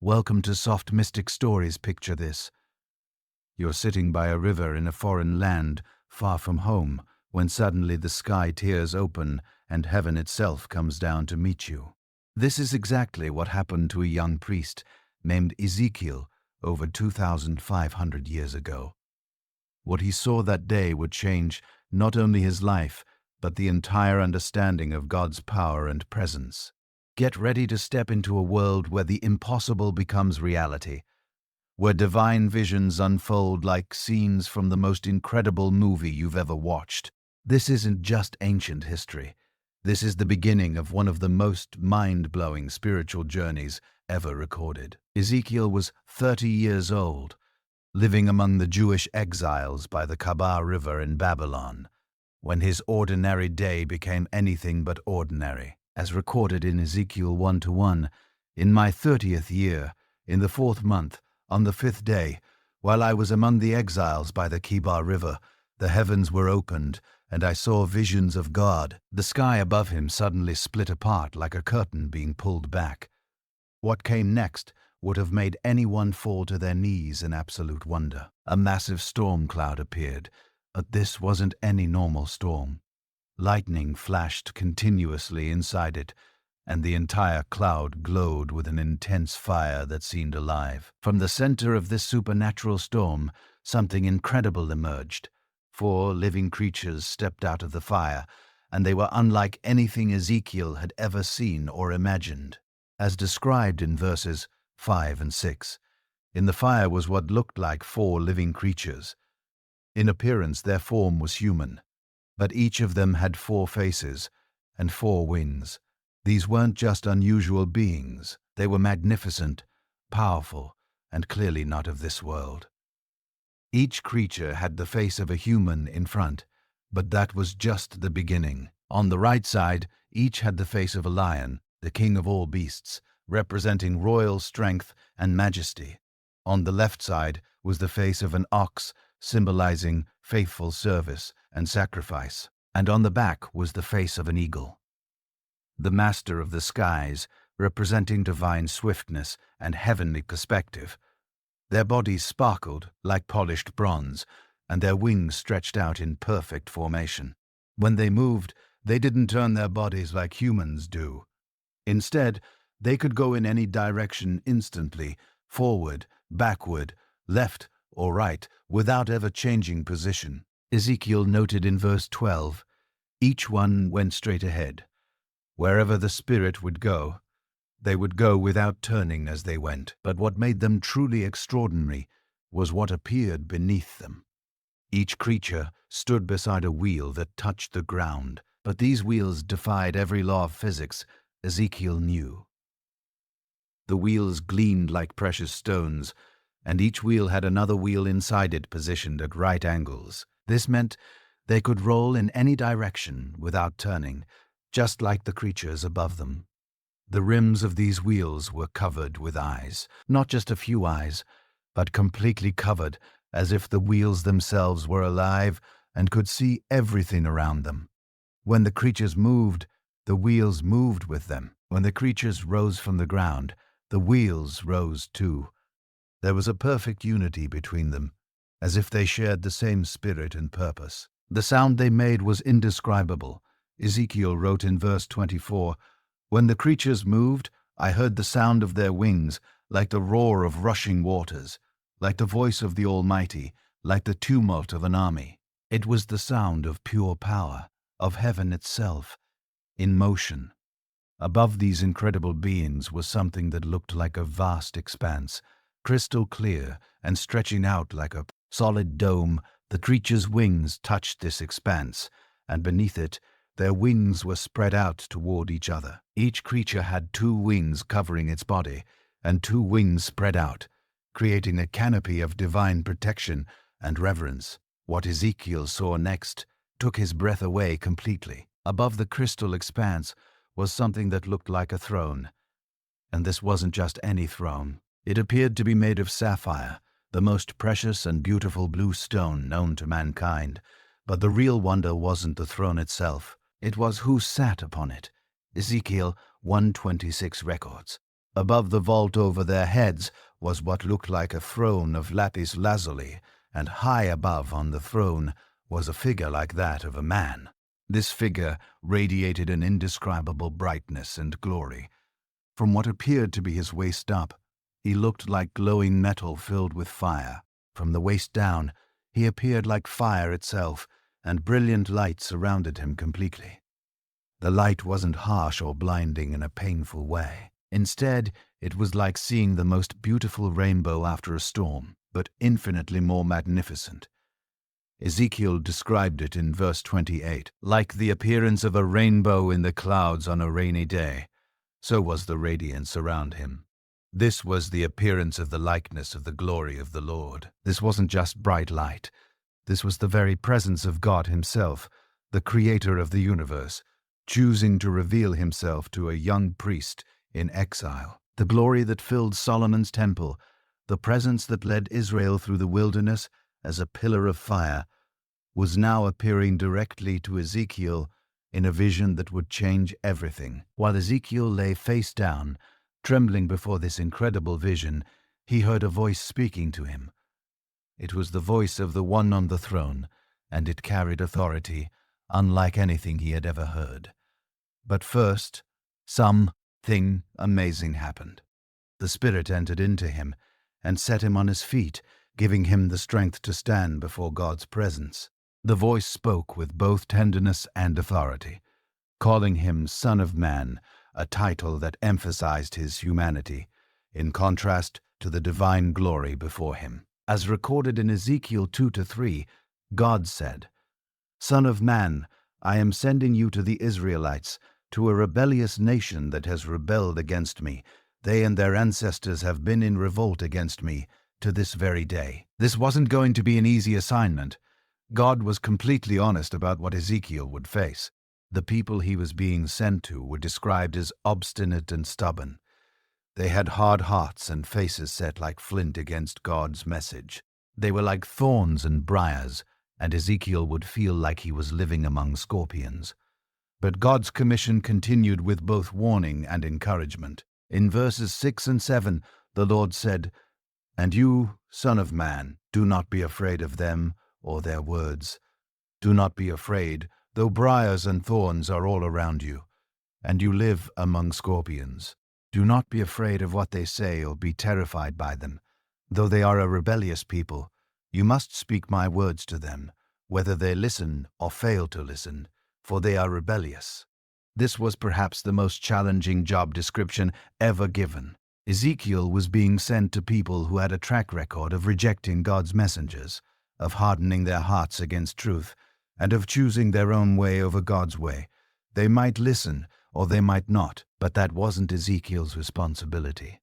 Welcome to Soft Mystic Stories. Picture this. You're sitting by a river in a foreign land, far from home, when suddenly the sky tears open and heaven itself comes down to meet you. This is exactly what happened to a young priest named Ezekiel over 2,500 years ago. What he saw that day would change not only his life, but the entire understanding of God's power and presence. Get ready to step into a world where the impossible becomes reality, where divine visions unfold like scenes from the most incredible movie you've ever watched. This isn't just ancient history. This is the beginning of one of the most mind-blowing spiritual journeys ever recorded. Ezekiel was 30 years old, living among the Jewish exiles by the Kabar River in Babylon, when his ordinary day became anything but ordinary. As recorded in Ezekiel 1:1, in my 30th year, in the 4th month, on the 5th day, while I was among the exiles by the Kibar River, the heavens were opened, and I saw visions of God. The sky above him suddenly split apart like a curtain being pulled back. What came next would have made anyone fall to their knees in absolute wonder. A massive storm cloud appeared, but this wasn't any normal storm. Lightning flashed continuously inside it, and the entire cloud glowed with an intense fire that seemed alive. From the center of this supernatural storm, something incredible emerged. 4 living creatures stepped out of the fire, and they were unlike anything Ezekiel had ever seen or imagined. As described in verses 5 and 6, in the fire was what looked like 4 living creatures. In appearance, their form was human, but each of them had 4 faces and 4 wings. These weren't just unusual beings. They were magnificent, powerful, and clearly not of this world. Each creature had the face of a human in front, but that was just the beginning. On the right side, each had the face of a lion, the king of all beasts, representing royal strength and majesty. On the left side was the face of an ox, symbolizing faithful service and sacrifice, and on the back was the face of an eagle, the master of the skies, representing divine swiftness and heavenly perspective. Their bodies sparkled like polished bronze, and their wings stretched out in perfect formation. When they moved, they didn't turn their bodies like humans do. Instead, they could go in any direction instantly, forward, backward, left, or right, without ever changing position. Ezekiel noted in verse 12, each one went straight ahead. Wherever the Spirit would go, they would go without turning as they went. But what made them truly extraordinary was what appeared beneath them. Each creature stood beside a wheel that touched the ground, but these wheels defied every law of physics Ezekiel knew. The wheels gleamed like precious stones, and each wheel had another wheel inside it positioned at right angles. This meant they could roll in any direction without turning, just like the creatures above them. The rims of these wheels were covered with eyes, not just a few eyes, but completely covered, as if the wheels themselves were alive and could see everything around them. When the creatures moved, the wheels moved with them. When the creatures rose from the ground, the wheels rose too. There was a perfect unity between them, as if they shared the same spirit and purpose. The sound they made was indescribable. Ezekiel wrote in verse 24, when the creatures moved, I heard the sound of their wings, like the roar of rushing waters, like the voice of the Almighty, like the tumult of an army. It was the sound of pure power, of heaven itself, in motion. Above these incredible beings was something that looked like a vast expanse, crystal clear and stretching out like a solid dome. The creature's wings touched this expanse, and beneath it, their wings were spread out toward each other. Each creature had 2 wings covering its body, and 2 wings spread out, creating a canopy of divine protection and reverence. What Ezekiel saw next took his breath away completely. Above the crystal expanse was something that looked like a throne. And this wasn't just any throne. It appeared to be made of sapphire, the most precious and beautiful blue stone known to mankind. But the real wonder wasn't the throne itself. It was who sat upon it. Ezekiel 1:26 records. Above the vault over their heads was what looked like a throne of lapis lazuli, and high above on the throne was a figure like that of a man. This figure radiated an indescribable brightness and glory. From what appeared to be his waist up, he looked like glowing metal filled with fire. From the waist down, he appeared like fire itself, and brilliant light surrounded him completely. The light wasn't harsh or blinding in a painful way. Instead, it was like seeing the most beautiful rainbow after a storm, but infinitely more magnificent. Ezekiel described it in verse 28, like the appearance of a rainbow in the clouds on a rainy day. So was the radiance around him. This was the appearance of the likeness of the glory of the Lord. This wasn't just bright light. This was the very presence of God himself, the creator of the universe, choosing to reveal himself to a young priest in exile. The glory that filled Solomon's temple, the presence that led Israel through the wilderness as a pillar of fire, was now appearing directly to Ezekiel in a vision that would change everything. While Ezekiel lay face down, trembling before this incredible vision, he heard a voice speaking to him. It was the voice of the one on the throne, and it carried authority unlike anything he had ever heard. But first, something amazing happened. The Spirit entered into him and set him on his feet, giving him the strength to stand before God's presence. The voice spoke with both tenderness and authority, calling him Son of Man, a title that emphasized his humanity, in contrast to the divine glory before him. As recorded in Ezekiel 2-3, God said, "Son of man, I am sending you to the Israelites, to a rebellious nation that has rebelled against me. They and their ancestors have been in revolt against me to this very day." This wasn't going to be an easy assignment. God was completely honest about what Ezekiel would face. The people he was being sent to were described as obstinate and stubborn. They had hard hearts and faces set like flint against God's message. They were like thorns and briars, and Ezekiel would feel like he was living among scorpions. But God's commission continued with both warning and encouragement. In verses 6 and 7, the Lord said, "And you, Son of Man, do not be afraid of them or their words. Do not be afraid, though briars and thorns are all around you, and you live among scorpions. Do not be afraid of what they say or be terrified by them. Though they are a rebellious people, you must speak my words to them, whether they listen or fail to listen, for they are rebellious." This was perhaps the most challenging job description ever given. Ezekiel was being sent to people who had a track record of rejecting God's messengers, of hardening their hearts against truth, and of choosing their own way over God's way. They might listen, or they might not, but that wasn't Ezekiel's responsibility.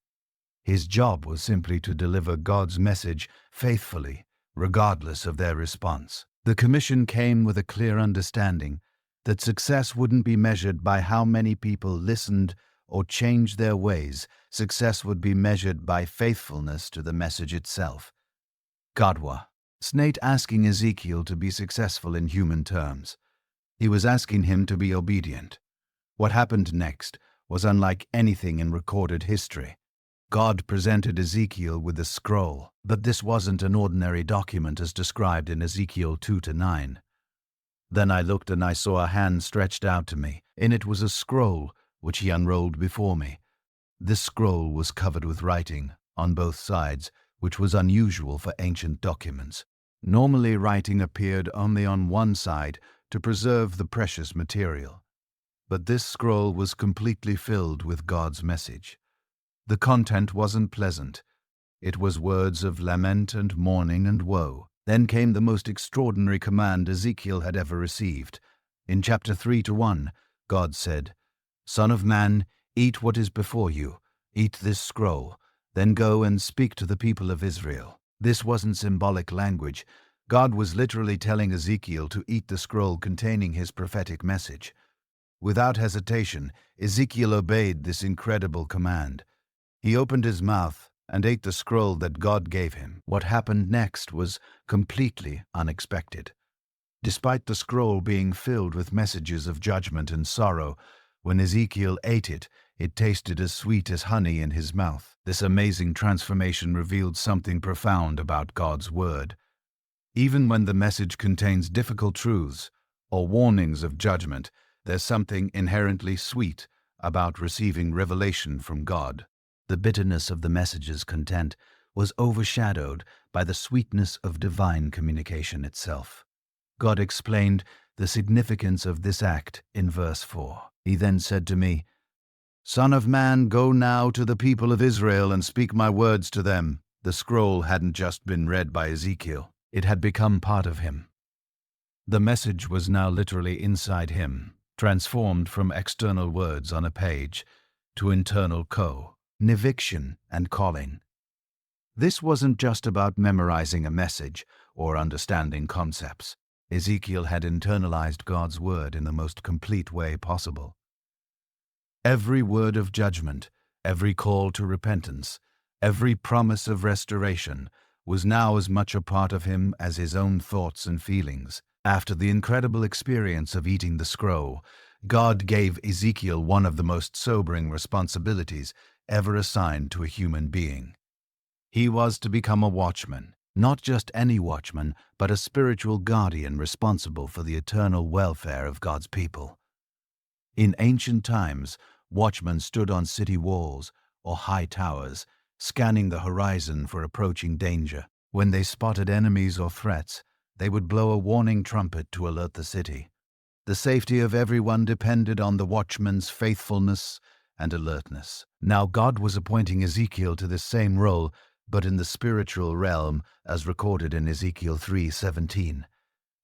His job was simply to deliver God's message faithfully, regardless of their response. The commission came with a clear understanding that success wouldn't be measured by how many people listened or changed their ways. Success would be measured by faithfulness to the message itself. Godwa. Snate asking Ezekiel to be successful in human terms. He was asking him to be obedient. What happened next was unlike anything in recorded history. God presented Ezekiel with a scroll, but this wasn't an ordinary document as described in Ezekiel 2-9. Then I looked and I saw a hand stretched out to me. In it was a scroll, which he unrolled before me. This scroll was covered with writing on both sides, which was unusual for ancient documents. Normally, writing appeared only on one side to preserve the precious material. But this scroll was completely filled with God's message. The content wasn't pleasant. It was words of lament and mourning and woe. Then came the most extraordinary command Ezekiel had ever received. In chapter 3-1, God said, "Son of man, eat what is before you. Eat this scroll. Then go and speak to the people of Israel." This wasn't symbolic language. God was literally telling Ezekiel to eat the scroll containing his prophetic message. Without hesitation, Ezekiel obeyed this incredible command. He opened his mouth and ate the scroll that God gave him. What happened next was completely unexpected. Despite the scroll being filled with messages of judgment and sorrow, when Ezekiel ate it, It tasted as sweet as honey in his mouth. This amazing transformation revealed something profound about God's word. Even when the message contains difficult truths or warnings of judgment, there's something inherently sweet about receiving revelation from God. The bitterness of the message's content was overshadowed by the sweetness of divine communication itself. God explained the significance of this act in verse 4. He then said to me, "Son of man, go now to the people of Israel and speak my words to them." The scroll hadn't just been read by Ezekiel. It had become part of him. The message was now literally inside him, transformed from external words on a page to internal conviction and calling. This wasn't just about memorizing a message or understanding concepts. Ezekiel had internalized God's word in the most complete way possible. Every word of judgment, every call to repentance, every promise of restoration was now as much a part of him as his own thoughts and feelings. After the incredible experience of eating the scroll, God gave Ezekiel one of the most sobering responsibilities ever assigned to a human being. He was to become a watchman, not just any watchman, but a spiritual guardian responsible for the eternal welfare of God's people. In ancient times, watchmen stood on city walls or high towers, scanning the horizon for approaching danger. When they spotted enemies or threats, they would blow a warning trumpet to alert the city. The safety of everyone depended on the watchman's faithfulness and alertness. Now God was appointing Ezekiel to this same role, but in the spiritual realm, as recorded in Ezekiel 3:17.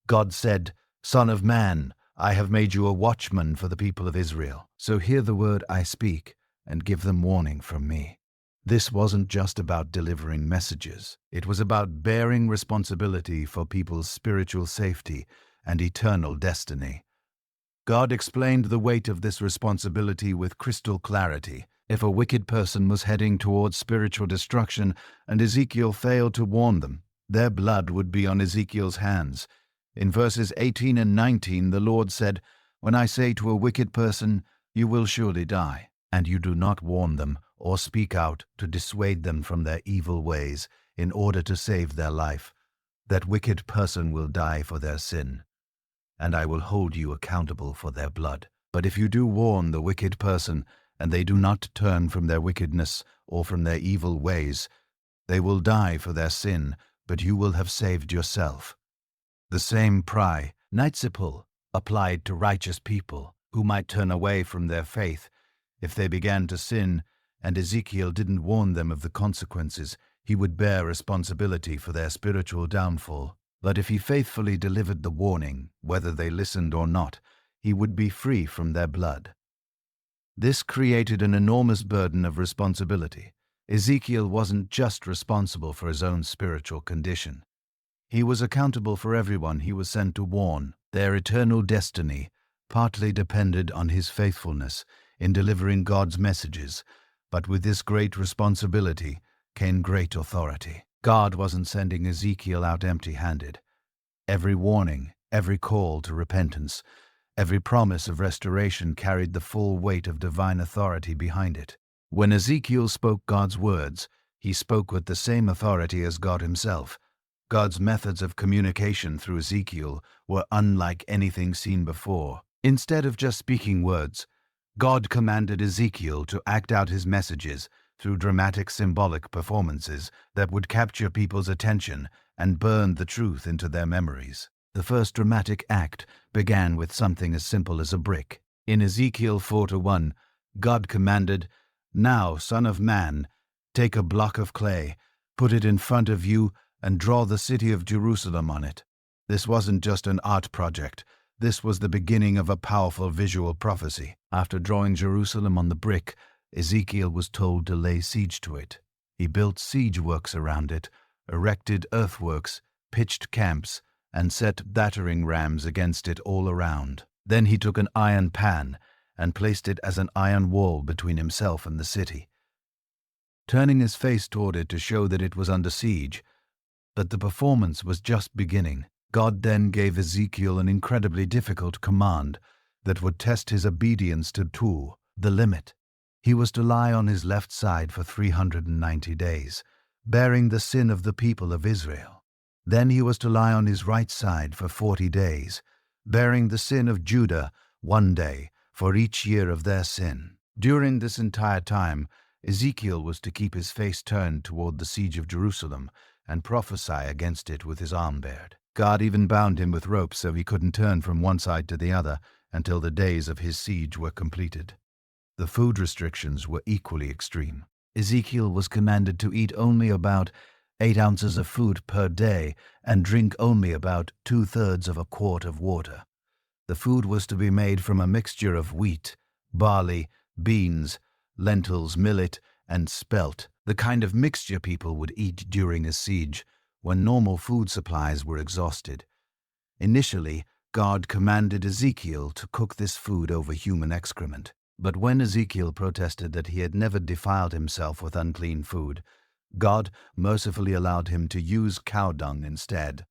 God said, "Son of man, I have made you a watchman for the people of Israel. So hear the word I speak and give them warning from me." This wasn't just about delivering messages. It was about bearing responsibility for people's spiritual safety and eternal destiny. God explained the weight of this responsibility with crystal clarity. If a wicked person was heading towards spiritual destruction and Ezekiel failed to warn them, their blood would be on Ezekiel's hands. In verses 18 and 19, the Lord said, "When I say to a wicked person, 'You will surely die,' and you do not warn them or speak out to dissuade them from their evil ways in order to save their life, that wicked person will die for their sin, and I will hold you accountable for their blood. But if you do warn the wicked person, and they do not turn from their wickedness or from their evil ways, they will die for their sin, but you will have saved yourself." The same principle applied to righteous people who might turn away from their faith if they began to sin, and Ezekiel didn't warn them of the consequences. He would bear responsibility for their spiritual downfall. But if he faithfully delivered the warning, whether they listened or not, he would be free from their blood. This created an enormous burden of responsibility. Ezekiel wasn't just responsible for his own spiritual condition. He was accountable for everyone he was sent to warn. Their eternal destiny partly depended on his faithfulness in delivering God's messages, but with this great responsibility came great authority. God wasn't sending Ezekiel out empty-handed. Every warning, every call to repentance, every promise of restoration carried the full weight of divine authority behind it. When Ezekiel spoke God's words, he spoke with the same authority as God himself. God's methods of communication through Ezekiel were unlike anything seen before. Instead of just speaking words, God commanded Ezekiel to act out his messages through dramatic symbolic performances that would capture people's attention and burn the truth into their memories. The first dramatic act began with something as simple as a brick. In Ezekiel 4:1, God commanded, "Now, son of man, take a block of clay, put it in front of you, and draw the city of Jerusalem on it." This wasn't just an art project. This was the beginning of a powerful visual prophecy. After drawing Jerusalem on the brick, Ezekiel was told to lay siege to it. He built siege works around it, erected earthworks, pitched camps, and set battering rams against it all around. Then he took an iron pan and placed it as an iron wall between himself and the city, turning his face toward it to show that it was under siege. But the performance was just beginning. God then gave Ezekiel an incredibly difficult command that would test his obedience to the limit. He was to lie on his left side for 390 days, bearing the sin of the people of Israel. Then he was to lie on his right side for 40 days, bearing the sin of Judah 1 day for each year of their sin. During this entire time, Ezekiel was to keep his face turned toward the siege of Jerusalem and prophesy against it with his arm bared. God even bound him with ropes so he couldn't turn from one side to the other until the days of his siege were completed. The food restrictions were equally extreme. Ezekiel was commanded to eat only about 8 ounces of food per day and drink only about 2/3 of a quart of water. The food was to be made from a mixture of wheat, barley, beans, lentils, millet, and spelt, the kind of mixture people would eat during a siege when normal food supplies were exhausted. Initially, God commanded Ezekiel to cook this food over human excrement. But when Ezekiel protested that he had never defiled himself with unclean food, God mercifully allowed him to use cow dung instead.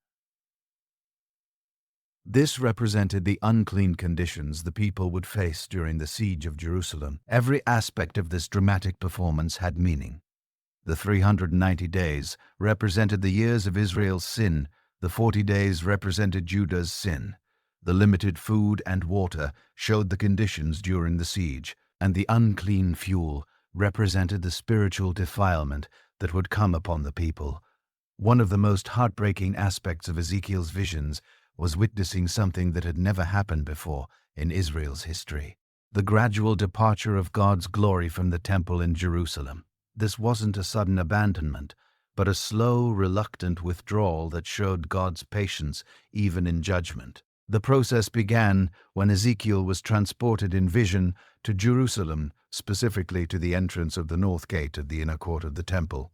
This represented the unclean conditions the people would face during the siege of Jerusalem. Every aspect of this dramatic performance had meaning. The 390 days represented the years of Israel's sin, the 40 days represented Judah's sin. The limited food and water showed the conditions during the siege, and the unclean fuel represented the spiritual defilement that would come upon the people. One of the most heartbreaking aspects of Ezekiel's visions was witnessing something that had never happened before in Israel's history: the gradual departure of God's glory from the temple in Jerusalem. This wasn't a sudden abandonment, but a slow, reluctant withdrawal that showed God's patience even in judgment. The process began when Ezekiel was transported in vision to Jerusalem, specifically to the entrance of the north gate of the inner court of the temple.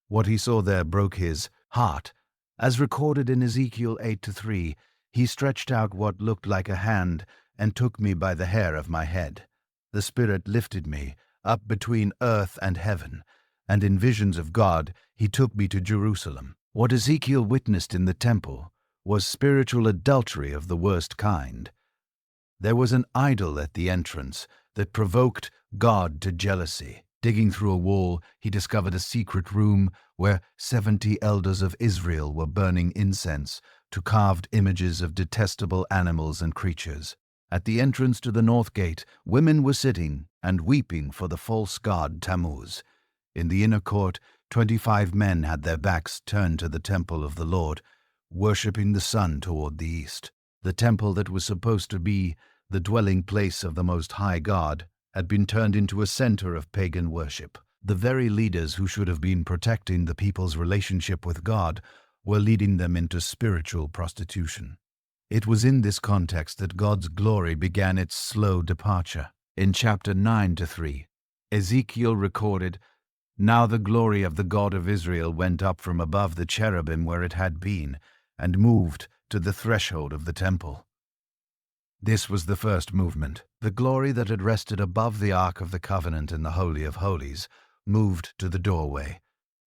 What he saw there broke his heart. As recorded in Ezekiel 8-3, he stretched out what looked like a hand and took me by the hair of my head. The Spirit lifted me up between earth and heaven, and in visions of God he took me to Jerusalem. What Ezekiel witnessed in the temple was spiritual adultery of the worst kind. There was an idol at the entrance that provoked God to jealousy. Digging through a wall, he discovered a secret room where 70 elders of Israel were burning incense to carved images of detestable animals and creatures. At the entrance to the north gate, women were sitting and weeping for the false god Tammuz. In the inner court, 25 men had their backs turned to the temple of the Lord, worshipping the sun toward the east. The temple that was supposed to be the dwelling place of the Most High God had been turned into a center of pagan worship. The very leaders who should have been protecting the people's relationship with God were leading them into spiritual prostitution. It was in this context that God's glory began its slow departure. In chapter 9-3, Ezekiel recorded, "Now the glory of the God of Israel went up from above the cherubim where it had been, and moved to the threshold of the temple." This was the first movement. The glory that had rested above the Ark of the Covenant in the Holy of Holies moved to the doorway.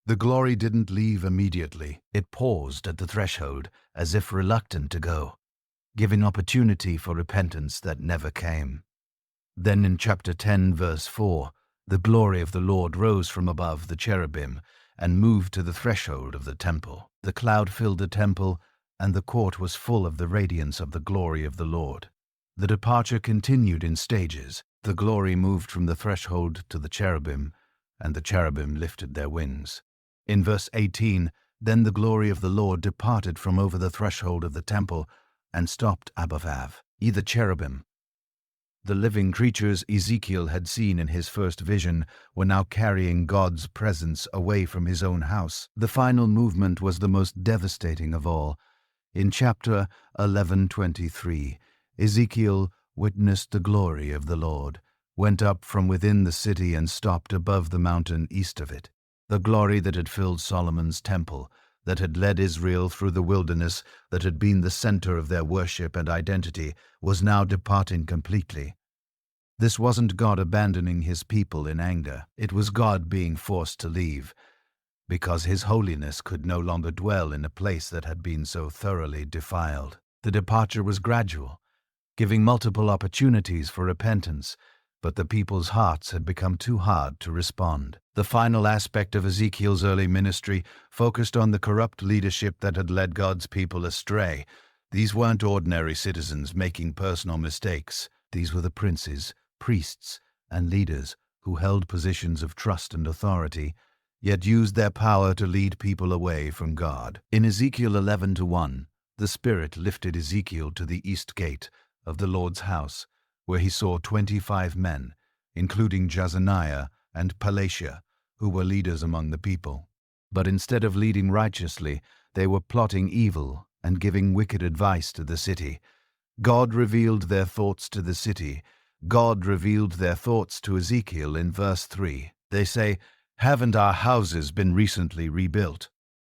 The glory didn't leave immediately. It paused at the threshold, as if reluctant to go, giving opportunity for repentance that never came. Then in chapter 10, verse 4, the glory of the Lord rose from above the cherubim and moved to the threshold of the temple. The cloud filled the temple, and the court was full of the radiance of the glory of the Lord. The departure continued in stages. The glory moved from the threshold to the cherubim, and the cherubim lifted their wings. In verse 18, then the glory of the Lord departed from over the threshold of the temple and stopped above the cherubim. The living creatures Ezekiel had seen in his first vision were now carrying God's presence away from his own house. The final movement was the most devastating of all. In chapter 11:23, Ezekiel witnessed the glory of the Lord, went up from within the city and stopped above the mountain east of it. The glory that had filled Solomon's temple, that had led Israel through the wilderness, that had been the center of their worship and identity, was now departing completely. This wasn't God abandoning his people in anger. It was God being forced to leave, because his holiness could no longer dwell in a place that had been so thoroughly defiled. The departure was gradual, giving multiple opportunities for repentance, but the people's hearts had become too hard to respond. The final aspect of Ezekiel's early ministry focused on the corrupt leadership that had led God's people astray. These weren't ordinary citizens making personal mistakes. These were the princes, priests, and leaders who held positions of trust and authority, yet used their power to lead people away from God. In Ezekiel 11:1, the Spirit lifted Ezekiel to the east gate of the Lord's house, where he saw 25 men, including Jazaniah and Pelatiah, who were leaders among the people. But instead of leading righteously, they were plotting evil and giving wicked advice to the city. God revealed their thoughts to the city. God revealed their thoughts to Ezekiel in verse 3. They say, "Haven't our houses been recently rebuilt?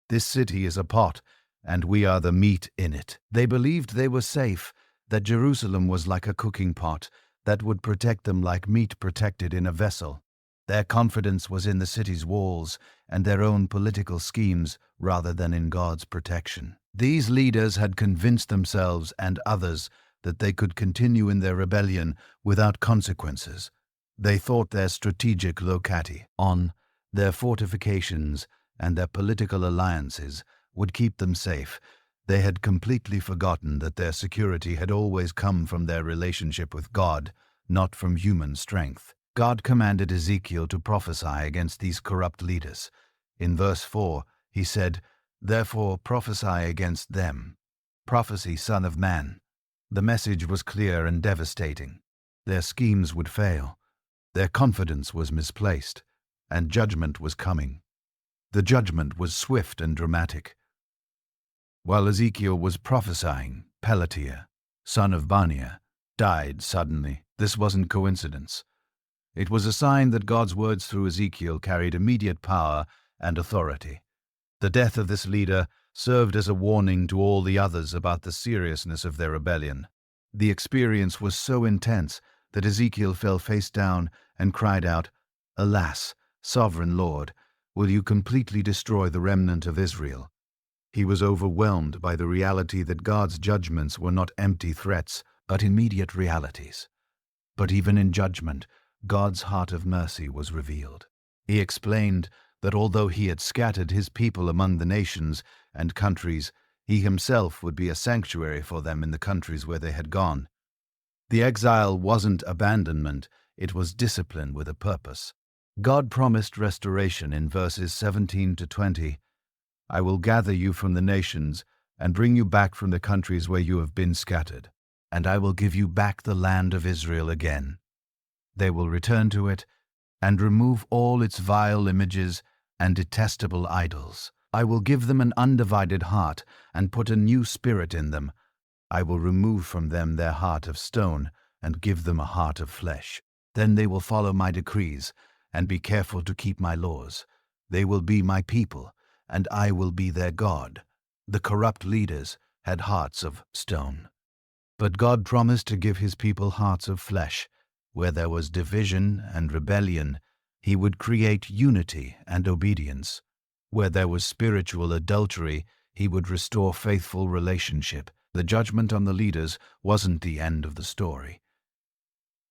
This city is a pot, and we are the meat in it." They believed they were safe, that Jerusalem was like a cooking pot that would protect them like meat protected in a vessel. Their confidence was in the city's walls and their own political schemes rather than in God's protection. These leaders had convinced themselves and others that they could continue in their rebellion without consequences. They thought their strategic locati on their fortifications and their political alliances would keep them safe. They had completely forgotten that their security had always come from their relationship with God, not from human strength. God commanded Ezekiel to prophesy against these corrupt leaders. In verse 4, he said, "Therefore prophesy against them. Prophecy, son of man." The message was clear and devastating. Their schemes would fail. Their confidence was misplaced, and judgment was coming. The judgment was swift and dramatic. While Ezekiel was prophesying, Pelatiah, son of Baniah, died suddenly. This wasn't coincidence. It was a sign that God's words through Ezekiel carried immediate power and authority. The death of this leader served as a warning to all the others about the seriousness of their rebellion. The experience was so intense that Ezekiel fell face down and cried out, "Alas, sovereign Lord, will you completely destroy the remnant of Israel?" He was overwhelmed by the reality that God's judgments were not empty threats, but immediate realities. But even in judgment, God's heart of mercy was revealed. He explained that although he had scattered his people among the nations and countries, he himself would be a sanctuary for them in the countries where they had gone. The exile wasn't abandonment, it was discipline with a purpose. God promised restoration in verses 17 to 20. "I will gather you from the nations and bring you back from the countries where you have been scattered, and I will give you back the land of Israel again. They will return to it and remove all its vile images and detestable idols. I will give them an undivided heart and put a new spirit in them. I will remove from them their heart of stone and give them a heart of flesh. Then they will follow my decrees and be careful to keep my laws. They will be my people, and I will be their God." The corrupt leaders had hearts of stone. But God promised to give his people hearts of flesh. Where there was division and rebellion, he would create unity and obedience. Where there was spiritual adultery, he would restore faithful relationship. The judgment on the leaders wasn't the end of the story.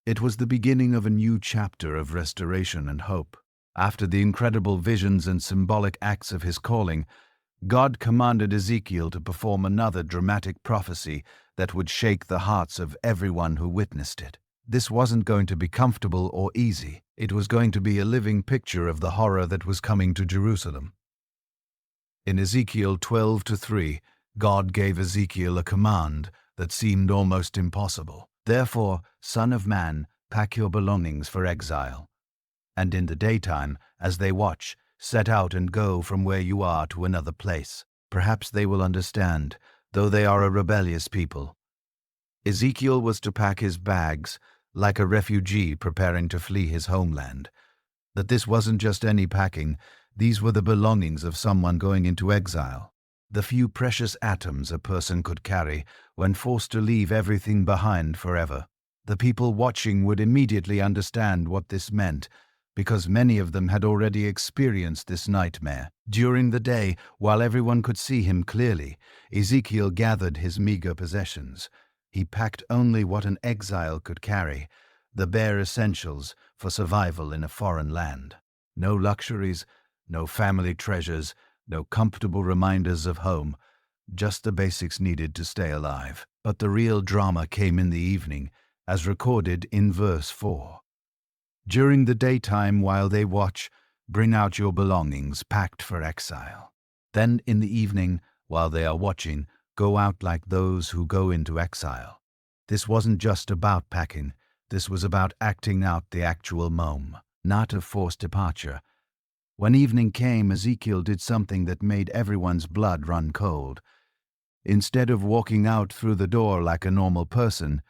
It was the beginning of a new chapter of restoration and hope. After the incredible visions and symbolic acts of his calling, God commanded Ezekiel to perform another dramatic prophecy that would shake the hearts of everyone who witnessed it. This wasn't going to be comfortable or easy. It was going to be a living picture of the horror that was coming to Jerusalem. In Ezekiel 12:3, God gave Ezekiel a command that seemed almost impossible. "Therefore, son of man, pack your belongings for exile. And in the daytime, as they watch, set out and go from where you are to another place. Perhaps they will understand, though they are a rebellious people." Ezekiel was to pack his bags like a refugee preparing to flee his homeland. That this wasn't just any packing, these were the belongings of someone going into exile. The few precious atoms a person could carry when forced to leave everything behind forever. The people watching would immediately understand what this meant, because many of them had already experienced this nightmare. During the day, while everyone could see him clearly, Ezekiel gathered his meager possessions. He packed only what an exile could carry, the bare essentials for survival in a foreign land. No luxuries, no family treasures, no comfortable reminders of home, just the basics needed to stay alive. But the real drama came in the evening, as recorded in verse 4. During the daytime while they watch, bring out your belongings packed for exile. Then in the evening, while they are watching, go out like those who go into exile. This wasn't just about packing, this was about acting out the actual mom, not a forced departure. When evening came, Ezekiel did something that made everyone's blood run cold. Instead of walking out through the door like a normal person,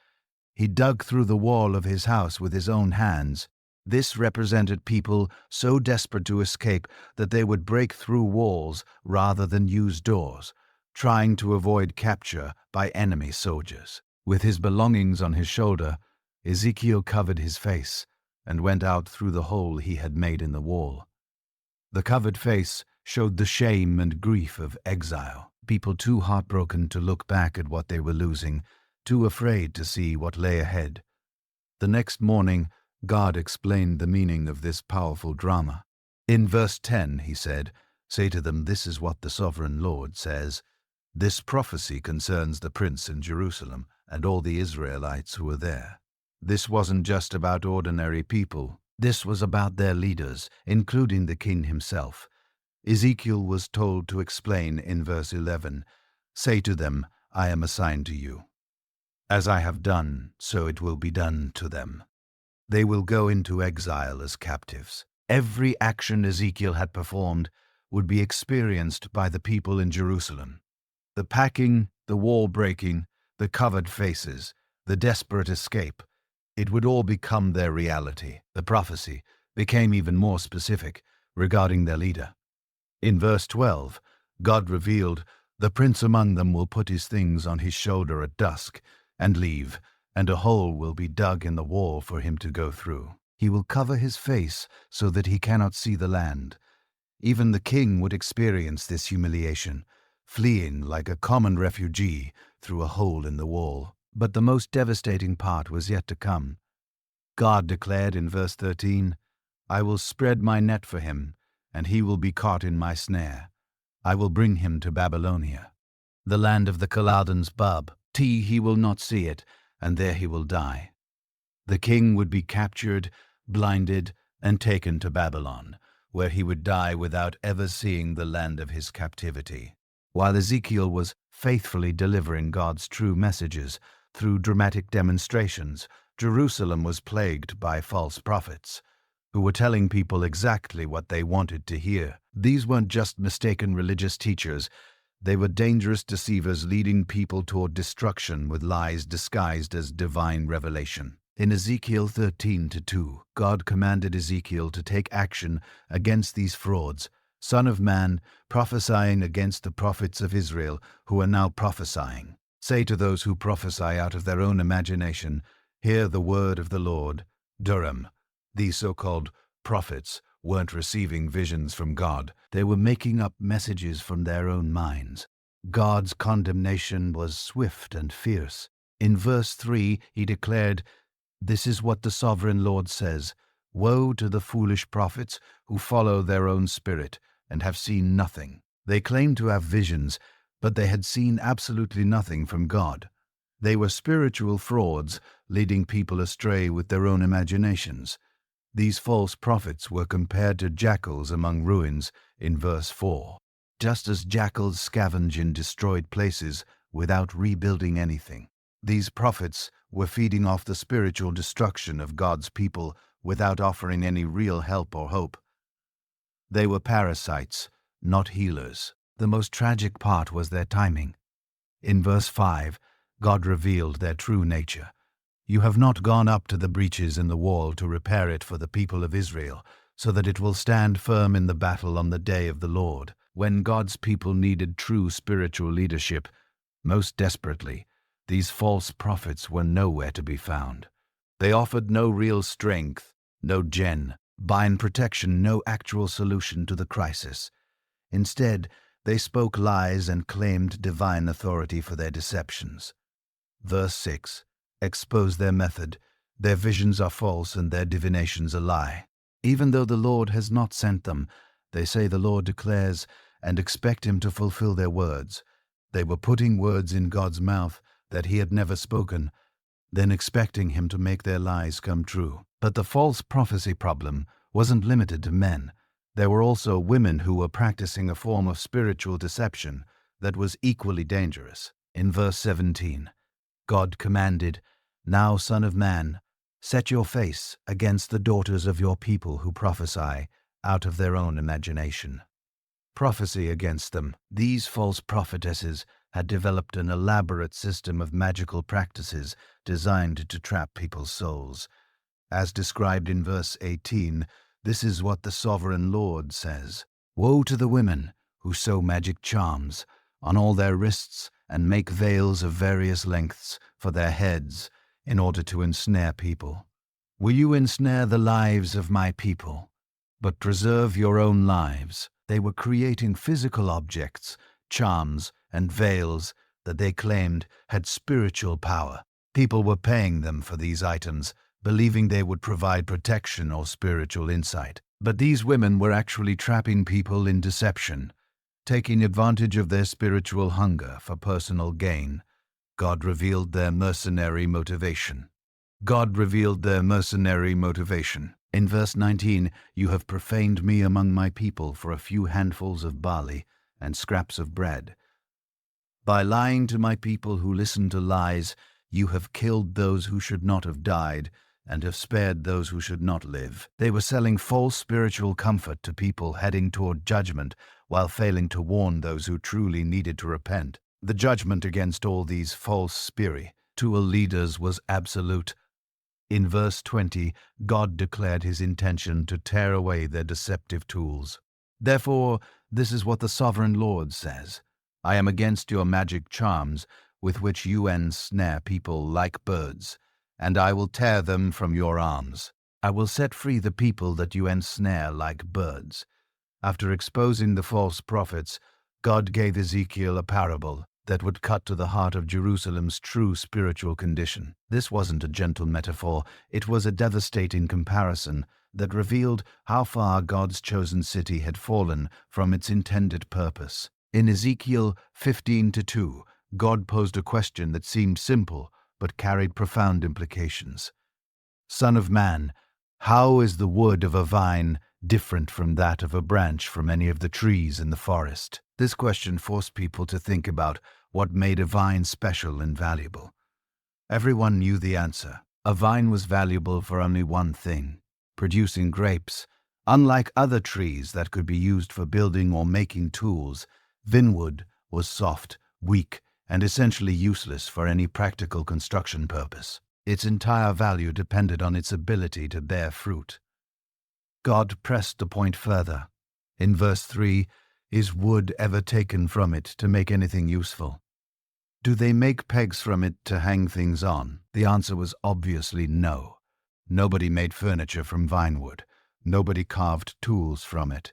he dug through the wall of his house with his own hands. This represented people so desperate to escape that they would break through walls rather than use doors, trying to avoid capture by enemy soldiers. With his belongings on his shoulder, Ezekiel covered his face and went out through the hole he had made in the wall. The covered face showed the shame and grief of exile. People too heartbroken to look back at what they were losing, too afraid to see what lay ahead. The next morning, God explained the meaning of this powerful drama. In verse 10, he said, "Say to them, this is what the sovereign Lord says. This prophecy concerns the prince in Jerusalem and all the Israelites who are there." This wasn't just about ordinary people. This was about their leaders, including the king himself. Ezekiel was told to explain in verse 11, "Say to them, I am assigned to you. As I have done, so it will be done to them. They will go into exile as captives." Every action Ezekiel had performed would be experienced by the people in Jerusalem. The packing, the wall breaking, the covered faces, the desperate escape, it would all become their reality. The prophecy became even more specific regarding their leader. In verse 12, God revealed, "The prince among them will put his things on his shoulder at dusk and leave, and a hole will be dug in the wall for him to go through. He will cover his face so that he cannot see the land." Even the king would experience this humiliation, fleeing like a common refugee through a hole in the wall. But the most devastating part was yet to come. God declared in verse 13, "I will spread my net for him, and he will be caught in my snare. I will bring him to Babylonia, the land of the Chaldeans Bub. He will not see it, and there he will die." The king would be captured, blinded, and taken to Babylon, where he would die without ever seeing the land of his captivity. While Ezekiel was faithfully delivering God's true messages through dramatic demonstrations, Jerusalem was plagued by false prophets, who were telling people exactly what they wanted to hear. These weren't just mistaken religious teachers. They were dangerous deceivers leading people toward destruction with lies disguised as divine revelation. In Ezekiel 13:2, God commanded Ezekiel to take action against these frauds. "Son of man, prophesying against the prophets of Israel who are now prophesying. Say to those who prophesy out of their own imagination, hear the word of the Lord." Durham. These so-called prophets weren't receiving visions from God. They were making up messages from their own minds. God's condemnation was swift and fierce. In verse 3, he declared, "This is what the sovereign Lord says. Woe to the foolish prophets who follow their own spirit and have seen nothing." They claimed to have visions, but they had seen absolutely nothing from God. They were spiritual frauds, leading people astray with their own imaginations. These false prophets were compared to jackals among ruins in verse 4. Just as jackals scavenge in destroyed places without rebuilding anything, these prophets were feeding off the spiritual destruction of God's people without offering any real help or hope. They were parasites, not healers. The most tragic part was their timing. In verse 5, God revealed their true nature. "You have not gone up to the breaches in the wall to repair it for the people of Israel, so that it will stand firm in the battle on the day of the Lord." When God's people needed true spiritual leadership, most desperately, these false prophets were nowhere to be found. They offered no real strength, no divine protection, no actual solution to the crisis. Instead, they spoke lies and claimed divine authority for their deceptions. Verse 6 exposed their method. Their visions are false and their divinations a lie. Even though the Lord has not sent them, they say the Lord declares and expect him to fulfill their words. They were putting words in God's mouth that he had never spoken, then expecting him to make their lies come true. But the false prophecy problem wasn't limited to men. There were also women who were practicing a form of spiritual deception that was equally dangerous. In verse 17, God commanded, "Now, Son of man, set your face against the daughters of your people who prophesy out of their own imagination." Prophecy against them. These false prophetesses had developed an elaborate system of magical practices designed to trap people's souls. As described in verse 18, this is what the sovereign Lord says: "Woe to the women who sew magic charms on all their wrists and make veils of various lengths for their heads in order to ensnare people. Will you ensnare the lives of my people, but preserve your own lives?" They were creating physical objects, charms, and veils that they claimed had spiritual power. People were paying them for these items, believing they would provide protection or spiritual insight. But these women were actually trapping people in deception, taking advantage of their spiritual hunger for personal gain. God revealed their mercenary motivation. In verse 19, "You have profaned me among my people for a few handfuls of barley and scraps of bread. By lying to my people who listen to lies, you have killed those who should not have died and have spared those who should not live." They were selling false spiritual comfort to people heading toward judgment while failing to warn those who truly needed to repent. The judgment against all these false spiritual leaders was absolute. In verse 20, God declared his intention to tear away their deceptive tools. "Therefore, this is what the sovereign Lord says: I am against your magic charms with which you ensnare people like birds, and I will tear them from your arms. I will set free the people that you ensnare like birds." After exposing the false prophets, God gave Ezekiel a parable that would cut to the heart of Jerusalem's true spiritual condition. This wasn't a gentle metaphor, it was a devastating comparison that revealed how far God's chosen city had fallen from its intended purpose. In Ezekiel 15:2, God posed a question that seemed simple but carried profound implications. "Son of man, how is the wood of a vine different from that of a branch from any of the trees in the forest?" This question forced people to think about what made a vine special and valuable. Everyone knew the answer. A vine was valuable for only one thing: producing grapes. Unlike other trees that could be used for building or making tools, vinwood was soft, weak, and essentially useless for any practical construction purpose. Its entire value depended on its ability to bear fruit. God pressed the point further. In verse 3, "Is wood ever taken from it to make anything useful? Do they make pegs from it to hang things on?" The answer was obviously no. Nobody made furniture from vinewood. Nobody carved tools from it.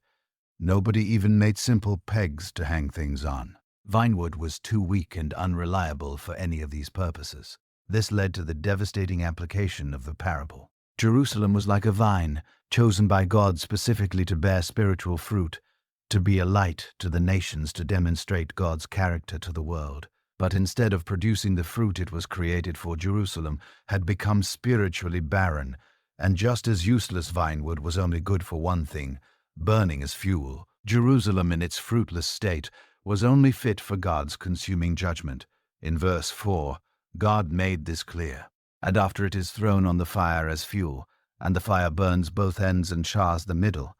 Nobody even made simple pegs to hang things on. Vinewood was too weak and unreliable for any of these purposes. This led to the devastating application of the parable. Jerusalem was like a vine, chosen by God specifically to bear spiritual fruit, to be a light to the nations, to demonstrate God's character to the world. But instead of producing the fruit it was created for, Jerusalem had become spiritually barren, and just as useless vinewood was only good for one thing: burning as fuel. Jerusalem in its fruitless state was only fit for God's consuming judgment. In verse 4, God made this clear. "And after it is thrown on the fire as fuel, and the fire burns both ends and chars the middle,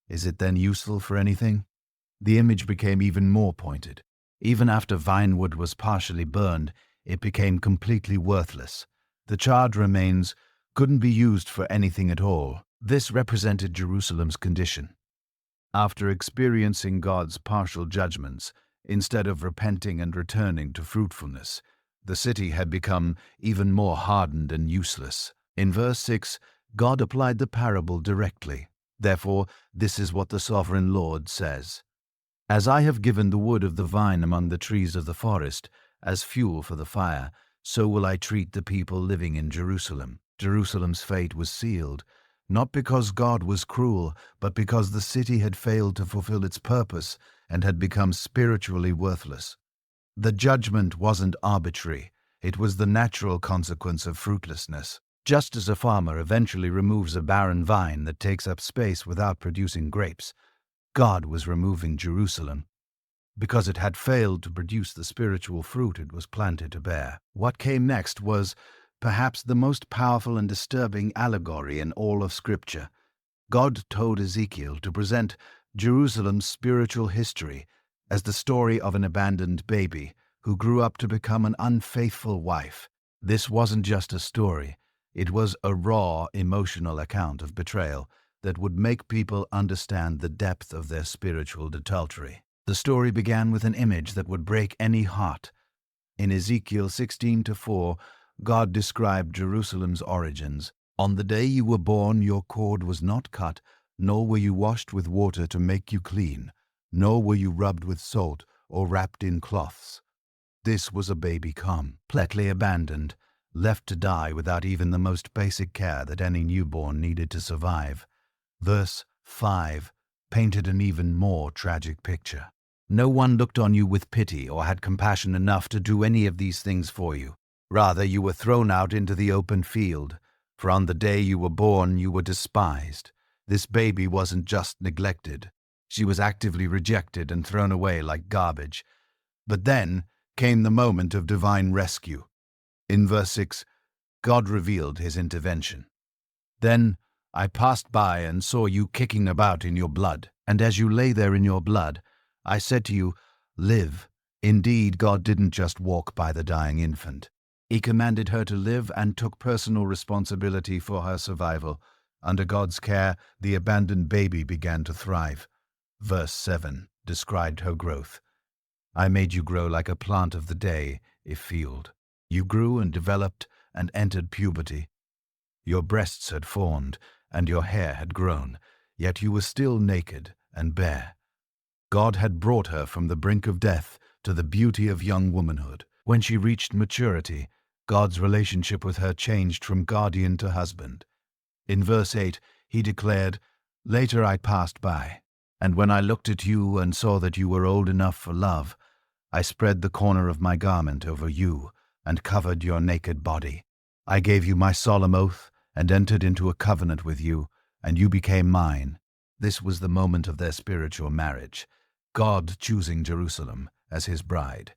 is it then useful for anything?" The image became even more pointed. Even after vinewood was partially burned, it became completely worthless. The charred remains couldn't be used for anything at all. This represented Jerusalem's condition. After experiencing God's partial judgments, instead of repenting and returning to fruitfulness, the city had become even more hardened and useless. In verse 6, God applied the parable directly. "Therefore, this is what the sovereign Lord says: As I have given the wood of the vine among the trees of the forest as fuel for the fire, so will I treat the people living in Jerusalem. Jerusalem's fate was sealed, not because God was cruel, but because the city had failed to fulfill its purpose and had become spiritually worthless. The judgment wasn't arbitrary. It was the natural consequence of fruitlessness. Just as a farmer eventually removes a barren vine that takes up space without producing grapes, God was removing Jerusalem because it had failed to produce the spiritual fruit it was planted to bear. What came next was perhaps the most powerful and disturbing allegory in all of Scripture. God told Ezekiel to present Jerusalem's spiritual history as the story of an abandoned baby who grew up to become an unfaithful wife. This wasn't just a story. It was a raw, emotional account of betrayal that would make people understand the depth of their spiritual adultery. The story began with an image that would break any heart. In Ezekiel 16:4, God described Jerusalem's origins. On the day you were born, your cord was not cut, nor were you washed with water to make you clean, nor were you rubbed with salt or wrapped in cloths. This was a baby completely abandoned, left to die without even the most basic care that any newborn needed to survive. Verse 5 painted an even more tragic picture. No one looked on you with pity or had compassion enough to do any of these things for you. Rather, you were thrown out into the open field, for on the day you were born, you were despised. This baby wasn't just neglected. She was actively rejected and thrown away like garbage. But then came the moment of divine rescue. In verse 6, God revealed his intervention. Then I passed by and saw you kicking about in your blood, and as you lay there in your blood, I said to you, live. Indeed, God didn't just walk by the dying infant. He commanded her to live and took personal responsibility for her survival. Under God's care, the abandoned baby began to thrive. Verse 7 described her growth. I made you grow like a plant of the day, if field. You grew and developed and entered puberty. Your breasts had formed and your hair had grown, yet you were still naked and bare. God had brought her from the brink of death to the beauty of young womanhood. When she reached maturity, God's relationship with her changed from guardian to husband. In verse 8, he declared, later I passed by, and when I looked at you and saw that you were old enough for love, I spread the corner of my garment over you and covered your naked body. I gave you my solemn oath and entered into a covenant with you, and you became mine. This was the moment of their spiritual marriage, God choosing Jerusalem as his bride.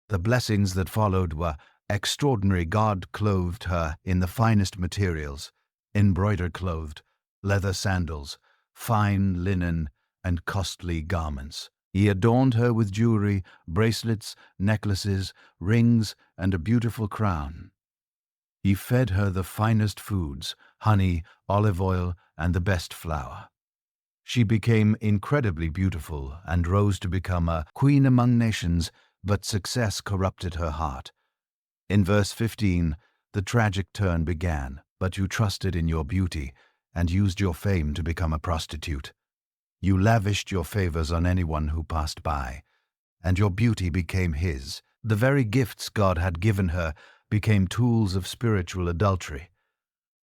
The blessings that followed were extraordinary. God clothed her in the finest materials, embroidered clothed, leather sandals, fine linen, and costly garments. He adorned her with jewelry, bracelets, necklaces, rings, and a beautiful crown. He fed her the finest foods, honey, olive oil, and the best flour. She became incredibly beautiful and rose to become a queen among nations, but success corrupted her heart. In verse 15, the tragic turn began, but you trusted in your beauty and used your fame to become a prostitute. You lavished your favors on anyone who passed by, and your beauty became his. The very gifts God had given her became tools of spiritual adultery.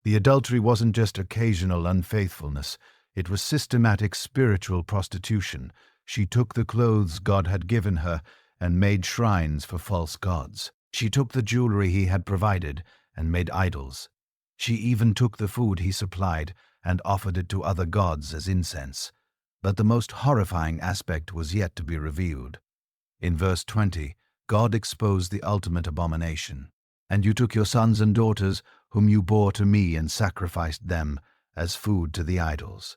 The adultery wasn't just occasional unfaithfulness, it was systematic spiritual prostitution. She took the clothes God had given her and made shrines for false gods. She took the jewelry he had provided and made idols. She even took the food he supplied and offered it to other gods as incense. But the most horrifying aspect was yet to be revealed. In verse 20, God exposed the ultimate abomination. And you took your sons and daughters, whom you bore to me, and sacrificed them as food to the idols.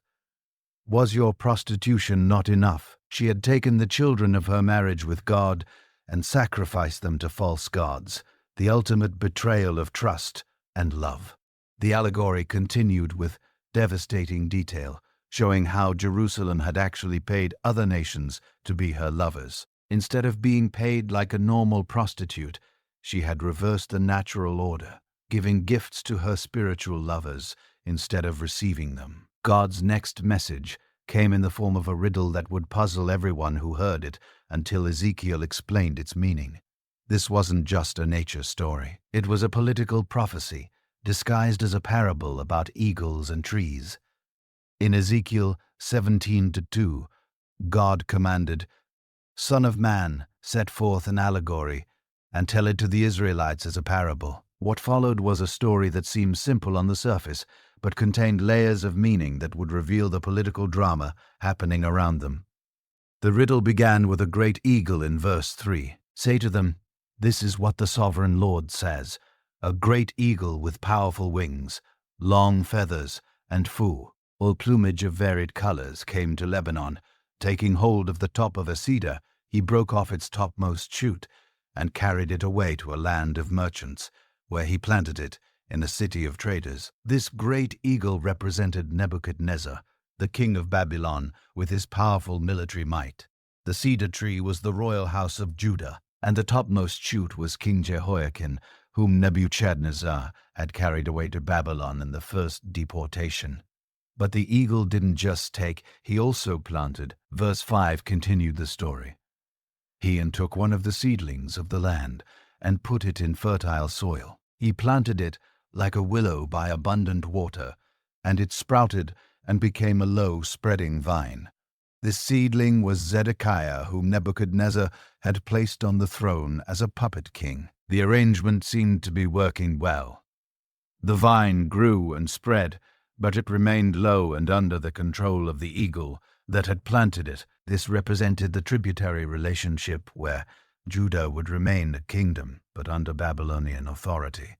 Was your prostitution not enough? She had taken the children of her marriage with God and sacrificed them to false gods, the ultimate betrayal of trust and love. The allegory continued with devastating detail, showing how Jerusalem had actually paid other nations to be her lovers. Instead of being paid like a normal prostitute, she had reversed the natural order, giving gifts to her spiritual lovers instead of receiving them. God's next message came in the form of a riddle that would puzzle everyone who heard it until Ezekiel explained its meaning. This wasn't just a nature story. It was a political prophecy disguised as a parable about eagles and trees. In Ezekiel 17:2, God commanded, "Son of man, set forth an allegory, and tell it to the Israelites as a parable." What followed was a story that seemed simple on the surface, but contained layers of meaning that would reveal the political drama happening around them. The riddle began with a great eagle in verse 3. Say to them, "This is what the sovereign Lord says, a great eagle with powerful wings, long feathers, and all plumage of varied colors came to Lebanon. Taking hold of the top of a cedar, he broke off its topmost shoot and carried it away to a land of merchants, where he planted it in a city of traders." This great eagle represented Nebuchadnezzar, the king of Babylon, with his powerful military might. The cedar tree was the royal house of Judah, and the topmost shoot was King Jehoiakim, whom Nebuchadnezzar had carried away to Babylon in the first deportation. But the eagle didn't just take, he also planted. Verse 5 continued the story. He took one of the seedlings of the land and put it in fertile soil. He planted it like a willow by abundant water, and it sprouted and became a low, spreading vine. This seedling was Zedekiah, whom Nebuchadnezzar had placed on the throne as a puppet king. The arrangement seemed to be working well. The vine grew and spread, but it remained low and under the control of the eagle that had planted it. This represented the tributary relationship where Judah would remain a kingdom, but under Babylonian authority.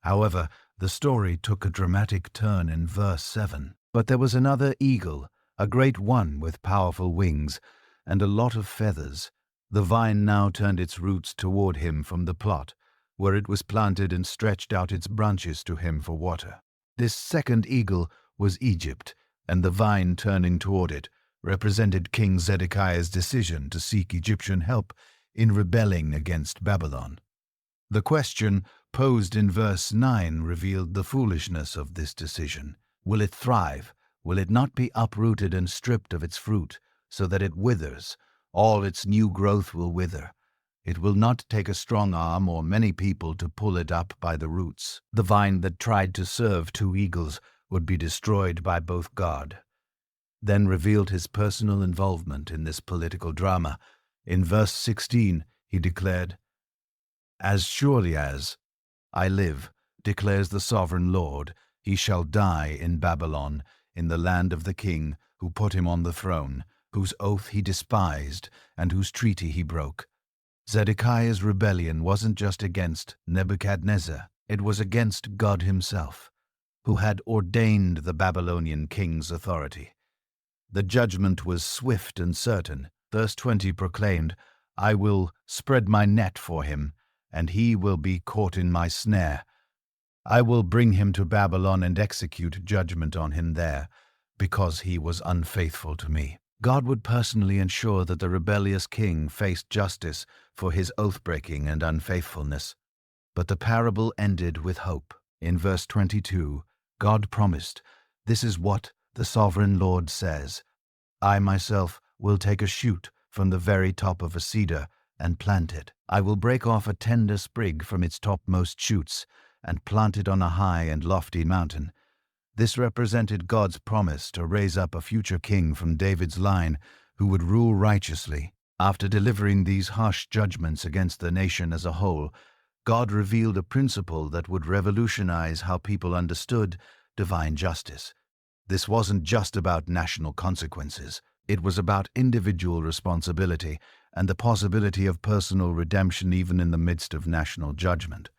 However, the story took a dramatic turn in verse 7. But there was another eagle, a great one with powerful wings and a lot of feathers. The vine now turned its roots toward him from the plot, where it was planted, and stretched out its branches to him for water. This second eagle was Egypt, and the vine turning toward it represented King Zedekiah's decision to seek Egyptian help in rebelling against Babylon. The question posed in verse 9 revealed the foolishness of this decision. Will it thrive? Will it not be uprooted and stripped of its fruit, so that it withers? All its new growth will wither. It will not take a strong arm or many people to pull it up by the roots. The vine that tried to serve two eagles would be destroyed by both. God then revealed his personal involvement in this political drama. In verse 16, he declared, "As surely as I live, declares the sovereign Lord, he shall die in Babylon, in the land of the king who put him on the throne, whose oath he despised and whose treaty he broke." Zedekiah's rebellion wasn't just against Nebuchadnezzar, it was against God himself, who had ordained the Babylonian king's authority. The judgment was swift and certain. Verse 20 proclaimed, "I will spread my net for him, and he will be caught in my snare. I will bring him to Babylon and execute judgment on him there, because he was unfaithful to me." God would personally ensure that the rebellious king faced justice for his oath-breaking and unfaithfulness. But the parable ended with hope. In verse 22, God promised, "This is what the sovereign Lord says. I myself will take a shoot from the very top of a cedar and plant it. I will break off a tender sprig from its topmost shoots and plant it on a high and lofty mountain." This represented God's promise to raise up a future king from David's line who would rule righteously. After delivering these harsh judgments against the nation as a whole, God revealed a principle that would revolutionize how people understood divine justice. This wasn't just about national consequences. It was about individual responsibility and the possibility of personal redemption even in the midst of national judgment.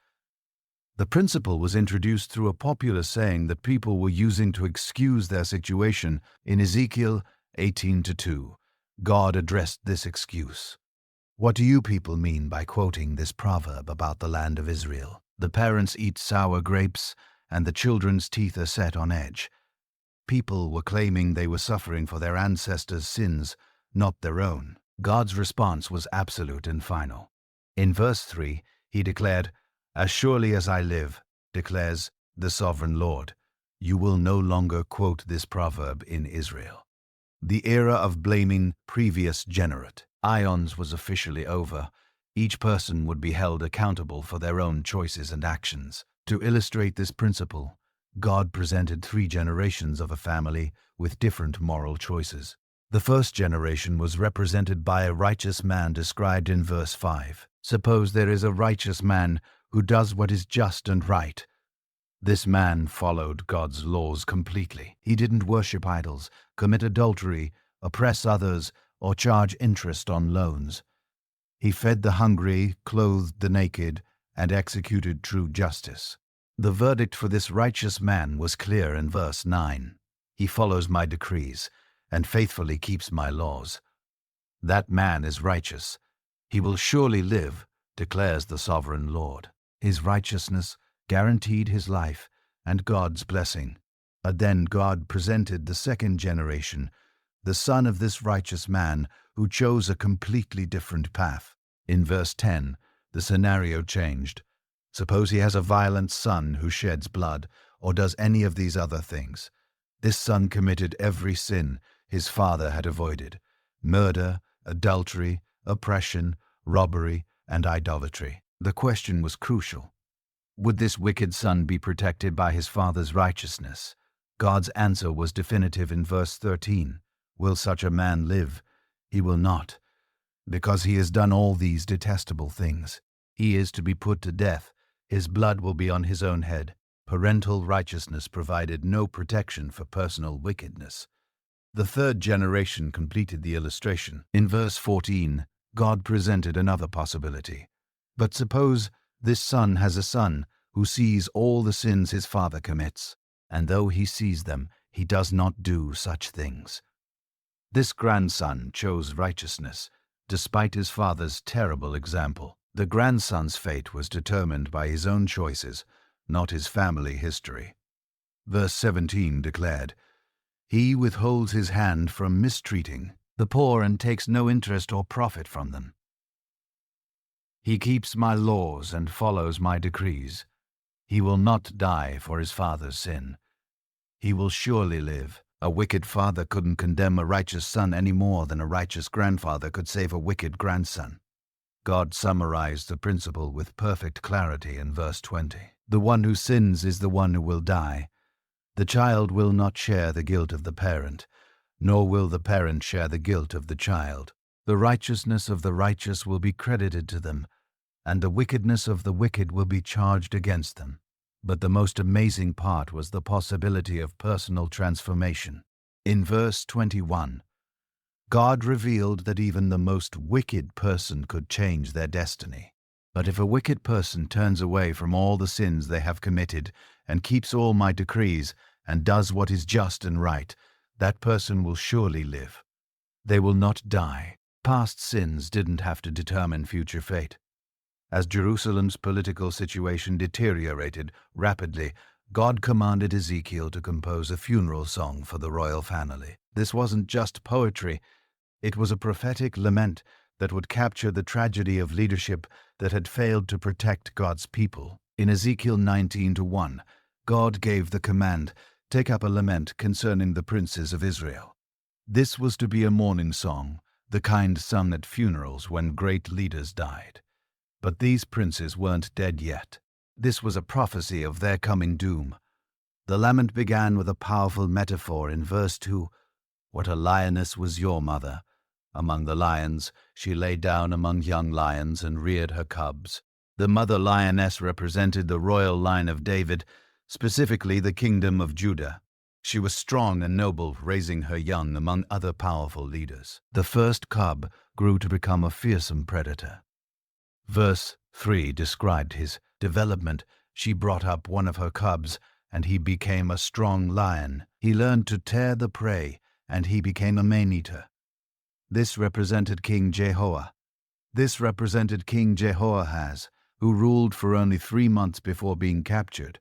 The principle was introduced through a popular saying that people were using to excuse their situation. In Ezekiel 18:2, God addressed this excuse. "What do you people mean by quoting this proverb about the land of Israel? The parents eat sour grapes, and the children's teeth are set on edge." People were claiming they were suffering for their ancestors' sins, not their own. God's response was absolute and final. In verse 3, he declared, "As surely as I live, declares the sovereign Lord, you will no longer quote this proverb in Israel." The era of blaming previous generate ions was officially over. Each person would be held accountable for their own choices and actions. To illustrate this principle, God presented 3 generations of a family with different moral choices. The first generation was represented by a righteous man described in verse 5. Suppose there is a righteous man who does what is just and right. This man followed God's laws completely. He didn't worship idols, commit adultery, oppress others, or charge interest on loans. He fed the hungry, clothed the naked, and executed true justice. The verdict for this righteous man was clear in verse 9. He follows my decrees and faithfully keeps my laws. That man is righteous. He will surely live, declares the sovereign Lord. His righteousness guaranteed his life and God's blessing. But then God presented the second generation, the son of this righteous man who chose a completely different path. In verse 10, the scenario changed. Suppose he has a violent son who sheds blood or does any of these other things. This son committed every sin his father had avoided: murder, adultery, oppression, robbery, and idolatry. The question was crucial. Would this wicked son be protected by his father's righteousness? God's answer was definitive in verse 13. Will such a man live? He will not, because he has done all these detestable things. He is to be put to death. His blood will be on his own head. Parental righteousness provided no protection for personal wickedness. The third generation completed the illustration. In verse 14, God presented another possibility. But suppose this son has a son who sees all the sins his father commits, and though he sees them, he does not do such things. This grandson chose righteousness, despite his father's terrible example. The grandson's fate was determined by his own choices, not his family history. Verse 17 declared, He withholds his hand from mistreating the poor and takes no interest or profit from them. He keeps my laws and follows my decrees. He will not die for his father's sin. He will surely live. A wicked father couldn't condemn a righteous son any more than a righteous grandfather could save a wicked grandson. God summarized the principle with perfect clarity in verse 20. The one who sins is the one who will die. The child will not share the guilt of the parent, nor will the parent share the guilt of the child. The righteousness of the righteous will be credited to them, and the wickedness of the wicked will be charged against them. But the most amazing part was the possibility of personal transformation. In verse 21, God revealed that even the most wicked person could change their destiny. But if a wicked person turns away from all the sins they have committed and keeps all my decrees and does what is just and right, that person will surely live. They will not die. Past sins didn't have to determine future fate. As Jerusalem's political situation deteriorated rapidly, God commanded Ezekiel to compose a funeral song for the royal family. This wasn't just poetry. It was a prophetic lament that would capture the tragedy of leadership that had failed to protect God's people. In Ezekiel 19:1, God gave the command, "Take up a lament concerning the princes of Israel." This was to be a mourning song, the kind sung at funerals when great leaders died. But these princes weren't dead yet. This was a prophecy of their coming doom. The lament began with a powerful metaphor in verse 2. What a lioness was your mother. Among the lions, she lay down among young lions and reared her cubs. The mother lioness represented the royal line of David, specifically the kingdom of Judah. She was strong and noble, raising her young among other powerful leaders. The first cub grew to become a fearsome predator. Verse 3 described his development. She brought up one of her cubs, and he became a strong lion. He learned to tear the prey, and he became a man-eater. This represented King Jehoah. This represented King Jehoahaz, who ruled for only 3 months before being captured,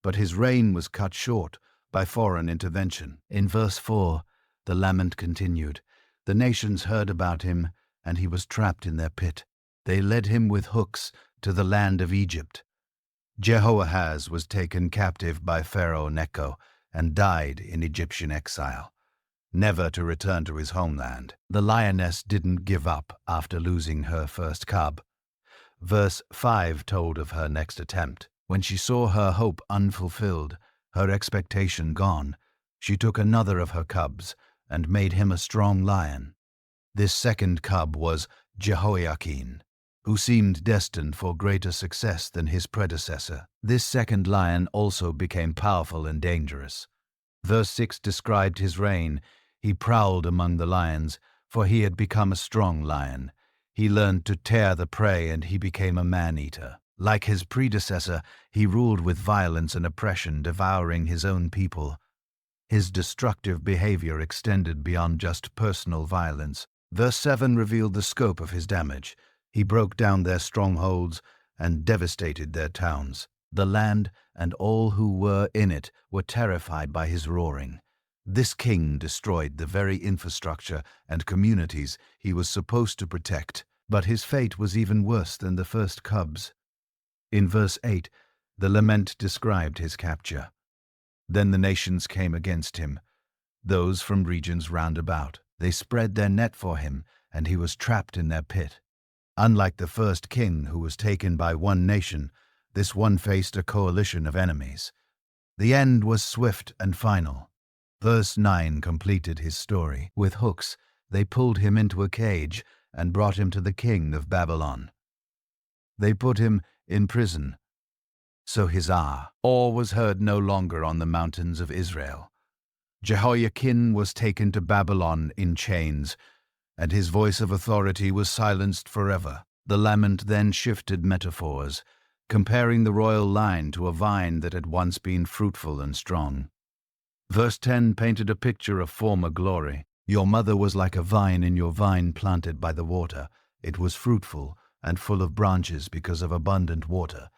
but his reign was cut short by foreign intervention. In verse 4, the lament continued. The nations heard about him, and he was trapped in their pit. They led him with hooks to the land of Egypt. Jehoahaz was taken captive by Pharaoh Necho and died in Egyptian exile, never to return to his homeland. The lioness didn't give up after losing her first cub. Verse 5 told of her next attempt. When she saw her hope unfulfilled, her expectation gone, she took another of her cubs and made him a strong lion. This second cub was Jehoiachin, who seemed destined for greater success than his predecessor. This second lion also became powerful and dangerous. Verse 6 described his reign. He prowled among the lions, for he had become a strong lion. He learned to tear the prey, and he became a man-eater. Like his predecessor, he ruled with violence and oppression, devouring his own people. His destructive behavior extended beyond just personal violence. Verse 7 revealed the scope of his damage. He broke down their strongholds and devastated their towns. The land and all who were in it were terrified by his roaring. This king destroyed the very infrastructure and communities he was supposed to protect, but his fate was even worse than the first cubs. In verse 8, the lament described his capture. Then the nations came against him, those from regions round about. They spread their net for him, and he was trapped in their pit. Unlike the first king, who was taken by one nation, this one faced a coalition of enemies. The end was swift and final. Verse 9 completed his story. With hooks, they pulled him into a cage and brought him to the king of Babylon. They put him in prison. So his awe was heard no longer on the mountains of Israel. Jehoiachin was taken to Babylon in chains, and his voice of authority was silenced forever. The lament then shifted metaphors, comparing the royal line to a vine that had once been fruitful and strong. Verse 10 painted a picture of former glory. Your mother was like a vine in your vine planted by the water. It was fruitful and full of branches because of abundant water.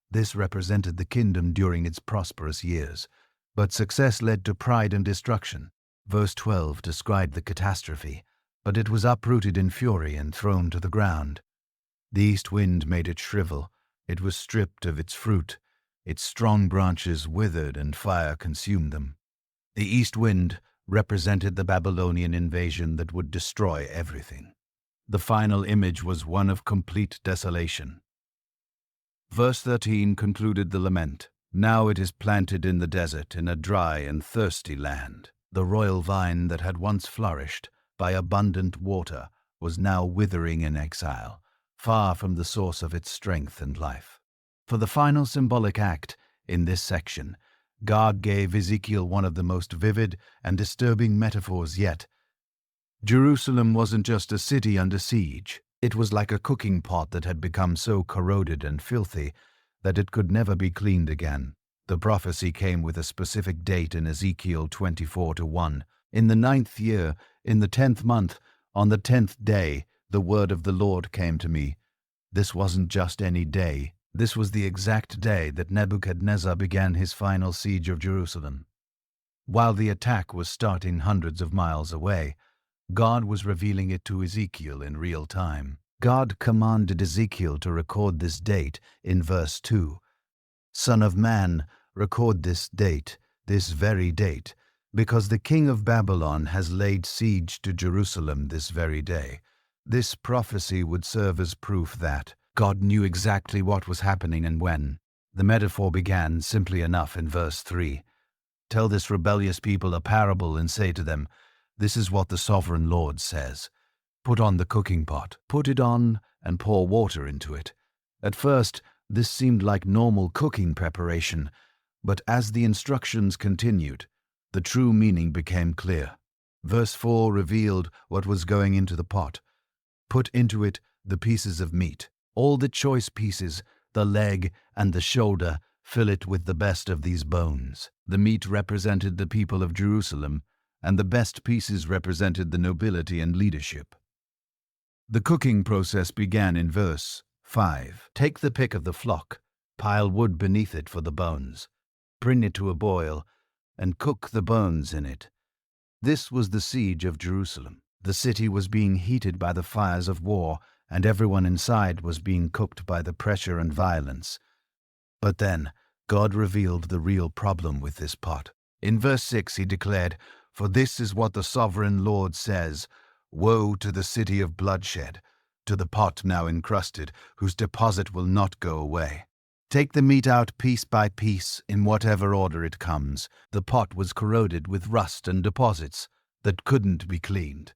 This represented the kingdom during its prosperous years. But success led to pride and destruction. Verse 12 described the catastrophe, but it was uprooted in fury and thrown to the ground. The east wind made it shrivel. It was stripped of its fruit. Its strong branches withered and fire consumed them. The east wind represented the Babylonian invasion that would destroy everything. The final image was one of complete desolation. Verse 13 concluded the lament. Now it is planted in the desert, in a dry and thirsty land. The royal vine that had once flourished by abundant water was now withering in exile, far from the source of its strength and life. For the final symbolic act in this section, God gave Ezekiel one of the most vivid and disturbing metaphors yet. Jerusalem wasn't just a city under siege. It was like a cooking pot that had become so corroded and filthy that it could never be cleaned again. The prophecy came with a specific date in Ezekiel 24:1. In the 9th year, in the 10th month, on the 10th day, the word of the Lord came to me. This wasn't just any day. This was the exact day that Nebuchadnezzar began his final siege of Jerusalem. While the attack was starting hundreds of miles away, God was revealing it to Ezekiel in real time. God commanded Ezekiel to record this date in verse 2. Son of man, record this date, this very date, because the king of Babylon has laid siege to Jerusalem this very day. This prophecy would serve as proof that God knew exactly what was happening and when. The metaphor began simply enough in verse 3. Tell this rebellious people a parable and say to them, this is what the sovereign Lord says. Put on the cooking pot, put it on, and pour water into it. At first, this seemed like normal cooking preparation, but as the instructions continued, the true meaning became clear. Verse 4 revealed what was going into the pot. Put into it the pieces of meat, all the choice pieces, the leg and the shoulder, fill it with the best of these bones. The meat represented the people of Jerusalem, and the best pieces represented the nobility and leadership. The cooking process began in verse 5. Take the pick of the flock, pile wood beneath it for the bones, bring it to a boil, and cook the bones in it. This was the siege of Jerusalem. The city was being heated by the fires of war, and everyone inside was being cooked by the pressure and violence. But then, God revealed the real problem with this pot. In verse 6 he declared, For this is what the sovereign Lord says, Woe to the city of bloodshed, to the pot now encrusted, whose deposit will not go away. Take the meat out piece by piece, in whatever order it comes. The pot was corroded with rust and deposits that couldn't be cleaned.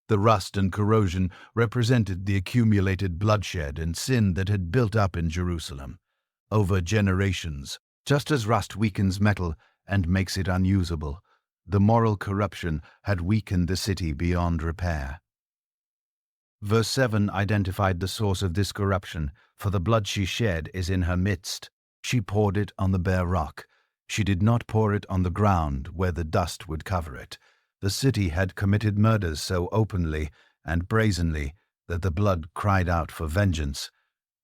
The rust and corrosion represented the accumulated bloodshed and sin that had built up in Jerusalem over generations. Just as rust weakens metal and makes it unusable, the moral corruption had weakened the city beyond repair. Verse 7 identified the source of this corruption, for the blood she shed is in her midst. She poured it on the bare rock. She did not pour it on the ground where the dust would cover it. The city had committed murders so openly and brazenly that the blood cried out for vengeance.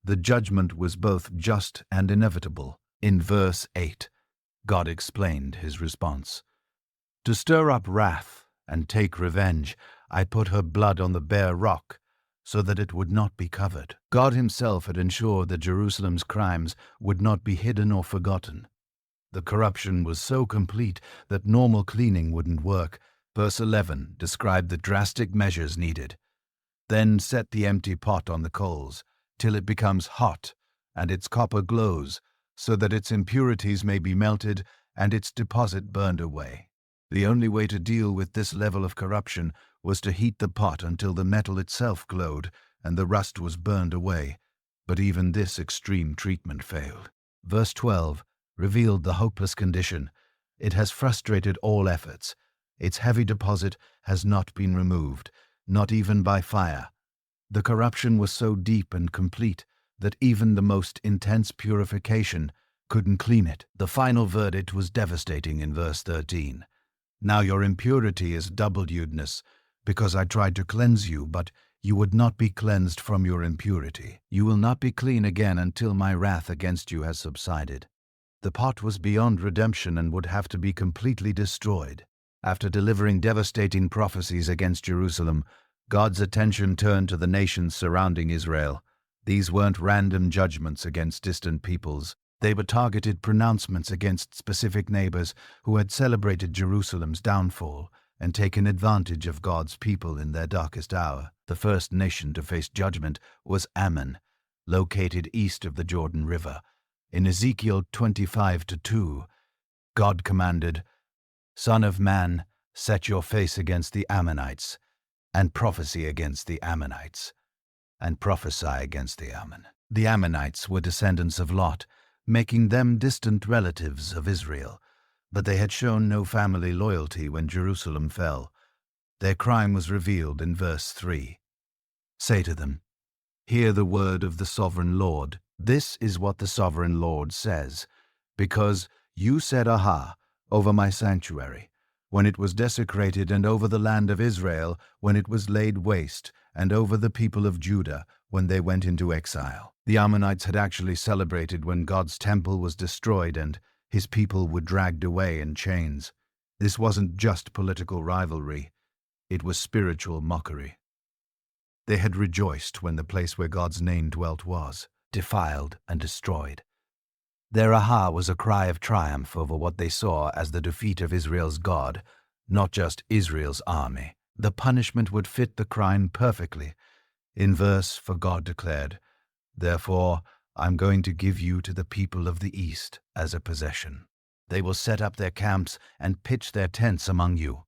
The judgment was both just and inevitable. In verse 8, God explained his response. To stir up wrath and take revenge, I put her blood on the bare rock, so that it would not be covered. God himself had ensured that Jerusalem's crimes would not be hidden or forgotten. The corruption was so complete that normal cleaning wouldn't work. Verse 11 described the drastic measures needed. Then set the empty pot on the coals, till it becomes hot, and its copper glows, so that its impurities may be melted and its deposit burned away. The only way to deal with this level of corruption was to heat the pot until the metal itself glowed and the rust was burned away. But even this extreme treatment failed. Verse 12 revealed the hopeless condition. It has frustrated all efforts. Its heavy deposit has not been removed, not even by fire. The corruption was so deep and complete that even the most intense purification couldn't clean it. The final verdict was devastating in verse 13. Now your impurity is double lewdness, because I tried to cleanse you, but you would not be cleansed from your impurity. You will not be clean again until my wrath against you has subsided. The pot was beyond redemption and would have to be completely destroyed. After delivering devastating prophecies against Jerusalem, God's attention turned to the nations surrounding Israel. These weren't random judgments against distant peoples. They were targeted pronouncements against specific neighbors who had celebrated Jerusalem's downfall and taken advantage of God's people in their darkest hour. The first nation to face judgment was Ammon, located east of the Jordan River. In Ezekiel 25:2, God commanded, Son of man, set your face against the Ammonites, and prophesy against the Ammonites, and prophesy against the Ammon. The Ammonites were descendants of Lot, making them distant relatives of Israel, but they had shown no family loyalty when Jerusalem fell. Their crime was revealed in verse 3. Say to them, Hear the word of the sovereign Lord. This is what the sovereign Lord says, because you said, Aha, over my sanctuary, when it was desecrated, and over the land of Israel, when it was laid waste, and over the people of Judah, when they went into exile. The Ammonites had actually celebrated when God's temple was destroyed and his people were dragged away in chains. This wasn't just political rivalry, it was spiritual mockery. They had rejoiced when the place where God's name dwelt was defiled and destroyed. Their aha was a cry of triumph over what they saw as the defeat of Israel's God, not just Israel's army. The punishment would fit the crime perfectly. In verse, for God declared, Therefore, I'm going to give you to the people of the east as a possession. They will set up their camps and pitch their tents among you.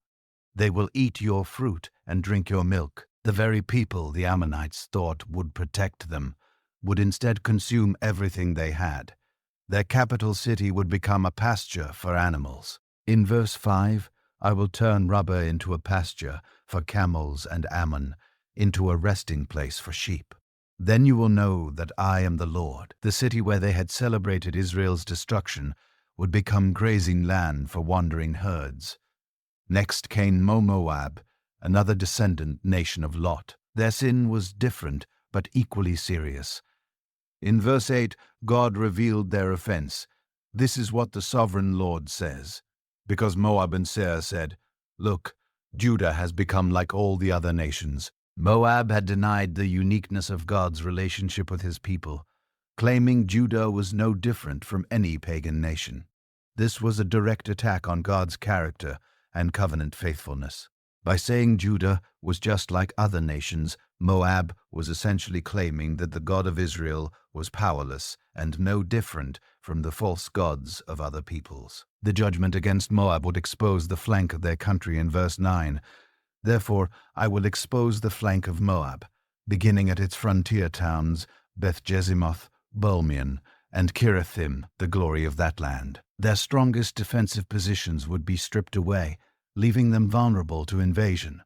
They will eat your fruit and drink your milk. The very people the Ammonites thought would protect them would instead consume everything they had. Their capital city would become a pasture for animals. In verse 5, I will turn Rabbah into a pasture for camels and Ammon, into a resting place for sheep. Then you will know that I am the Lord. The city where they had celebrated Israel's destruction would become grazing land for wandering herds. Next came Moab, another descendant nation of Lot. Their sin was different, but equally serious. In verse 8, God revealed their offense. This is what the sovereign Lord says. Because Moab and Seir said, Look, Judah has become like all the other nations. Moab had denied the uniqueness of God's relationship with his people, claiming Judah was no different from any pagan nation. This was a direct attack on God's character and covenant faithfulness. By saying Judah was just like other nations, Moab was essentially claiming that the God of Israel was powerless and no different from the false gods of other peoples. The judgment against Moab would expose the flank of their country in verse 9. Therefore I will expose the flank of Moab, beginning at its frontier towns, Beth-Jesimoth, Bolmeon, and Kirathim, the glory of that land. Their strongest defensive positions would be stripped away, leaving them vulnerable to invasion.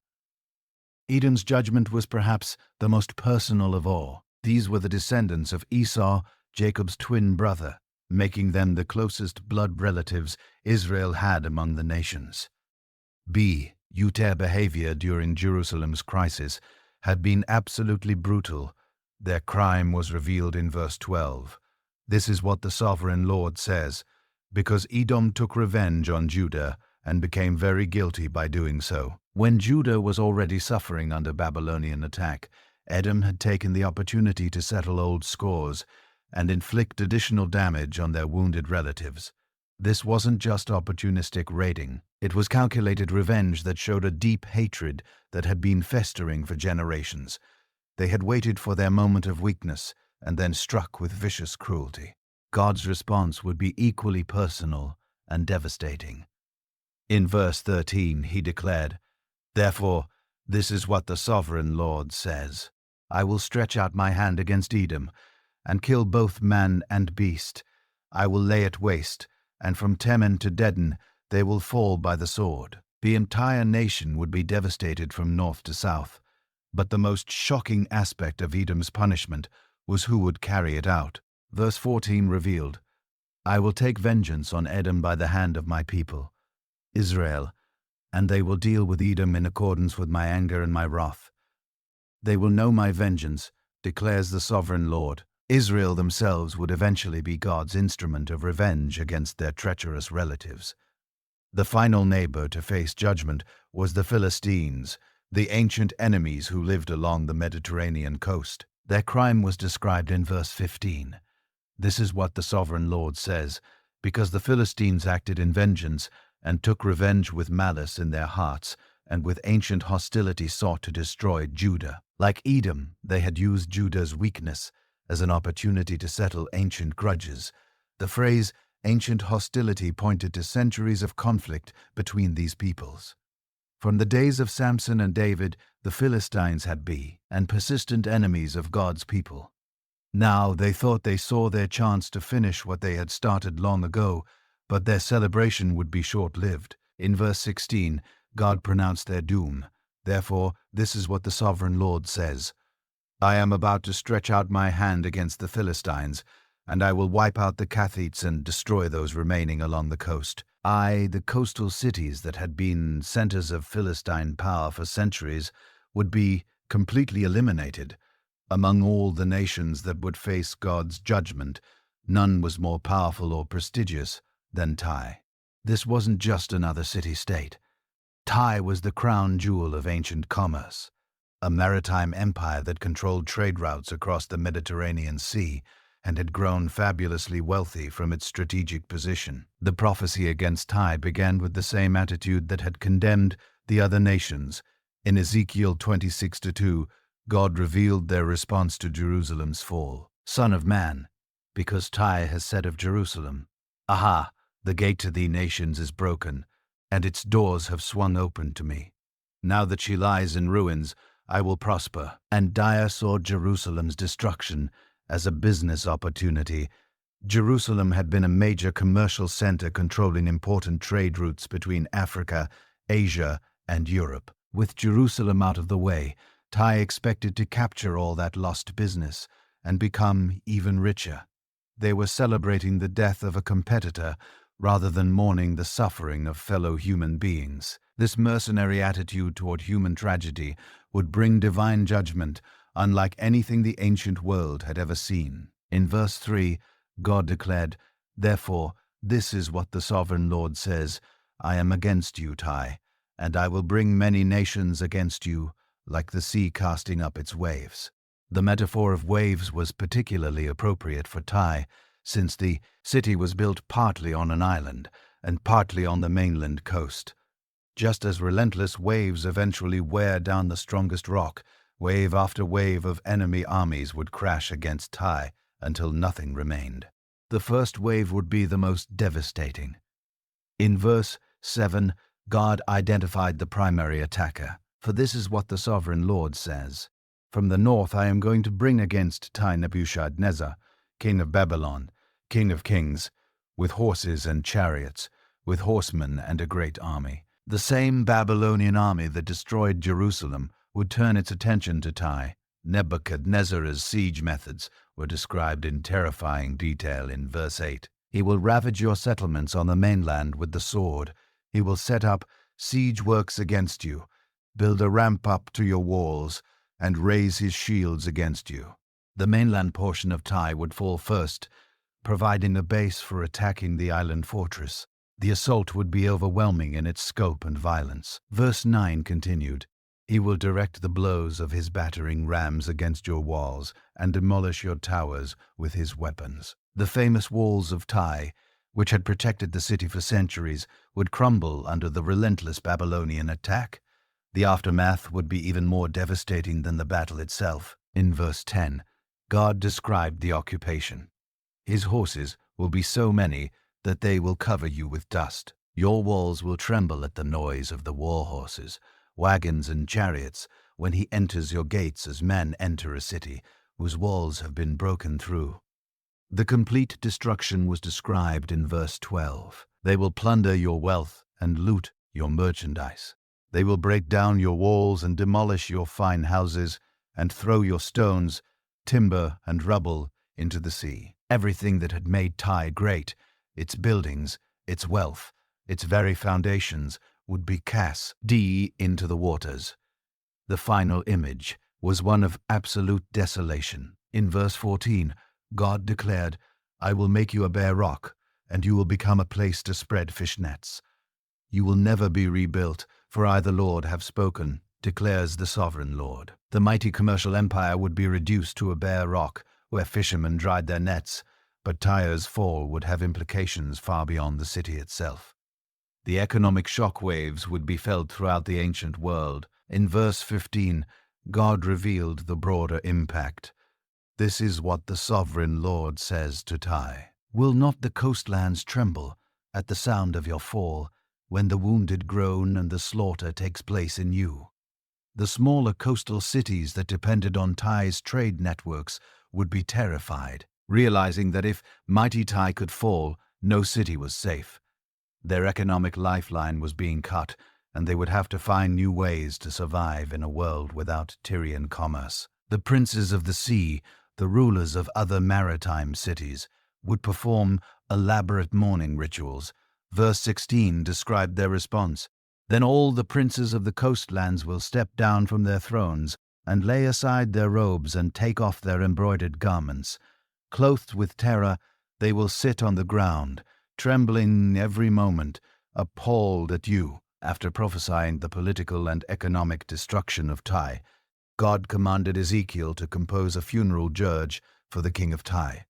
Edom's judgment was perhaps the most personal of all. These were the descendants of Esau, Jacob's twin brother, making them the closest blood relatives Israel had among the nations. Their behavior during Jerusalem's crisis had been absolutely brutal. Their crime was revealed in verse 12. This is what the sovereign Lord says, because Edom took revenge on Judah and became very guilty by doing so. When Judah was already suffering under Babylonian attack, Edom had taken the opportunity to settle old scores and inflict additional damage on their wounded relatives. This wasn't just opportunistic raiding. It was calculated revenge that showed a deep hatred that had been festering for generations. They had waited for their moment of weakness and then struck with vicious cruelty. God's response would be equally personal and devastating. In verse 13 he declared, "Therefore, this is what the sovereign Lord says. I will stretch out my hand against Edom, and kill both man and beast. I will lay it waste, and from Teman to Dedan they will fall by the sword." The entire nation would be devastated from north to south. But the most shocking aspect of Edom's punishment was who would carry it out. Verse 14 revealed, "I will take vengeance on Edom by the hand of my people, Israel, and they will deal with Edom in accordance with my anger and my wrath. They will know my vengeance, declares the sovereign Lord." Israel themselves would eventually be God's instrument of revenge against their treacherous relatives. The final neighbor to face judgment was the Philistines, the ancient enemies who lived along the Mediterranean coast. Their crime was described in verse 15. This is what the sovereign Lord says, because the Philistines acted in vengeance and took revenge with malice in their hearts, and with ancient hostility sought to destroy Judah. Like Edom, they had used Judah's weakness as an opportunity to settle ancient grudges. The phrase ancient hostility pointed to centuries of conflict between these peoples. From the days of Samson and David, the Philistines had been and persistent enemies of God's people. Now they thought they saw their chance to finish what they had started long ago, but their celebration would be short-lived. In verse 16, God pronounced their doom. Therefore, this is what the sovereign Lord says, "I am about to stretch out my hand against the Philistines, and I will wipe out the Cathites and destroy those remaining along the coast. The coastal cities that had been centers of Philistine power for centuries would be completely eliminated. Among all the nations that would face God's judgment, none was more powerful or prestigious than Tyre. This wasn't just another city-state. Tyre was the crown jewel of ancient commerce, a maritime empire that controlled trade routes across the Mediterranean Sea and had grown fabulously wealthy from its strategic position. The prophecy against Tyre began with the same attitude that had condemned the other nations. In Ezekiel 26:2, God revealed their response to Jerusalem's fall. "Son of man, because Tyre has said of Jerusalem, 'Aha, the gate to thee nations is broken, and its doors have swung open to me. Now that she lies in ruins, I will prosper.'" And Tyre saw Jerusalem's destruction as a business opportunity. Jerusalem had been a major commercial center controlling important trade routes between Africa, Asia, and Europe. With Jerusalem out of the way, Tyre expected to capture all that lost business and become even richer. They were celebrating the death of a competitor rather than mourning the suffering of fellow human beings. This mercenary attitude toward human tragedy would bring divine judgment unlike anything the ancient world had ever seen. In verse 3, God declared, "Therefore, this is what the sovereign Lord says, I am against you, Tyre, and I will bring many nations against you, like the sea casting up its waves." The metaphor of waves was particularly appropriate for Tyre, since the city was built partly on an island and partly on the mainland coast. Just as relentless waves eventually wear down the strongest rock, wave after wave of enemy armies would crash against Tyre until nothing remained. The first wave would be the most devastating. In verse 7, God identified the primary attacker, for this is what the sovereign Lord says. From the north I am going to bring against Tyre Nebuchadnezzar, king of Babylon, king of kings, with horses and chariots, with horsemen and a great army. The same Babylonian army that destroyed Jerusalem would turn its attention to Tyre. Nebuchadnezzar's siege methods were described in terrifying detail in verse 8. He will ravage your settlements on the mainland with the sword. He will set up siege works against you, build a ramp up to your walls, and raise his shields against you. The mainland portion of Tyre would fall first, providing a base for attacking the island fortress. The assault would be overwhelming in its scope and violence. Verse 9 continued, He will direct the blows of his battering rams against your walls and demolish your towers with his weapons. The famous walls of Tyre, which had protected the city for centuries, would crumble under the relentless Babylonian attack. The aftermath would be even more devastating than the battle itself. In verse 10, God described the occupation. His horses will be so many that they will cover you with dust. Your walls will tremble at the noise of the war horses, wagons and chariots, when he enters your gates as men enter a city whose walls have been broken through. The complete destruction was described in verse 12. They will plunder your wealth and loot your merchandise. They will break down your walls and demolish your fine houses and throw your stones, timber, and rubble into the sea. Everything that had made Tyre great, its buildings, its wealth, its very foundations, would be cast into the waters. The final image was one of absolute desolation. In verse 14, God declared, I will make you a bare rock, and you will become a place to spread fish nets. You will never be rebuilt, for I the Lord have spoken, declares the sovereign Lord. The mighty commercial empire would be reduced to a bare rock, where fishermen dried their nets, but Tyre's fall would have implications far beyond the city itself. The economic shock waves would be felt throughout the ancient world. In verse 15, God revealed the broader impact. This is what the sovereign Lord says to Tyre. Will not the coastlands tremble at the sound of your fall, when the wounded groan and the slaughter takes place in you? The smaller coastal cities that depended on Tyre's trade networks would be terrified, realizing that if mighty Tyre could fall, no city was safe. Their economic lifeline was being cut, and they would have to find new ways to survive in a world without Tyrian commerce. The princes of the sea, the rulers of other maritime cities, would perform elaborate mourning rituals. Verse 16 described their response. Then all the princes of the coastlands will step down from their thrones and lay aside their robes and take off their embroidered garments. Clothed with terror, they will sit on the ground, trembling every moment, appalled at you. After prophesying the political and economic destruction of Tyre, God commanded Ezekiel to compose a funeral dirge for the king of Tyre.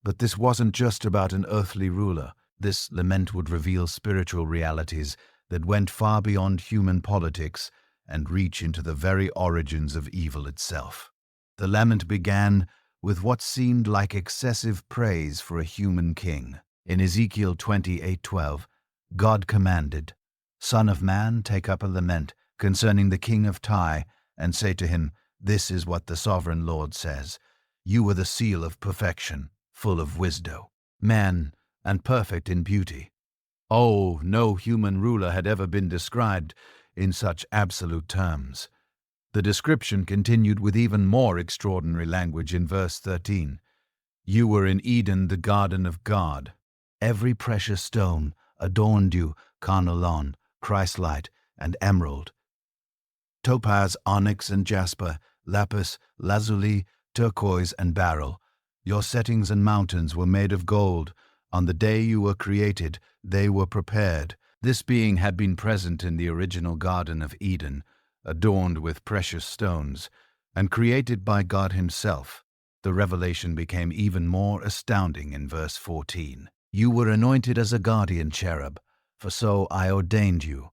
But this wasn't just about an earthly ruler. This lament would reveal spiritual realities that went far beyond human politics and reach into the very origins of evil itself. The lament began with what seemed like excessive praise for a human king. In Ezekiel 28:12, God commanded, Son of man, take up a lament concerning the king of Tyre, and say to him, This is what the sovereign Lord says. You are the seal of perfection, full of wisdom, man, and perfect in beauty. Oh, no human ruler had ever been described in such absolute terms. The description continued with even more extraordinary language in verse 13. You were in Eden, the garden of God. Every precious stone adorned you, carnelian, chrysolite, and emerald, topaz, onyx, and jasper, lapis, lazuli, turquoise, and beryl. Your settings and mountains were made of gold. On the day you were created, they were prepared. This being had been present in the original Garden of Eden, adorned with precious stones, and created by God himself. The revelation became even more astounding in verse 14. You were anointed as a guardian cherub, for so I ordained you.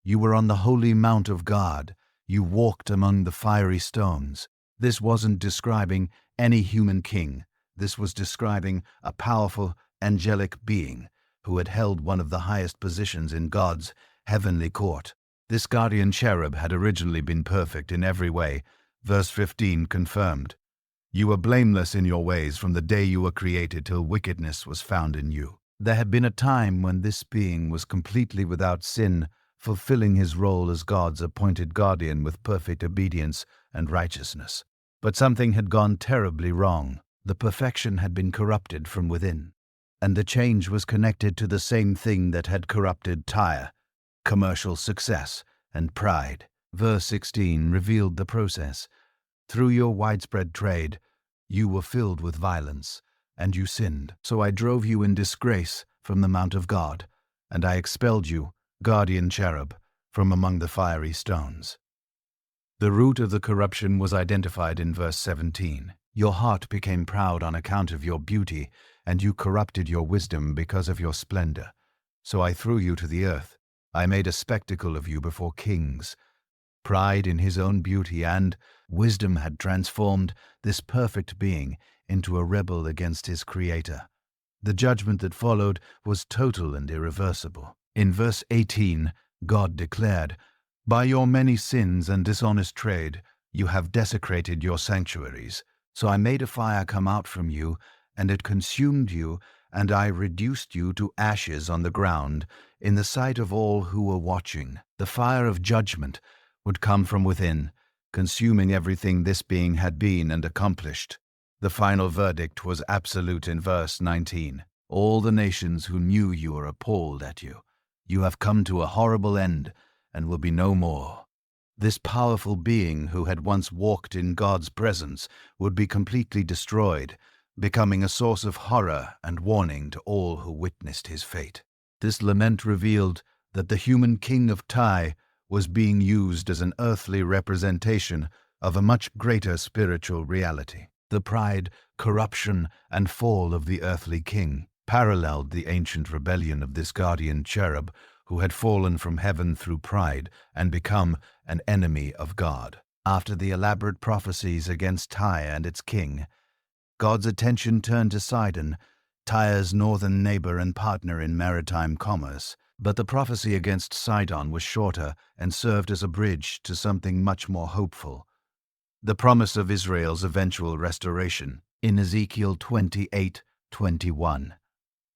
You were on the holy mount of God. You walked among the fiery stones. This wasn't describing any human king. This was describing a powerful, angelic being who had held one of the highest positions in God's heavenly court. This guardian cherub had originally been perfect in every way. Verse 15 confirmed. You were blameless in your ways from the day you were created till wickedness was found in you. There had been a time when this being was completely without sin, fulfilling his role as God's appointed guardian with perfect obedience and righteousness. But something had gone terribly wrong. The perfection had been corrupted from within. And the change was connected to the same thing that had corrupted Tyre: commercial success and pride. Verse 16 revealed the process. Through your widespread trade, you were filled with violence, and you sinned. So I drove you in disgrace from the mount of God, and I expelled you, guardian cherub, from among the fiery stones. The root of the corruption was identified in verse 17. Your heart became proud on account of your beauty, and you corrupted your wisdom because of your splendor. So I threw you to the earth. I made a spectacle of you before kings. Pride in his own beauty and wisdom had transformed this perfect being into a rebel against his Creator. The judgment that followed was total and irreversible. In verse 18, God declared, By your many sins and dishonest trade, you have desecrated your sanctuaries. So I made a fire come out from you, and it consumed you, and I reduced you to ashes on the ground, in the sight of all who were watching. The fire of judgment would come from within, consuming everything this being had been and accomplished. The final verdict was absolute in verse 19. All the nations who knew you are appalled at you. You have come to a horrible end and will be no more. This powerful being who had once walked in God's presence would be completely destroyed, becoming a source of horror and warning to all who witnessed his fate. This lament revealed that the human king of Tyre was being used as an earthly representation of a much greater spiritual reality. The pride, corruption, and fall of the earthly king paralleled the ancient rebellion of this guardian cherub who had fallen from heaven through pride and become an enemy of God. After the elaborate prophecies against Tyre and its king, God's attention turned to Sidon, Tyre's northern neighbor and partner in maritime commerce. But the prophecy against Sidon was shorter and served as a bridge to something much more hopeful: the promise of Israel's eventual restoration. In Ezekiel 28:21,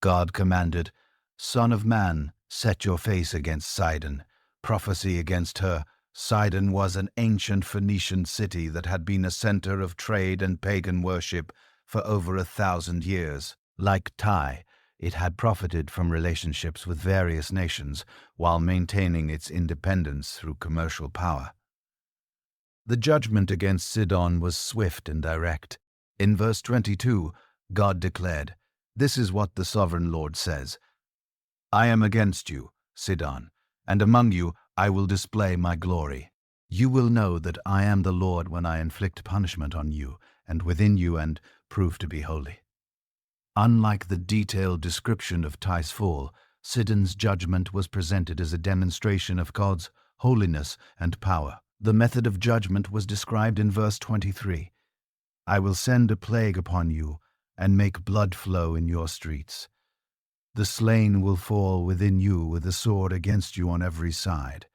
God commanded, Son of man, set your face against Sidon. Prophecy against her. Sidon was an ancient Phoenician city that had been a center of trade and pagan worship for over 1,000 years. Like Tyre, it had profited from relationships with various nations while maintaining its independence through commercial power. The judgment against Sidon was swift and direct. In verse 22, God declared, This is what the sovereign Lord says: I am against you, Sidon, and among you I will display my glory. You will know that I am the Lord when I inflict punishment on you and within you and prove to be holy. Unlike the detailed description of Tyre's fall, Sidon's judgment was presented as a demonstration of God's holiness and power. The method of judgment was described in verse 23. I will send a plague upon you and make blood flow in your streets. The slain will fall within you with a sword against you on every side.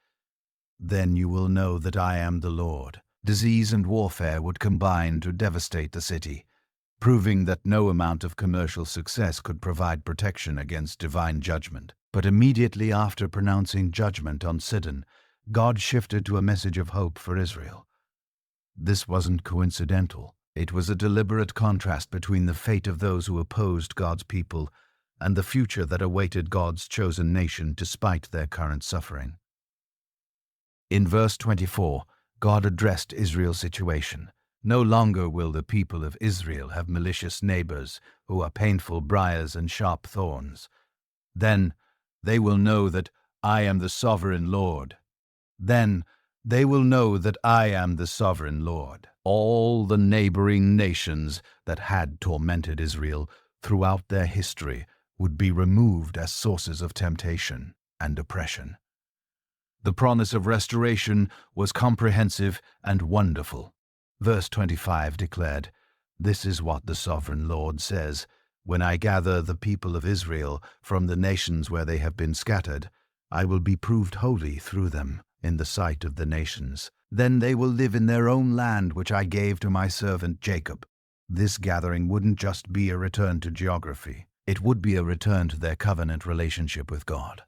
Then you will know that I am the Lord. Disease and warfare would combine to devastate the city, proving that no amount of commercial success could provide protection against divine judgment. But immediately after pronouncing judgment on Sidon, God shifted to a message of hope for Israel. This wasn't coincidental. It was a deliberate contrast between the fate of those who opposed God's people and the future that awaited God's chosen nation despite their current suffering. In verse 24, God addressed Israel's situation. No longer will the people of Israel have malicious neighbors who are painful briars and sharp thorns. Then they will know that I am the sovereign Lord. Then they will know that I am the sovereign Lord. All the neighboring nations that had tormented Israel throughout their history would be removed as sources of temptation and oppression. The promise of restoration was comprehensive and wonderful. Verse 25 declared, "This is what the sovereign Lord says, when I gather the people of Israel from the nations where they have been scattered, I will be proved holy through them in the sight of the nations. Then they will live in their own land which I gave to my servant Jacob." This gathering wouldn't just be a return to geography. It would be a return to their covenant relationship with God.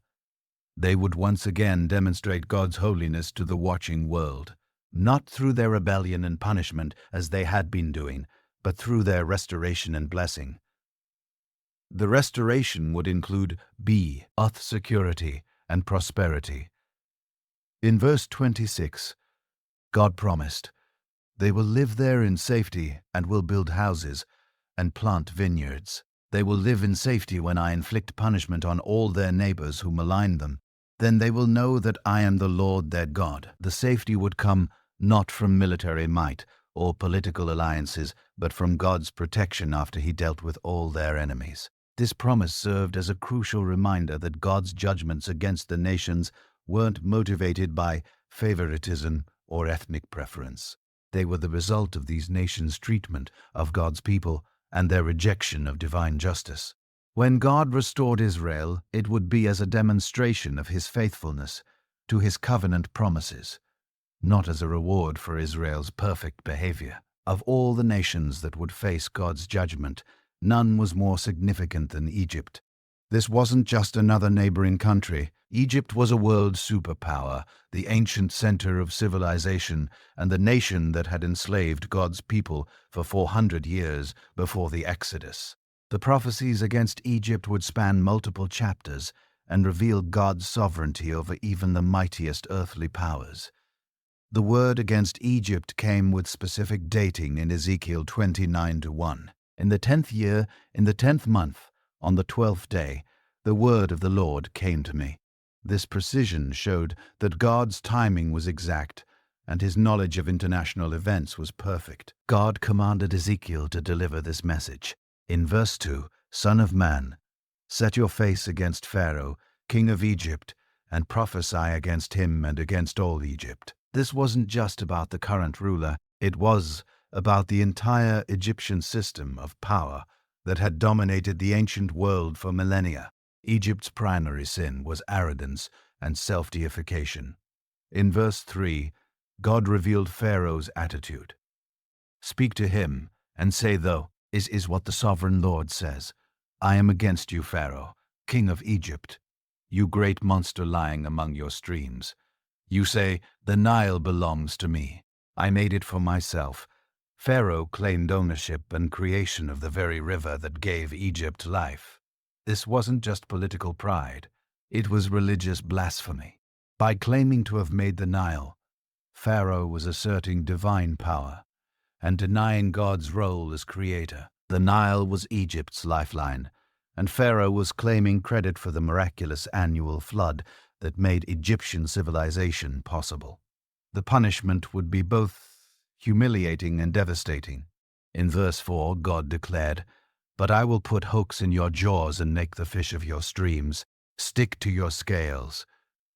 They would once again demonstrate God's holiness to the watching world, not through their rebellion and punishment as they had been doing, but through their restoration and blessing. The restoration would include earth security and prosperity. In verse 26, God promised, "They will live there in safety and will build houses and plant vineyards. They will live in safety when I inflict punishment on all their neighbors who malign them. Then they will know that I am the Lord their God." The safety would come not from military might or political alliances, but from God's protection after he dealt with all their enemies. This promise served as a crucial reminder that God's judgments against the nations weren't motivated by favoritism or ethnic preference. They were the result of these nations' treatment of God's people and their rejection of divine justice. When God restored Israel, it would be as a demonstration of his faithfulness to his covenant promises, not as a reward for Israel's perfect behavior. Of all the nations that would face God's judgment, none was more significant than Egypt. This wasn't just another neighboring country. Egypt was a world superpower, the ancient center of civilization, and the nation that had enslaved God's people for 400 years before the Exodus. The prophecies against Egypt would span multiple chapters and reveal God's sovereignty over even the mightiest earthly powers. The word against Egypt came with specific dating in Ezekiel 29:1. In the 10th year, in the 10th month, on the 12th day, the word of the Lord came to me. This precision showed that God's timing was exact, and his knowledge of international events was perfect. God commanded Ezekiel to deliver this message. In verse 2, "Son of man, set your face against Pharaoh, king of Egypt, and prophesy against him and against all Egypt." This wasn't just about the current ruler, it was about the entire Egyptian system of power that had dominated the ancient world for millennia. Egypt's primary sin was arrogance and self-deification. In verse 3, God revealed Pharaoh's attitude. "Speak to him and say, though, is what the sovereign Lord says. I am against you, Pharaoh, king of Egypt, you great monster lying among your streams. You say, the Nile belongs to me. I made it for myself." Pharaoh claimed ownership and creation of the very river that gave Egypt life. This wasn't just political pride, it was religious blasphemy. By claiming to have made the Nile, Pharaoh was asserting divine power and denying God's role as creator. The Nile was Egypt's lifeline, and Pharaoh was claiming credit for the miraculous annual flood that made Egyptian civilization possible. The punishment would be both humiliating and devastating. In verse 4, God declared, "But I will put hooks in your jaws and make the fish of your streams stick to your scales.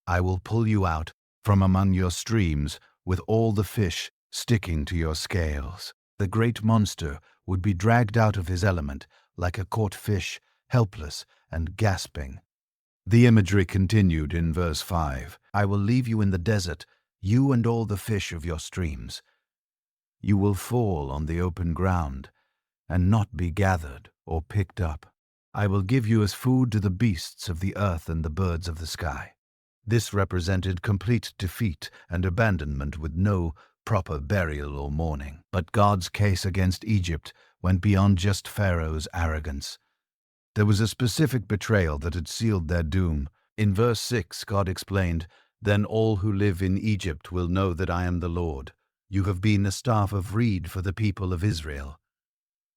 I will pull you out from among your streams with all the fish sticking to your scales." The great monster would be dragged out of his element like a caught fish, helpless and gasping. The imagery continued in verse 5. "I will leave you in the desert, you and all the fish of your streams. You will fall on the open ground and not be gathered or picked up. I will give you as food to the beasts of the earth and the birds of the sky." This represented complete defeat and abandonment with no proper burial or mourning. But God's case against Egypt went beyond just Pharaoh's arrogance. There was a specific betrayal that had sealed their doom. In verse 6, God explained, "Then all who live in Egypt will know that I am the Lord. You have been a staff of reed for the people of Israel."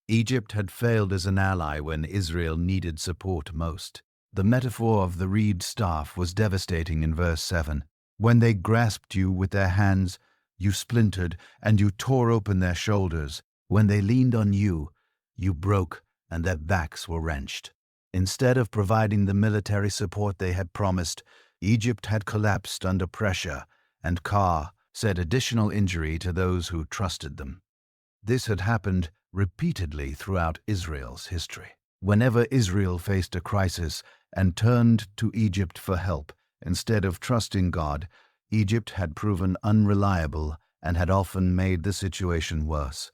Egypt had failed as an ally when Israel needed support most. The metaphor of the reed staff was devastating in verse 7. "When they grasped you with their hands, you splintered and you tore open their shoulders. When they leaned on you, you broke and their backs were wrenched." Instead of providing the military support they had promised, Egypt had collapsed under pressure, and Ka said additional injury to those who trusted them. This had happened repeatedly throughout Israel's history. Whenever Israel faced a crisis and turned to Egypt for help, instead of trusting God, Egypt had proven unreliable and had often made the situation worse.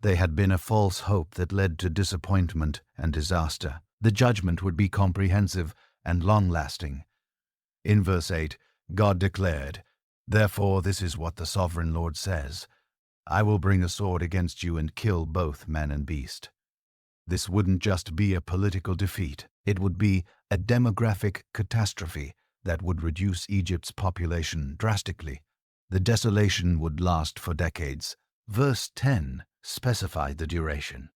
They had been a false hope that led to disappointment and disaster. The judgment would be comprehensive and long-lasting. In verse 8, God declared, "Therefore this is what the sovereign Lord says, I will bring a sword against you and kill both man and beast." This wouldn't just be a political defeat. It would be a demographic catastrophe that would reduce Egypt's population drastically. The desolation would last for decades. Verse 10 specified the duration.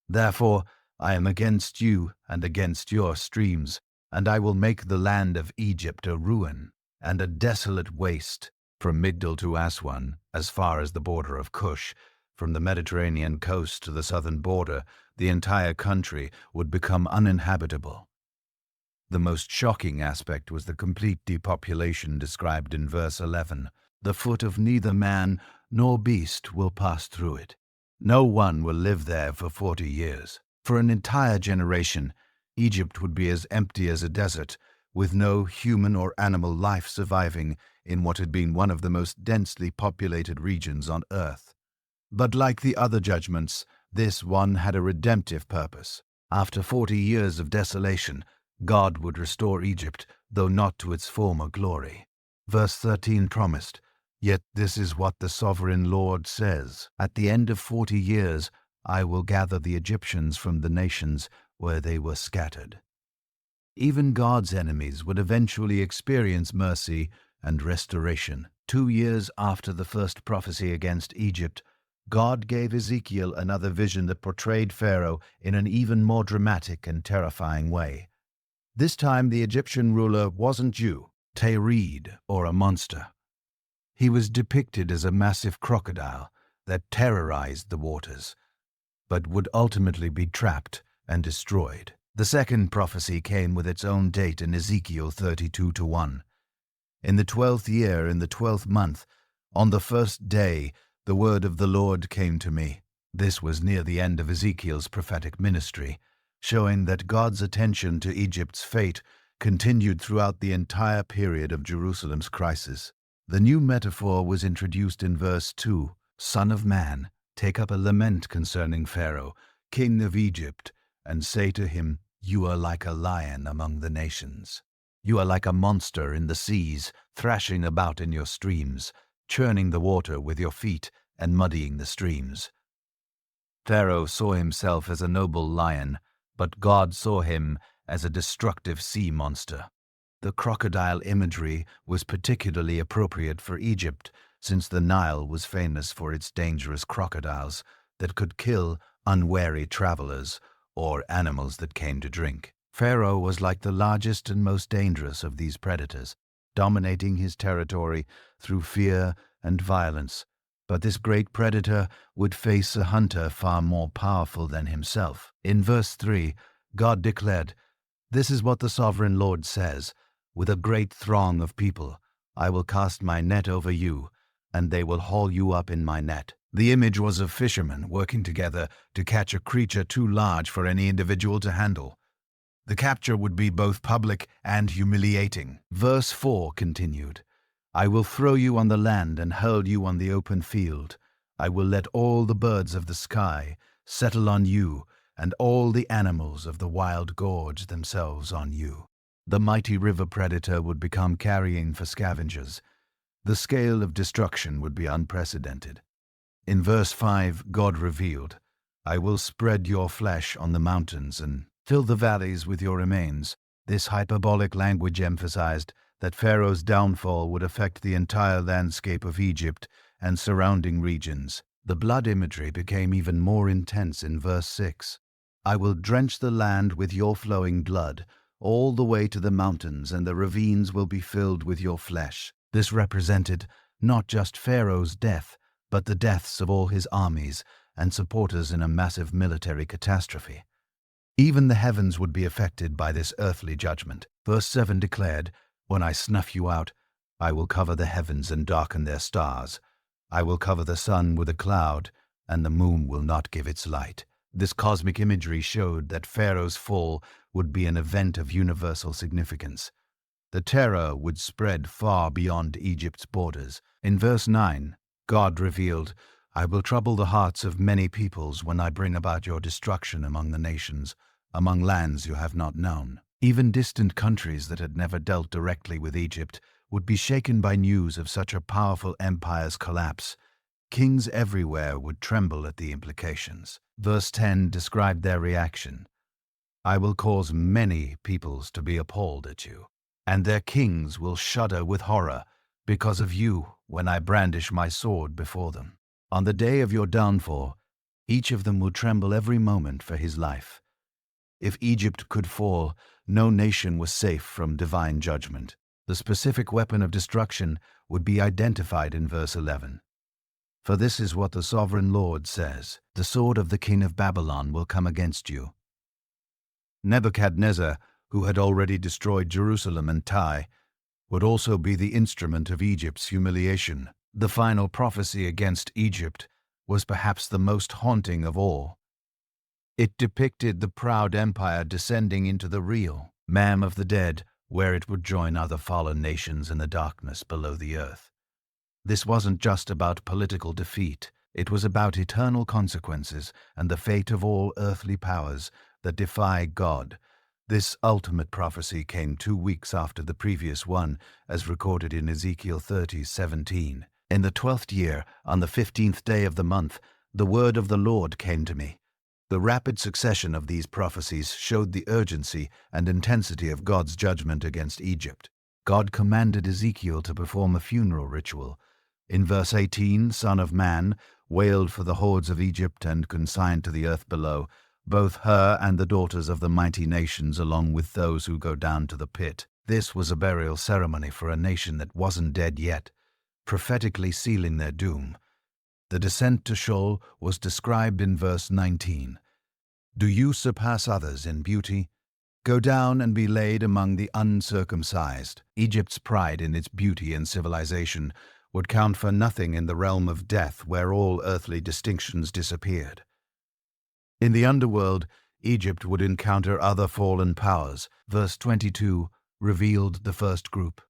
"Therefore I am against you and against your streams, and I will make the land of Egypt a ruin and a desolate waste, from Migdol to Aswan, as far as the border of Cush. From the Mediterranean coast to the southern border, the entire country would become uninhabitable." The most shocking aspect was the complete depopulation described in verse 11. "The foot of neither man nor beast will pass through it. No one will live there for 40 years. For an entire generation, Egypt would be as empty as a desert, with no human or animal life surviving in what had been one of the most densely populated regions on earth. But like the other judgments, this one had a redemptive purpose. After 40 years of desolation, God would restore Egypt, though not to its former glory. Verse 13 promised, "Yet this is what the sovereign Lord says, at the end of 40 years, I will gather the Egyptians from the nations where they were scattered." Even God's enemies would eventually experience mercy and restoration. 2 years after the first prophecy against Egypt, God gave Ezekiel another vision that portrayed Pharaoh in an even more dramatic and terrifying way. This time the Egyptian ruler wasn't Jew, Tered, or a monster. He was depicted as a massive crocodile that terrorized the waters, but would ultimately be trapped and destroyed. The second prophecy came with its own date in Ezekiel 32:1. "In the 12th year, in the 12th month, on the first day, the word of the Lord came to me." This was near the end of Ezekiel's prophetic ministry, showing that God's attention to Egypt's fate continued throughout the entire period of Jerusalem's crisis. The new metaphor was introduced in verse 2. "Son of man, take up a lament concerning Pharaoh, king of Egypt, and say to him, you are like a lion among the nations. You are like a monster in the seas, thrashing about in your streams, churning the water with your feet and muddying the streams." Pharaoh saw himself as a noble lion, but God saw him as a destructive sea monster. The crocodile imagery was particularly appropriate for Egypt, since the Nile was famous for its dangerous crocodiles that could kill unwary travelers or animals that came to drink. Pharaoh was like the largest and most dangerous of these predators, dominating his territory through fear and violence. But this great predator would face a hunter far more powerful than himself. In verse 3, God declared, "This is what the sovereign Lord says, with a great throng of people, I will cast my net over you, and they will haul you up in my net." The image was of fishermen working together to catch a creature too large for any individual to handle. The capture would be both public and humiliating. Verse 4 continued, "I will throw you on the land and hurl you on the open field. I will let all the birds of the sky settle on you, and all the animals of the wild gorge themselves on you." The mighty river predator would become carrion for scavengers. The scale of destruction would be unprecedented. In verse 5, God revealed, "I will spread your flesh on the mountains and fill the valleys with your remains." This hyperbolic language emphasized that Pharaoh's downfall would affect the entire landscape of Egypt and surrounding regions. The blood imagery became even more intense in verse 6. "I will drench the land with your flowing blood, all the way to the mountains, and the ravines will be filled with your flesh." This represented not just Pharaoh's death, but the deaths of all his armies and supporters in a massive military catastrophe. Even the heavens would be affected by this earthly judgment. Verse 7 declared, When I snuff you out, I will cover the heavens and darken their stars. I will cover the sun with a cloud, and the moon will not give its light. This cosmic imagery showed that Pharaoh's fall would be an event of universal significance. The terror would spread far beyond Egypt's borders. In verse 9, God revealed, "I will trouble the hearts of many peoples when I bring about your destruction among the nations, among lands you have not known." Even distant countries that had never dealt directly with Egypt would be shaken by news of such a powerful empire's collapse. Kings everywhere would tremble at the implications. Verse 10 described their reaction. "I will cause many peoples to be appalled at you, and their kings will shudder with horror because of you when I brandish my sword before them. On the day of your downfall, each of them will tremble every moment for his life." If Egypt could fall, no nation was safe from divine judgment. The specific weapon of destruction would be identified in verse 11. "For this is what the sovereign Lord says, the sword of the king of Babylon will come against you." Nebuchadnezzar, who had already destroyed Jerusalem and Tyre, would also be the instrument of Egypt's humiliation. The final prophecy against Egypt was perhaps the most haunting of all. It depicted the proud empire descending into the real realm of the dead, where it would join other fallen nations in the darkness below the earth. This wasn't just about political defeat. It was about eternal consequences and the fate of all earthly powers that defy God. This ultimate prophecy came 2 weeks after the previous one, as recorded in Ezekiel 30:17. "In the 12th year, on the 15th day of the month, the word of the Lord came to me." The rapid succession of these prophecies showed the urgency and intensity of God's judgment against Egypt. God commanded Ezekiel to perform a funeral ritual. In verse 18, "Son of man, wailed for the hordes of Egypt and consigned to the earth below, both her and the daughters of the mighty nations along with those who go down to the pit." This was a burial ceremony for a nation that wasn't dead yet, prophetically sealing their doom. The descent to Sheol was described in verse 19. "Do you surpass others in beauty? Go down and be laid among the uncircumcised." Egypt's pride in its beauty and civilization would count for nothing in the realm of death, where all earthly distinctions disappeared. In the underworld, Egypt would encounter other fallen powers. Verse 22 revealed the first group.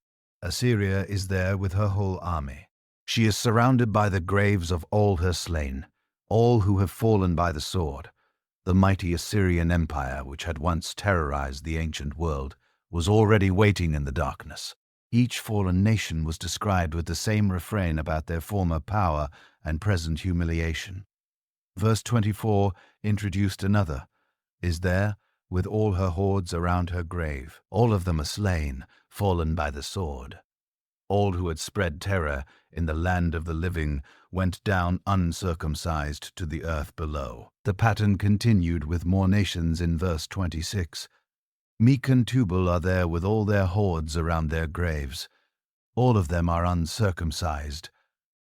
Assyria is there with her whole army. She is surrounded by the graves of all her slain, all who have fallen by the sword. The mighty Assyrian Empire, which had once terrorized the ancient world, was already waiting in the darkness. Each fallen nation was described with the same refrain about their former power and present humiliation. Verse 24 introduced another, "Is there, with all her hordes around her grave. All of them are slain, fallen by the sword." All who had spread terror in the land of the living went down uncircumcised to the earth below. The pattern continued with more nations in verse 26. "Meek and Tubal are there with all their hordes around their graves. All of them are uncircumcised,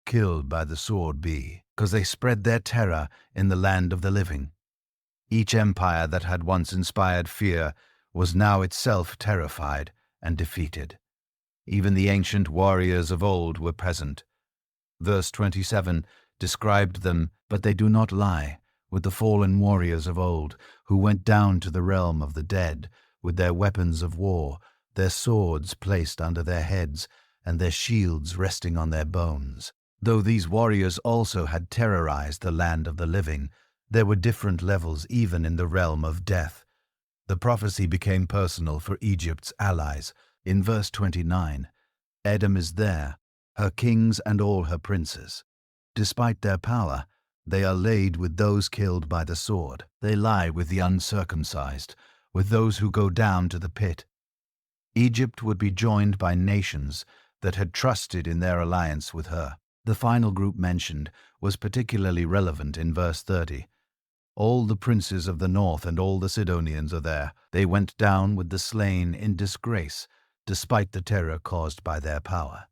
killed by the sword be, because they spread their terror in the land of the living." Each empire that had once inspired fear was now itself terrified and defeated. Even the ancient warriors of old were present. Verse 27 described them, but they do not lie, with the fallen warriors of old, who went down to the realm of the dead, with their weapons of war, their swords placed under their heads, and their shields resting on their bones. Though these warriors also had terrorized the land of the living, there were different levels even in the realm of death. The prophecy became personal for Egypt's allies. In verse 29, "Edom is there, her kings and all her princes. Despite their power, they are laid with those killed by the sword. They lie with the uncircumcised, with those who go down to the pit." Egypt would be joined by nations that had trusted in their alliance with her. The final group mentioned was particularly relevant in verse 30. "All the princes of the north and all the Sidonians are there. They went down with the slain in disgrace, despite the terror caused by their power.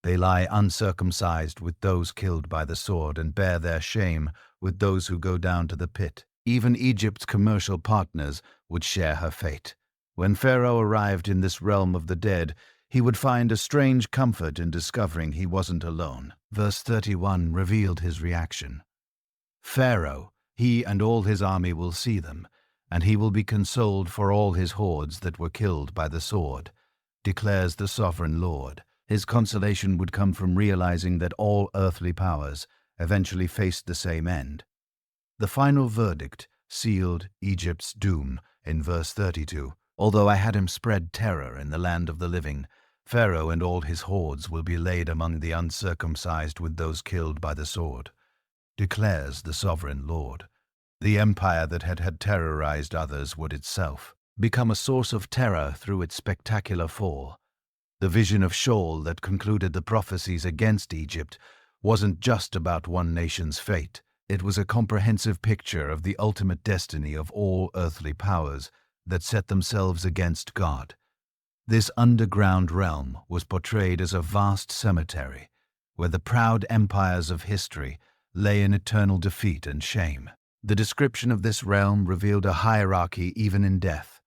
They lie uncircumcised with those killed by the sword and bear their shame with those who go down to the pit." Even Egypt's commercial partners would share her fate. When Pharaoh arrived in this realm of the dead, he would find a strange comfort in discovering he wasn't alone. Verse 31 revealed his reaction. Pharaoh, he and all his army will see them, and he will be consoled for all his hordes that were killed by the sword, declares the sovereign Lord. His consolation would come from realizing that all earthly powers eventually faced the same end. The final verdict sealed Egypt's doom in verse 32. Although I had him spread terror in the land of the living, Pharaoh and all his hordes will be laid among the uncircumcised with those killed by the sword, declares the sovereign Lord. The empire that had terrorized others would itself become a source of terror through its spectacular fall. The vision of Sheol that concluded the prophecies against Egypt wasn't just about one nation's fate. It was a comprehensive picture of the ultimate destiny of all earthly powers that set themselves against God. This underground realm was portrayed as a vast cemetery, where the proud empires of history lay in eternal defeat and shame. The description of this realm revealed a hierarchy even in death.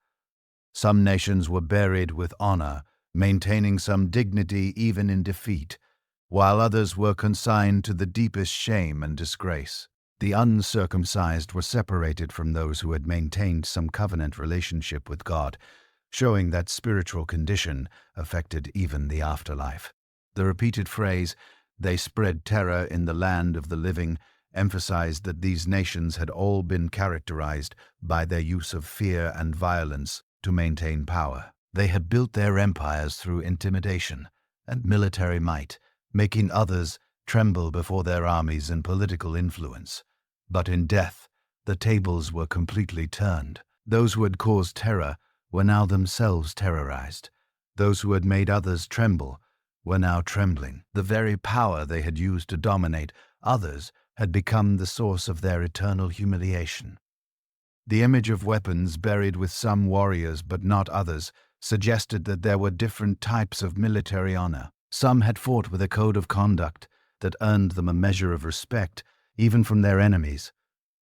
Some nations were buried with honor, maintaining some dignity even in defeat, while others were consigned to the deepest shame and disgrace. The uncircumcised were separated from those who had maintained some covenant relationship with God, showing that spiritual condition affected even the afterlife. The repeated phrase, "They spread terror in the land of the living," emphasized that these nations had all been characterized by their use of fear and violence to maintain power. They had built their empires through intimidation and military might, making others tremble before their armies and political influence. But in death, the tables were completely turned. Those who had caused terror were now themselves terrorized. Those who had made others tremble were now trembling. The very power they had used to dominate others had become the source of their eternal humiliation. The image of weapons buried with some warriors but not others suggested that there were different types of military honor. Some had fought with a code of conduct that earned them a measure of respect even from their enemies,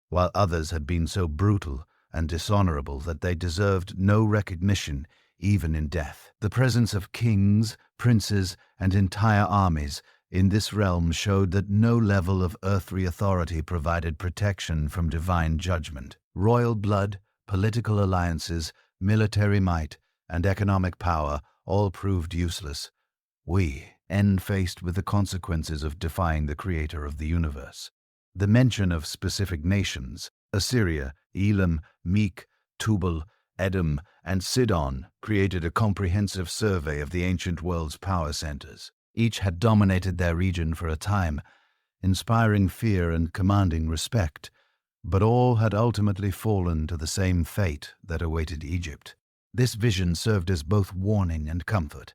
while others had been so brutal and dishonorable that they deserved no recognition even in death. The presence of kings, princes, and entire armies in this realm showed that no level of earthly authority provided protection from divine judgment. Royal blood, political alliances, military might, and economic power all proved useless. We end faced with the consequences of defying the creator of the universe. The mention of specific nations, Assyria, Elam, Meek, Tubal, Edom, and Sidon, created a comprehensive survey of the ancient world's power centers. Each had dominated their region for a time, inspiring fear and commanding respect, but all had ultimately fallen to the same fate that awaited Egypt. This vision served as both warning and comfort.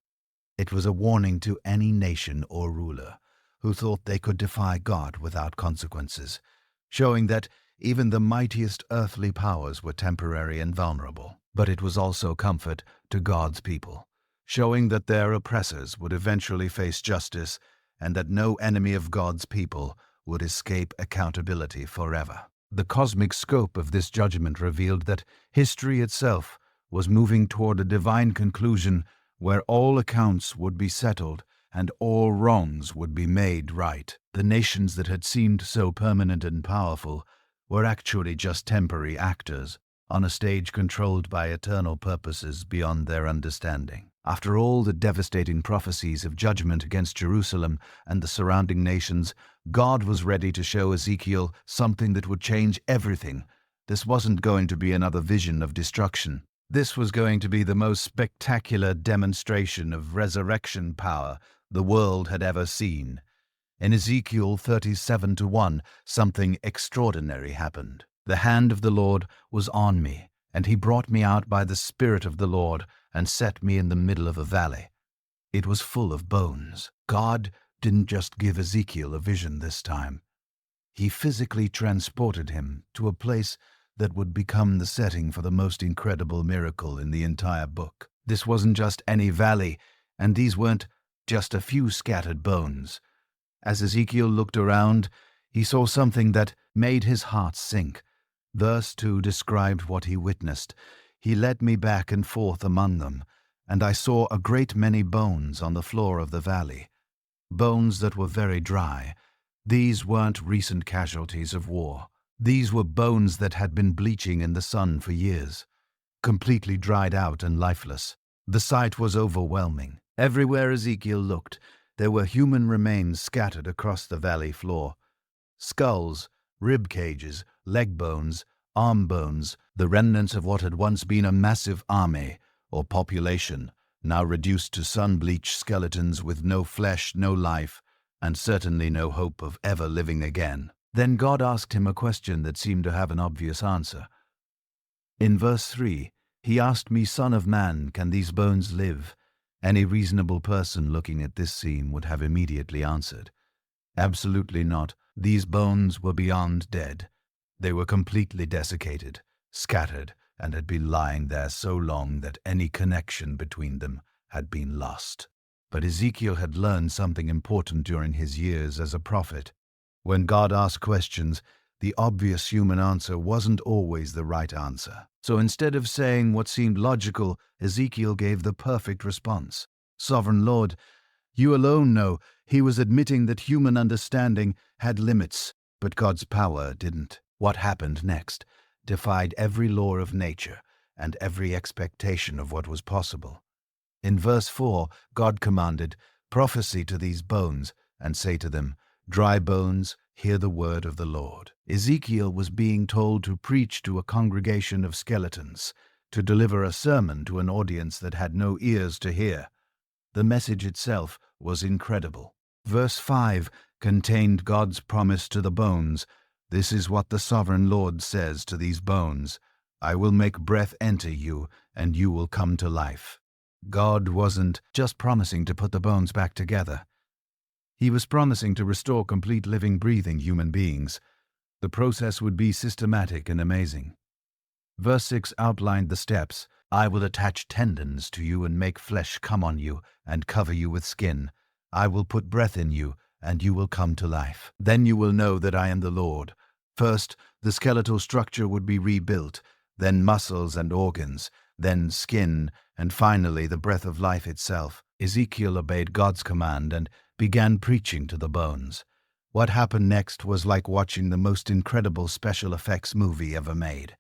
It was a warning to any nation or ruler who thought they could defy God without consequences, showing that even the mightiest earthly powers were temporary and vulnerable. But it was also comfort to God's people, showing that their oppressors would eventually face justice and that no enemy of God's people would escape accountability forever. The cosmic scope of this judgment revealed that history itself was moving toward a divine conclusion where all accounts would be settled and all wrongs would be made right. The nations that had seemed so permanent and powerful were actually just temporary actors on a stage controlled by eternal purposes beyond their understanding. After all the devastating prophecies of judgment against Jerusalem and the surrounding nations, God was ready to show Ezekiel something that would change everything. This wasn't going to be another vision of destruction. This was going to be the most spectacular demonstration of resurrection power the world had ever seen. In Ezekiel 37:1, something extraordinary happened. The hand of the Lord was on me, and he brought me out by the Spirit of the Lord and set me in the middle of a valley. It was full of bones. God didn't just give Ezekiel a vision this time. He physically transported him to a place that would become the setting for the most incredible miracle in the entire book. This wasn't just any valley, and these weren't just a few scattered bones. As Ezekiel looked around, he saw something that made his heart sink. Verse 2 described what he witnessed. he led me back and forth among them, and I saw a great many bones on the floor of the valley, bones that were very dry. These weren't recent casualties of war. These were bones that had been bleaching in the sun for years, completely dried out and lifeless. The sight was overwhelming. Everywhere Ezekiel looked, there were human remains scattered across the valley floor. Skulls, rib cages, leg bones, arm bones, the remnants of what had once been a massive army or population, now reduced to sun-bleached skeletons with no flesh, no life, and certainly no hope of ever living again. Then God asked him a question that seemed to have an obvious answer. In verse 3, he asked me, "Son of man, can these bones live?" Any reasonable person looking at this scene would have immediately answered, "Absolutely not. These bones were beyond dead. They were completely desiccated, scattered, and had been lying there so long that any connection between them had been lost." But Ezekiel had learned something important during his years as a prophet. When God asked questions, the obvious human answer wasn't always the right answer. So instead of saying what seemed logical, Ezekiel gave the perfect response. "Sovereign Lord, you alone know." He was admitting that human understanding had limits, but God's power didn't. What happened next defied every law of nature and every expectation of what was possible. In verse 4, God commanded, "Prophesy to these bones, and say to them, 'Dry bones, hear the word of the Lord.'" Ezekiel was being told to preach to a congregation of skeletons, to deliver a sermon to an audience that had no ears to hear. The message itself was incredible. Verse 5 contained God's promise to the bones. "This is what the sovereign Lord says to these bones. I will make breath enter you, and you will come to life." God wasn't just promising to put the bones back together. He was promising to restore complete living, breathing human beings. The process would be systematic and amazing. Verse 6 outlined the steps. "I will attach tendons to you and make flesh come on you and cover you with skin. I will put breath in you, and you will come to life. Then you will know that I am the Lord." First, the skeletal structure would be rebuilt, then muscles and organs, then skin, and finally the breath of life itself. Ezekiel obeyed God's command and began preaching to the bones. What happened next was like watching the most incredible special effects movie ever made.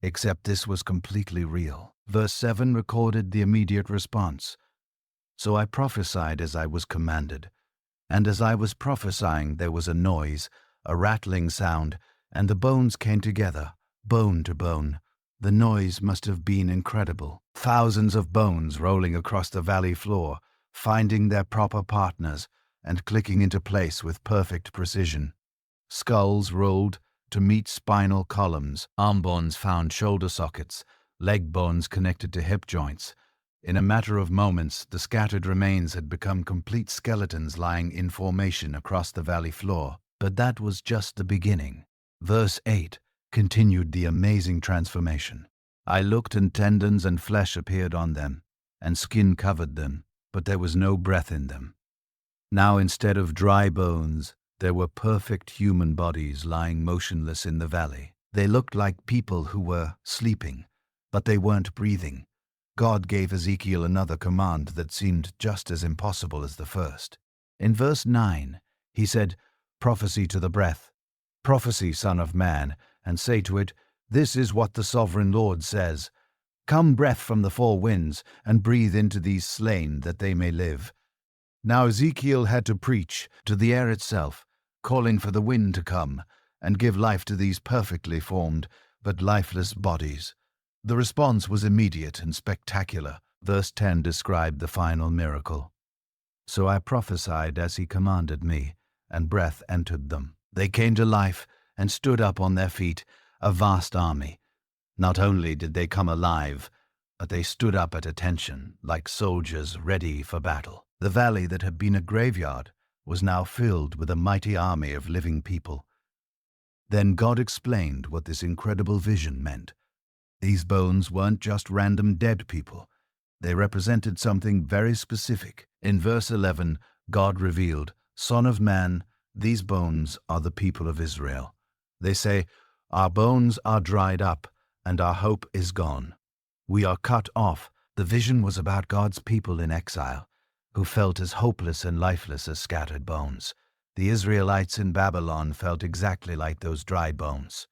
Except this was completely real. Verse 7 recorded the immediate response. "So I prophesied as I was commanded. And as I was prophesying, there was a noise, a rattling sound, and the bones came together, bone to bone. The noise must have been incredible. Thousands of bones rolling across the valley floor, finding their proper partners and clicking into place with perfect precision. Skulls rolled to meet spinal columns, arm bones found shoulder sockets, leg bones connected to hip joints. In a matter of moments, the scattered remains had become complete skeletons lying in formation across the valley floor. But that was just the beginning. Verse 8 continued the amazing transformation. "I looked, and tendons and flesh appeared on them, and skin covered them, but there was no breath in them. Now instead of dry bones, there were perfect human bodies lying motionless in the valley. They looked like people who were sleeping, but they weren't breathing." God gave Ezekiel another command that seemed just as impossible as the first. In verse 9, he said, "Prophesy to the breath. Prophesy, son of man, and say to it, 'This is what the sovereign Lord says. Come, breath from the four winds, and breathe into these slain, that they may live.'" Now Ezekiel had to preach to the air itself, calling for the wind to come and give life to these perfectly formed but lifeless bodies. The response was immediate and spectacular. Verse 10 described the final miracle. "So I prophesied as he commanded me, and breath entered them. They came to life and stood up on their feet, a vast army. Not only did they come alive, but they stood up at attention, like soldiers ready for battle. The valley that had been a graveyard was now filled with a mighty army of living people. Then God explained what this incredible vision meant. These bones weren't just random dead people. They represented something very specific. In verse 11, God revealed, "Son of man, these bones are the people of Israel. They say, 'Our bones are dried up, and our hope is gone.' We are cut off. The vision was about God's people in exile, who felt as hopeless and lifeless as scattered bones. The Israelites in Babylon felt exactly like those dry bones.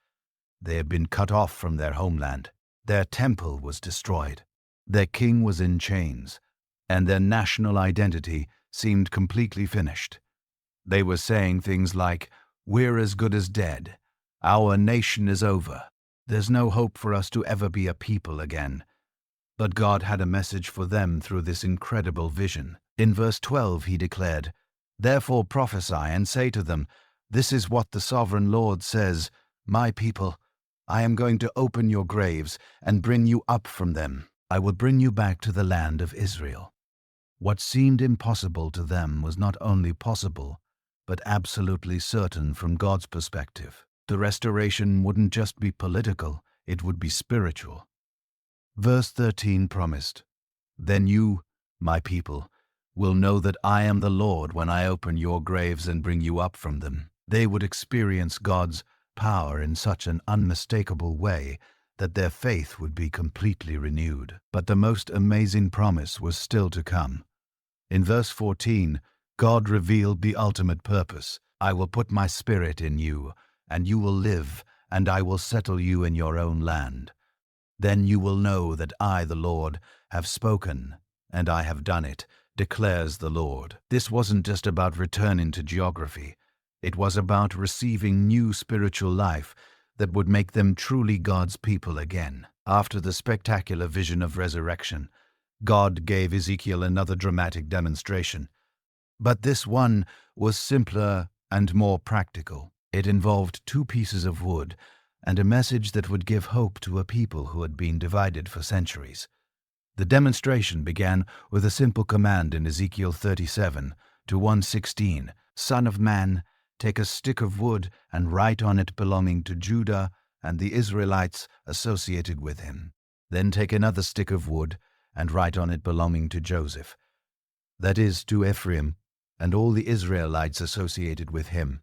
They had been cut off from their homeland. Their temple was destroyed. Their king was in chains, and their national identity seemed completely finished. They were saying things like, "We're as good as dead. Our nation is over. There's no hope for us to ever be a people again." But God had a message for them through this incredible vision. In verse 12 he declared, "Therefore prophesy and say to them, this is what the sovereign Lord says, my people, I am going to open your graves and bring you up from them. I will bring you back to the land of Israel." What seemed impossible to them was not only possible, but absolutely certain from God's perspective. The restoration wouldn't just be political, it would be spiritual. Verse 13 promised, "Then you, my people, will know that I am the Lord when I open your graves and bring you up from them." They would experience God's power in such an unmistakable way that their faith would be completely renewed. But the most amazing promise was still to come. In verse 14, God revealed the ultimate purpose. "I will put my spirit in you, and you will live, and I will settle you in your own land. Then you will know that I, the Lord, have spoken, and I have done it, declares the Lord." This wasn't just about returning to geography. It was about receiving new spiritual life that would make them truly God's people again. After the spectacular vision of resurrection, God gave Ezekiel another dramatic demonstration. But this one was simpler and more practical. It involved 2 pieces of wood and a message that would give hope to a people who had been divided for centuries. The demonstration began with a simple command in Ezekiel 37 to 1:16, "Son of man, take a stick of wood and write on it belonging to Judah and the Israelites associated with him. Then take another stick of wood and write on it belonging to Joseph, that is, to Ephraim, and all the Israelites associated with him."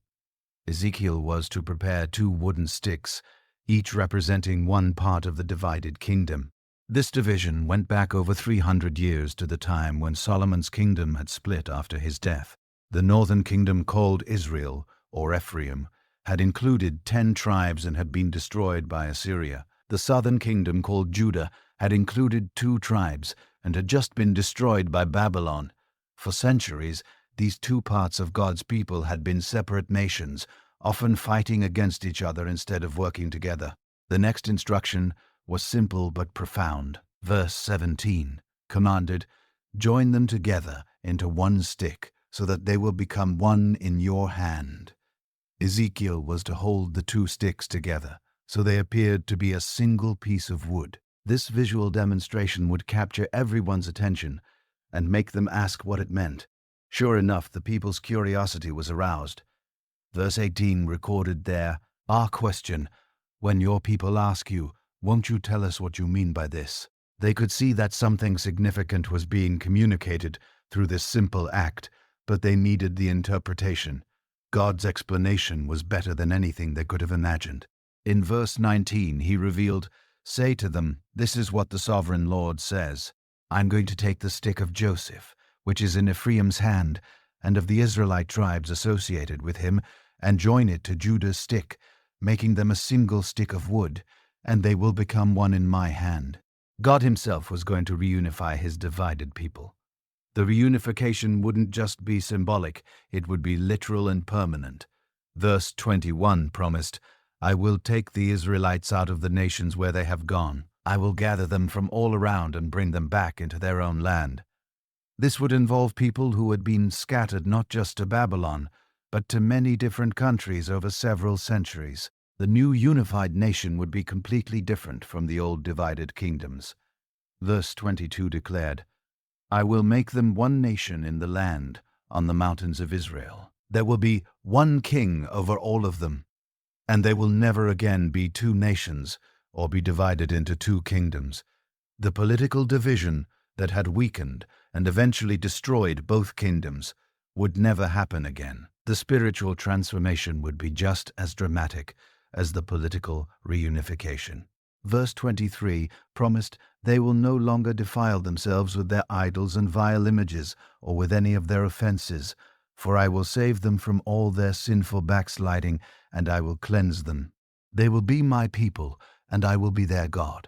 Ezekiel was to prepare 2 wooden sticks, each representing one part of the divided kingdom. This division went back over 300 years to the time when Solomon's kingdom had split after his death. The northern kingdom, called Israel, or Ephraim, had included 10 tribes and had been destroyed by Assyria. The southern kingdom, called Judah, had included 2 tribes and had just been destroyed by Babylon. For centuries, these 2 parts of God's people had been separate nations, often fighting against each other instead of working together. The next instruction was simple but profound. Verse 17 commanded, "Join them together into one stick, so that they will become one in your hand." Ezekiel was to hold the 2 sticks together, so they appeared to be a single piece of wood. This visual demonstration would capture everyone's attention and make them ask what it meant. Sure enough, the people's curiosity was aroused. Verse 18 recorded there, "Our question, when your people ask you, won't you tell us what you mean by this?" They could see that something significant was being communicated through this simple act, but they needed the interpretation. God's explanation was better than anything they could have imagined. In verse 19 he revealed, "Say to them, this is what the sovereign Lord says. I'm going to take the stick of Joseph, which is in Ephraim's hand, and of the Israelite tribes associated with him, and join it to Judah's stick, making them a single stick of wood, and they will become one in my hand." God himself was going to reunify his divided people. The reunification wouldn't just be symbolic, it would be literal and permanent. Verse 21 promised, "I will take the Israelites out of the nations where they have gone. I will gather them from all around and bring them back into their own land." This would involve people who had been scattered not just to Babylon, but to many different countries over several centuries. The new unified nation would be completely different from the old divided kingdoms. Verse 22 declared, "I will make them one nation in the land, on the mountains of Israel. There will be one king over all of them, and they will never again be 2 nations or be divided into 2 kingdoms." The political division that had weakened and eventually destroyed both kingdoms would never happen again. The spiritual transformation would be just as dramatic as the political reunification. Verse 23 promised, "They will no longer defile themselves with their idols and vile images, or with any of their offenses, for I will save them from all their sinful backsliding, and I will cleanse them. They will be my people, and I will be their God."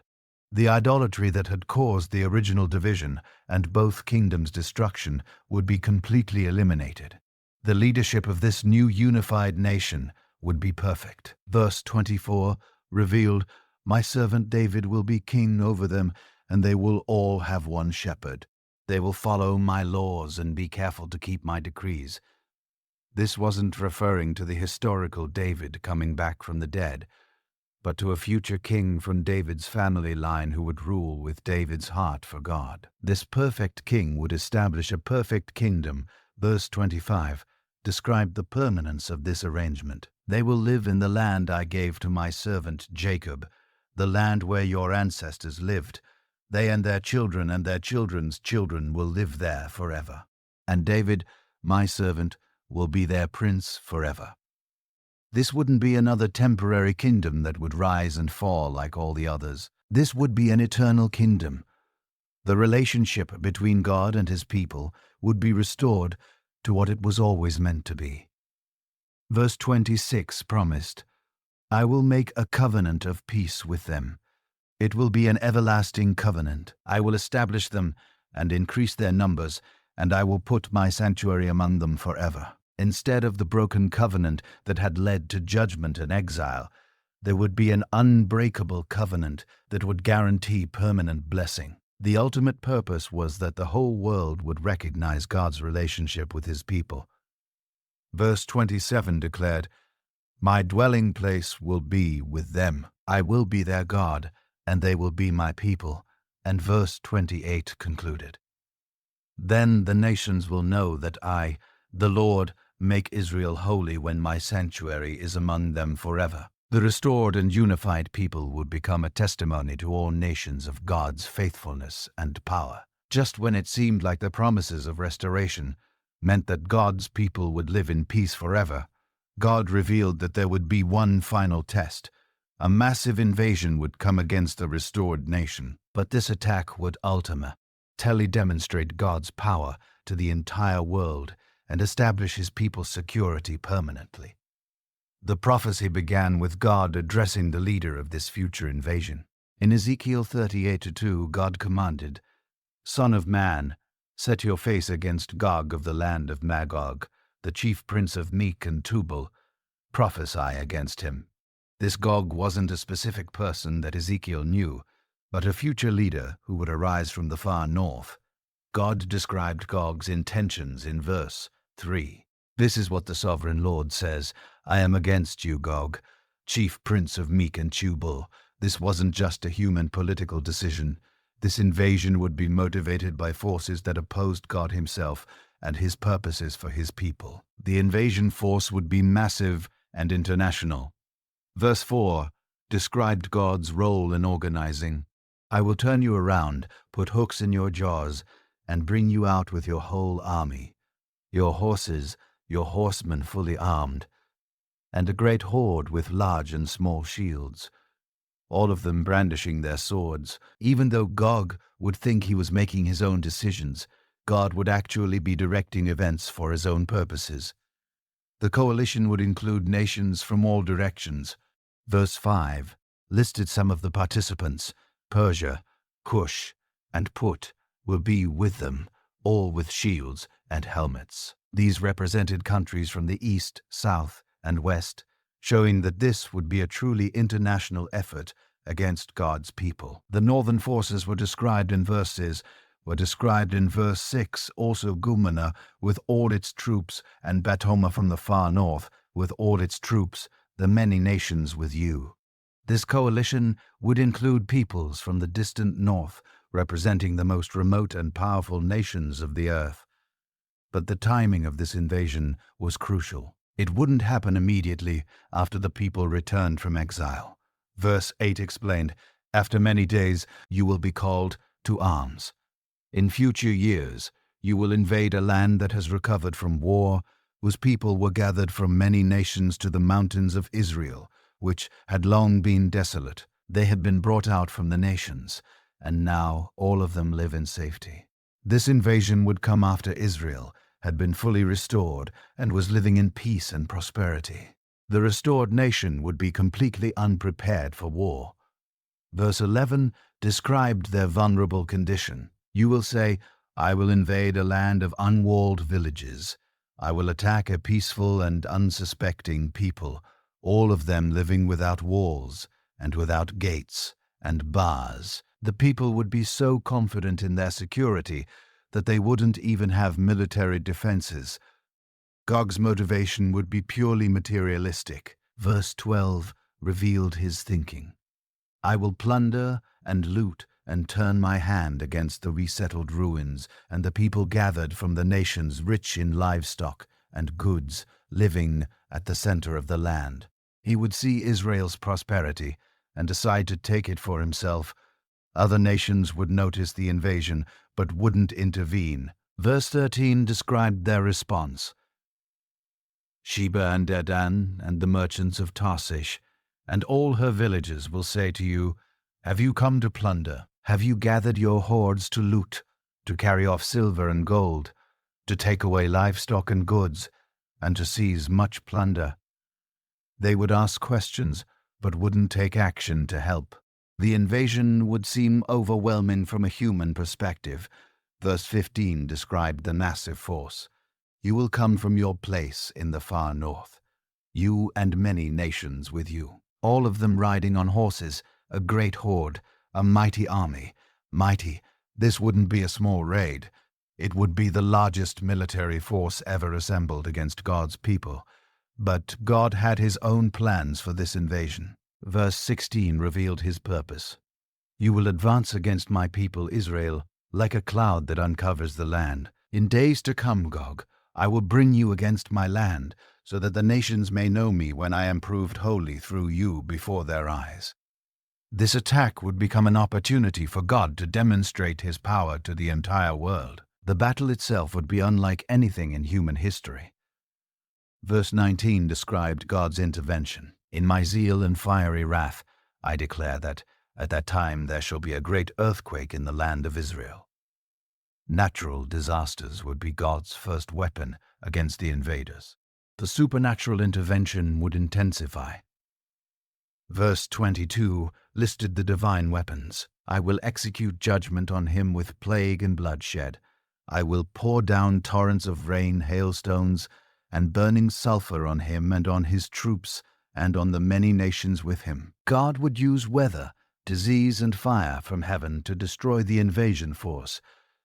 The idolatry that had caused the original division and both kingdoms' destruction would be completely eliminated. The leadership of this new unified nation would be perfect. Verse 24 revealed, "My servant David will be king over them, and they will all have one shepherd. They will follow my laws and be careful to keep my decrees." This wasn't referring to the historical David coming back from the dead, but to a future king from David's family line who would rule with David's heart for God. This perfect king would establish a perfect kingdom. Verse 25 described the permanence of this arrangement. "They will live in the land I gave to my servant Jacob, the land where your ancestors lived. They and their children's children will live there forever. And David, my servant, will be their prince forever." This wouldn't be another temporary kingdom that would rise and fall like all the others. This would be an eternal kingdom. The relationship between God and his people would be restored to what it was always meant to be. Verse 26 promised, "I will make a covenant of peace with them. It will be an everlasting covenant. I will establish them and increase their numbers, and I will put my sanctuary among them forever." Instead of the broken covenant that had led to judgment and exile, there would be an unbreakable covenant that would guarantee permanent blessing. The ultimate purpose was that the whole world would recognize God's relationship with his people. Verse 27 declared, "My dwelling place will be with them. I will be their God, and they will be my people." And verse 28 concluded, "Then the nations will know that I, the Lord, make Israel holy when my sanctuary is among them forever." The restored and unified people would become a testimony to all nations of God's faithfulness and power. Just when it seemed like the promises of restoration meant that God's people would live in peace forever, God revealed that there would be one final test. A massive invasion would come against the restored nation. But this attack would ultimately demonstrate God's power to the entire world and establish his people's security permanently. The prophecy began with God addressing the leader of this future invasion. In Ezekiel 38:2, God commanded, "Son of man, set your face against Gog of the land of Magog, the chief prince of Meek and Tubal. Prophesy against him." This Gog wasn't a specific person that Ezekiel knew, but a future leader who would arise from the far north. God described Gog's intentions in verse 3. "This is what the sovereign Lord says, I am against you, Gog, chief prince of Meek and Tubal." This wasn't just a human political decision. This invasion would be motivated by forces that opposed God himself and his purposes for his people. The invasion force would be massive and international. Verse 4 described God's role in organizing. "I will turn you around, put hooks in your jaws, and bring you out with your whole army, your horses, your horsemen fully armed, and a great horde with large and small shields, all of them brandishing their swords." Even though Gog would think he was making his own decisions, God would actually be directing events for his own purposes. The coalition would include nations from all directions. Verse 5 listed some of the participants. Persia, Cush, and Put will be with them, all with shields and helmets. These represented countries from the east, south, and west, showing that this would be a truly international effort against God's people. The northern forces were described in verse 6, also Gumana with all its troops, and Batoma from the far north with all its troops, the many nations with you. This coalition would include peoples from the distant north, representing the most remote and powerful nations of the earth. But the timing of this invasion was crucial. It wouldn't happen immediately after the people returned from exile. Verse 8 explained, "After many days you will be called to arms. In future years you will invade a land that has recovered from war, whose people were gathered from many nations to the mountains of Israel, which had long been desolate. They had been brought out from the nations, and now all of them live in safety. This invasion would come after Israel had been fully restored and was living in peace and prosperity. The restored nation would be completely unprepared for war. Verse 11 described their vulnerable condition. You will say, I will invade a land of unwalled villages. I will attack a peaceful and unsuspecting people, all of them living without walls and without gates and bars. The people would be so confident in their security that they wouldn't even have military defenses. Gog's motivation would be purely materialistic. Verse 12 revealed his thinking. I will plunder and loot and turn my hand against the resettled ruins and the people gathered from the nations rich in livestock and goods, living at the center of the land. He would see Israel's prosperity and decide to take it for himself. Other nations would notice the invasion but wouldn't intervene. Verse 13 described their response. Sheba and Dedan and the merchants of Tarshish and all her villages will say to you, have you come to plunder? Have you gathered your hoards to loot, to carry off silver and gold, to take away livestock and goods, and to seize much plunder? They would ask questions, but wouldn't take action to help. The invasion would seem overwhelming from a human perspective. Verse 15 described the massive force. You will come from your place in the far north, you and many nations with you, all of them riding on horses, a great horde, a mighty army. Mighty, this wouldn't be a small raid. It would be the largest military force ever assembled against God's people. But God had his own plans for this invasion. Verse 16 revealed his purpose. You will advance against my people Israel like a cloud that uncovers the land. In days to come, Gog, I will bring you against my land, so that the nations may know me when I am proved holy through you before their eyes. This attack would become an opportunity for God to demonstrate his power to the entire world. The battle itself would be unlike anything in human history. Verse 19 described God's intervention. In my zeal and fiery wrath, I declare that at that time there shall be a great earthquake in the land of Israel. Natural disasters would be God's first weapon against the invaders. The supernatural intervention would intensify. Verse 22 listed the divine weapons. I will execute judgment on him with plague and bloodshed. I will pour down torrents of rain, hailstones, and burning sulfur on him and on his troops and on the many nations with him. God would use weather, disease, and fire from heaven to destroy the invasion force.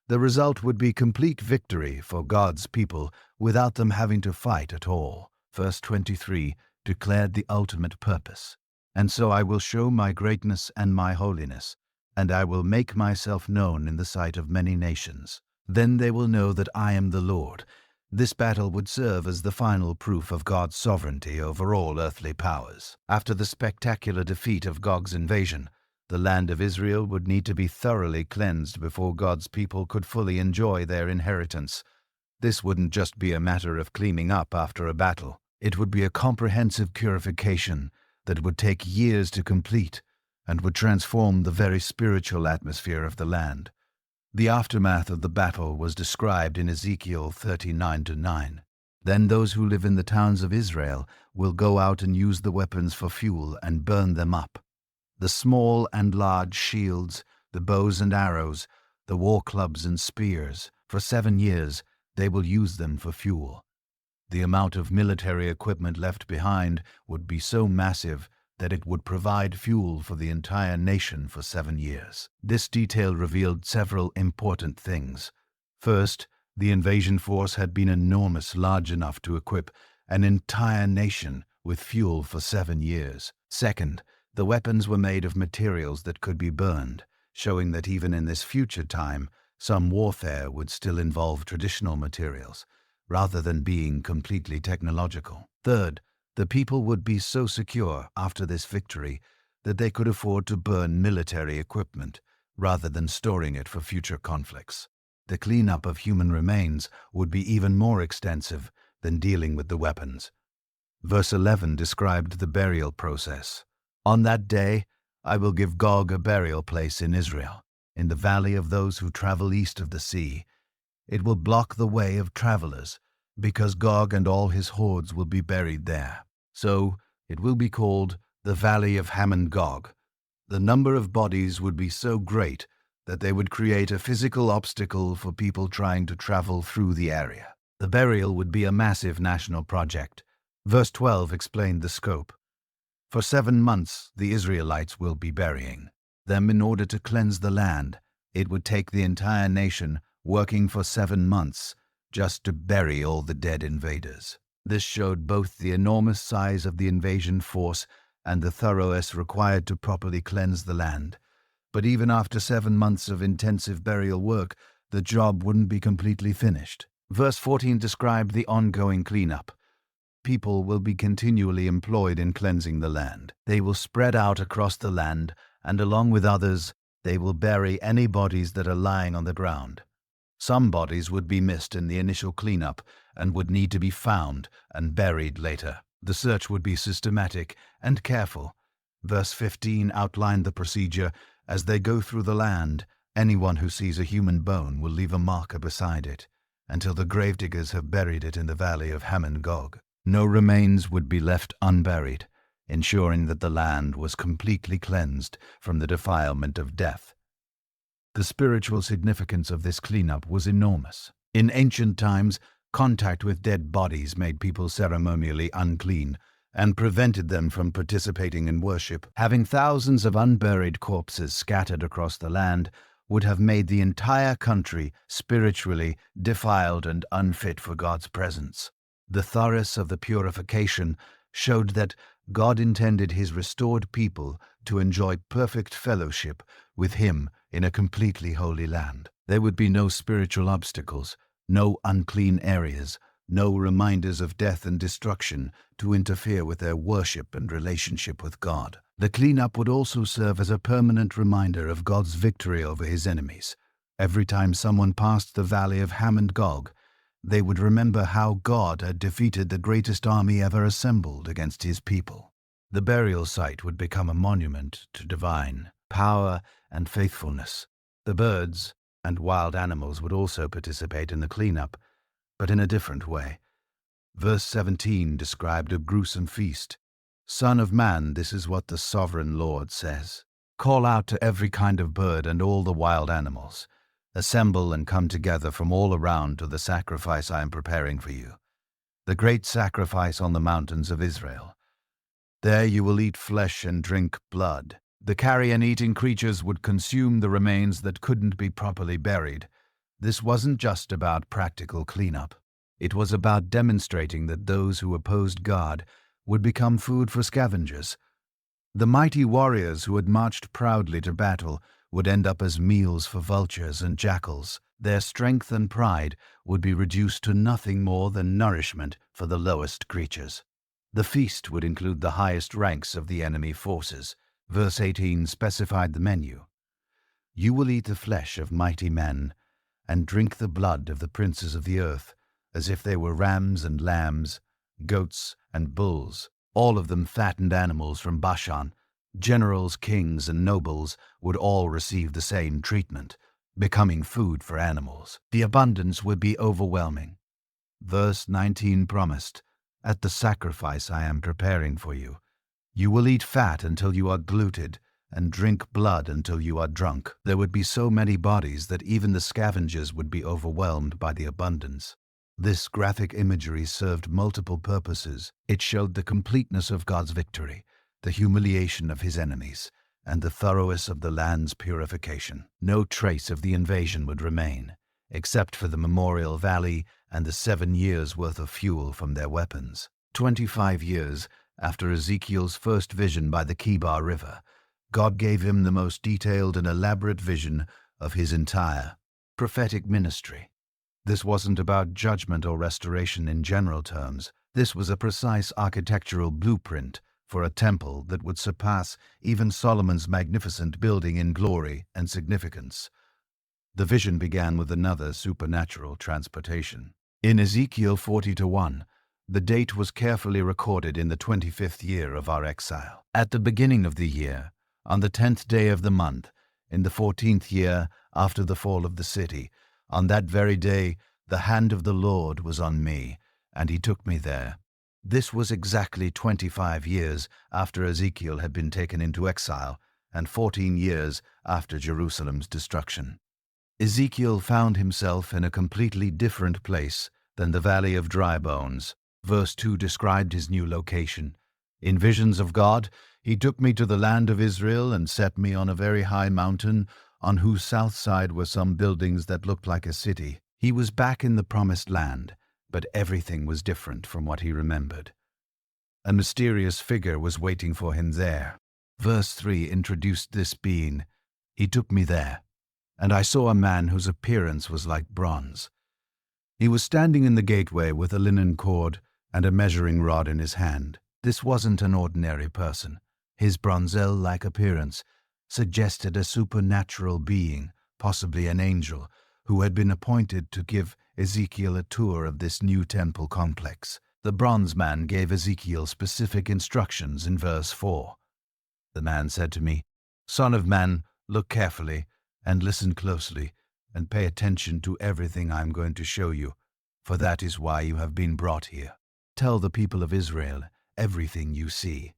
The result would be complete victory for God's people without them having to fight at all. Verse 23 declared the ultimate purpose. And so I will show my greatness and my holiness, and I will make myself known in the sight of many nations. Then they will know that I am the Lord. This battle would serve as the final proof of God's sovereignty over all earthly powers. After the spectacular defeat of Gog's invasion, the land of Israel would need to be thoroughly cleansed before God's people could fully enjoy their inheritance. This wouldn't just be a matter of cleaning up after a battle. It would be a comprehensive purification that would take years to complete and would transform the very spiritual atmosphere of the land. The aftermath of the battle was described in Ezekiel 39:9. Then those who live in the towns of Israel will go out and use the weapons for fuel and burn them up. The small and large shields, the bows and arrows, the war clubs and spears. For 7 years they will use them for fuel. The amount of military equipment left behind would be so massive that it would provide fuel for the entire nation for 7 years. This detail revealed several important things. First, the invasion force had been enormous, large enough to equip an entire nation with fuel for 7 years. Second, the weapons were made of materials that could be burned, showing that even in this future time, some warfare would still involve traditional materials, rather than being completely technological. Third, the people would be so secure after this victory that they could afford to burn military equipment, rather than storing it for future conflicts. The cleanup of human remains would be even more extensive than dealing with the weapons. Verse 11 described the burial process. On that day, I will give Gog a burial place in Israel, in the valley of those who travel east of the sea. It will block the way of travelers, because Gog and all his hordes will be buried there. So it will be called the Valley of Hamon-Gog. The number of bodies would be so great that they would create a physical obstacle for people trying to travel through the area. The burial would be a massive national project. Verse 12 explained the scope. For 7 months the Israelites will be burying them in order to cleanse the land. It would take the entire nation working for 7 months just to bury all the dead invaders. This showed both the enormous size of the invasion force and the thoroughness required to properly cleanse the land. But even after 7 months of intensive burial work, the job wouldn't be completely finished. Verse 14 described the ongoing cleanup. People will be continually employed in cleansing the land. They will spread out across the land, and along with others, they will bury any bodies that are lying on the ground. Some bodies would be missed in the initial cleanup and would need to be found and buried later. The search would be systematic and careful. Verse 15 outlined the procedure. As they go through the land, anyone who sees a human bone will leave a marker beside it, until the gravediggers have buried it in the valley of Hamon-Gog. No remains would be left unburied, ensuring that the land was completely cleansed from the defilement of death. The spiritual significance of this cleanup was enormous. In ancient times, contact with dead bodies made people ceremonially unclean and prevented them from participating in worship. Having thousands of unburied corpses scattered across the land would have made the entire country spiritually defiled and unfit for God's presence. The thoroughness of the purification showed that God intended his restored people to enjoy perfect fellowship with him in a completely holy land. There would be no spiritual obstacles, no unclean areas, no reminders of death and destruction to interfere with their worship and relationship with God. The cleanup would also serve as a permanent reminder of God's victory over his enemies. Every time someone passed the valley of Hamon-Gog, they would remember how God had defeated the greatest army ever assembled against his people. The burial site would become a monument to divine power and faithfulness. The birds and wild animals would also participate in the cleanup, but in a different way. Verse 17 described a gruesome feast. Son of man, this is what the sovereign Lord says. Call out to every kind of bird and all the wild animals. Assemble and come together from all around to the sacrifice I am preparing for you, the great sacrifice on the mountains of Israel. There you will eat flesh and drink blood. The carrion-eating creatures would consume the remains that couldn't be properly buried. This wasn't just about practical cleanup. It was about demonstrating that those who opposed God would become food for scavengers. The mighty warriors who had marched proudly to battle would end up as meals for vultures and jackals. Their strength and pride would be reduced to nothing more than nourishment for the lowest creatures. The feast would include the highest ranks of the enemy forces. Verse 18 specified the menu. You will eat the flesh of mighty men and drink the blood of the princes of the earth, as if they were rams and lambs, goats and bulls, all of them fattened animals from Bashan. Generals, kings, and nobles would all receive the same treatment, becoming food for animals. The abundance would be overwhelming. Verse 19 promised, At the sacrifice I am preparing for you, you will eat fat until you are glutted, and drink blood until you are drunk. There would be so many bodies that even the scavengers would be overwhelmed by the abundance. This graphic imagery served multiple purposes. It showed the completeness of God's victory, the humiliation of his enemies, and the thoroughness of the land's purification. No trace of the invasion would remain, except for the memorial valley and the 7 years' worth of fuel from their weapons. 25 years after Ezekiel's first vision by the Kibar River, God gave him the most detailed and elaborate vision of his entire prophetic ministry. This wasn't about judgment or restoration in general terms. This was a precise architectural blueprint for a temple that would surpass even Solomon's magnificent building in glory and significance. The vision began with another supernatural transportation. In Ezekiel 40:1, the date was carefully recorded in the 25th year of our exile. At the beginning of the year, On the 10th day of the month, in the 14th year after the fall of the city, on that very day the hand of the Lord was on me, and he took me there. This was exactly 25 years after Ezekiel had been taken into exile, and 14 years after Jerusalem's destruction. Ezekiel found himself in a completely different place than the Valley of Dry Bones. Verse 2 described his new location. In visions of God, he took me to the land of Israel and set me on a very high mountain, on whose south side were some buildings that looked like a city. He was back in the promised land, but everything was different from what he remembered. A mysterious figure was waiting for him there. Verse 3 introduced this being. He took me there, and I saw a man whose appearance was like bronze. He was standing in the gateway with a linen cord and a measuring rod in his hand. This wasn't an ordinary person. His bronzel-like appearance suggested a supernatural being, possibly an angel, who had been appointed to give Ezekiel a tour of this new temple complex. The bronze man gave Ezekiel specific instructions in verse 4. The man said to me, "Son of man, look carefully and listen closely, and pay attention to everything I am going to show you, for that is why you have been brought here. Tell the people of Israel everything you see."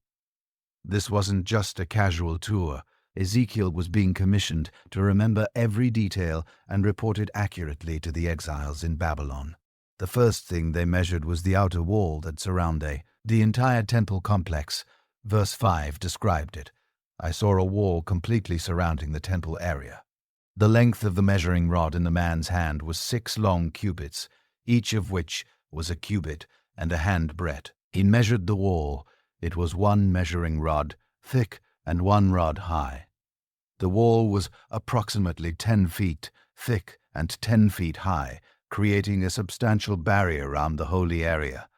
This wasn't just a casual tour. Ezekiel was being commissioned to remember every detail and report it accurately to the exiles in Babylon. The first thing they measured was the outer wall that surrounded the entire temple complex. Verse 5 described it. I saw a wall completely surrounding the temple area. The length of the measuring rod in the man's hand was 6 long cubits, each of which was a cubit and a hand breadth. He measured the wall. It was 1 measuring rod thick and 1 rod high. The wall was approximately 10 feet thick and 10 feet high, creating a substantial barrier around the holy area.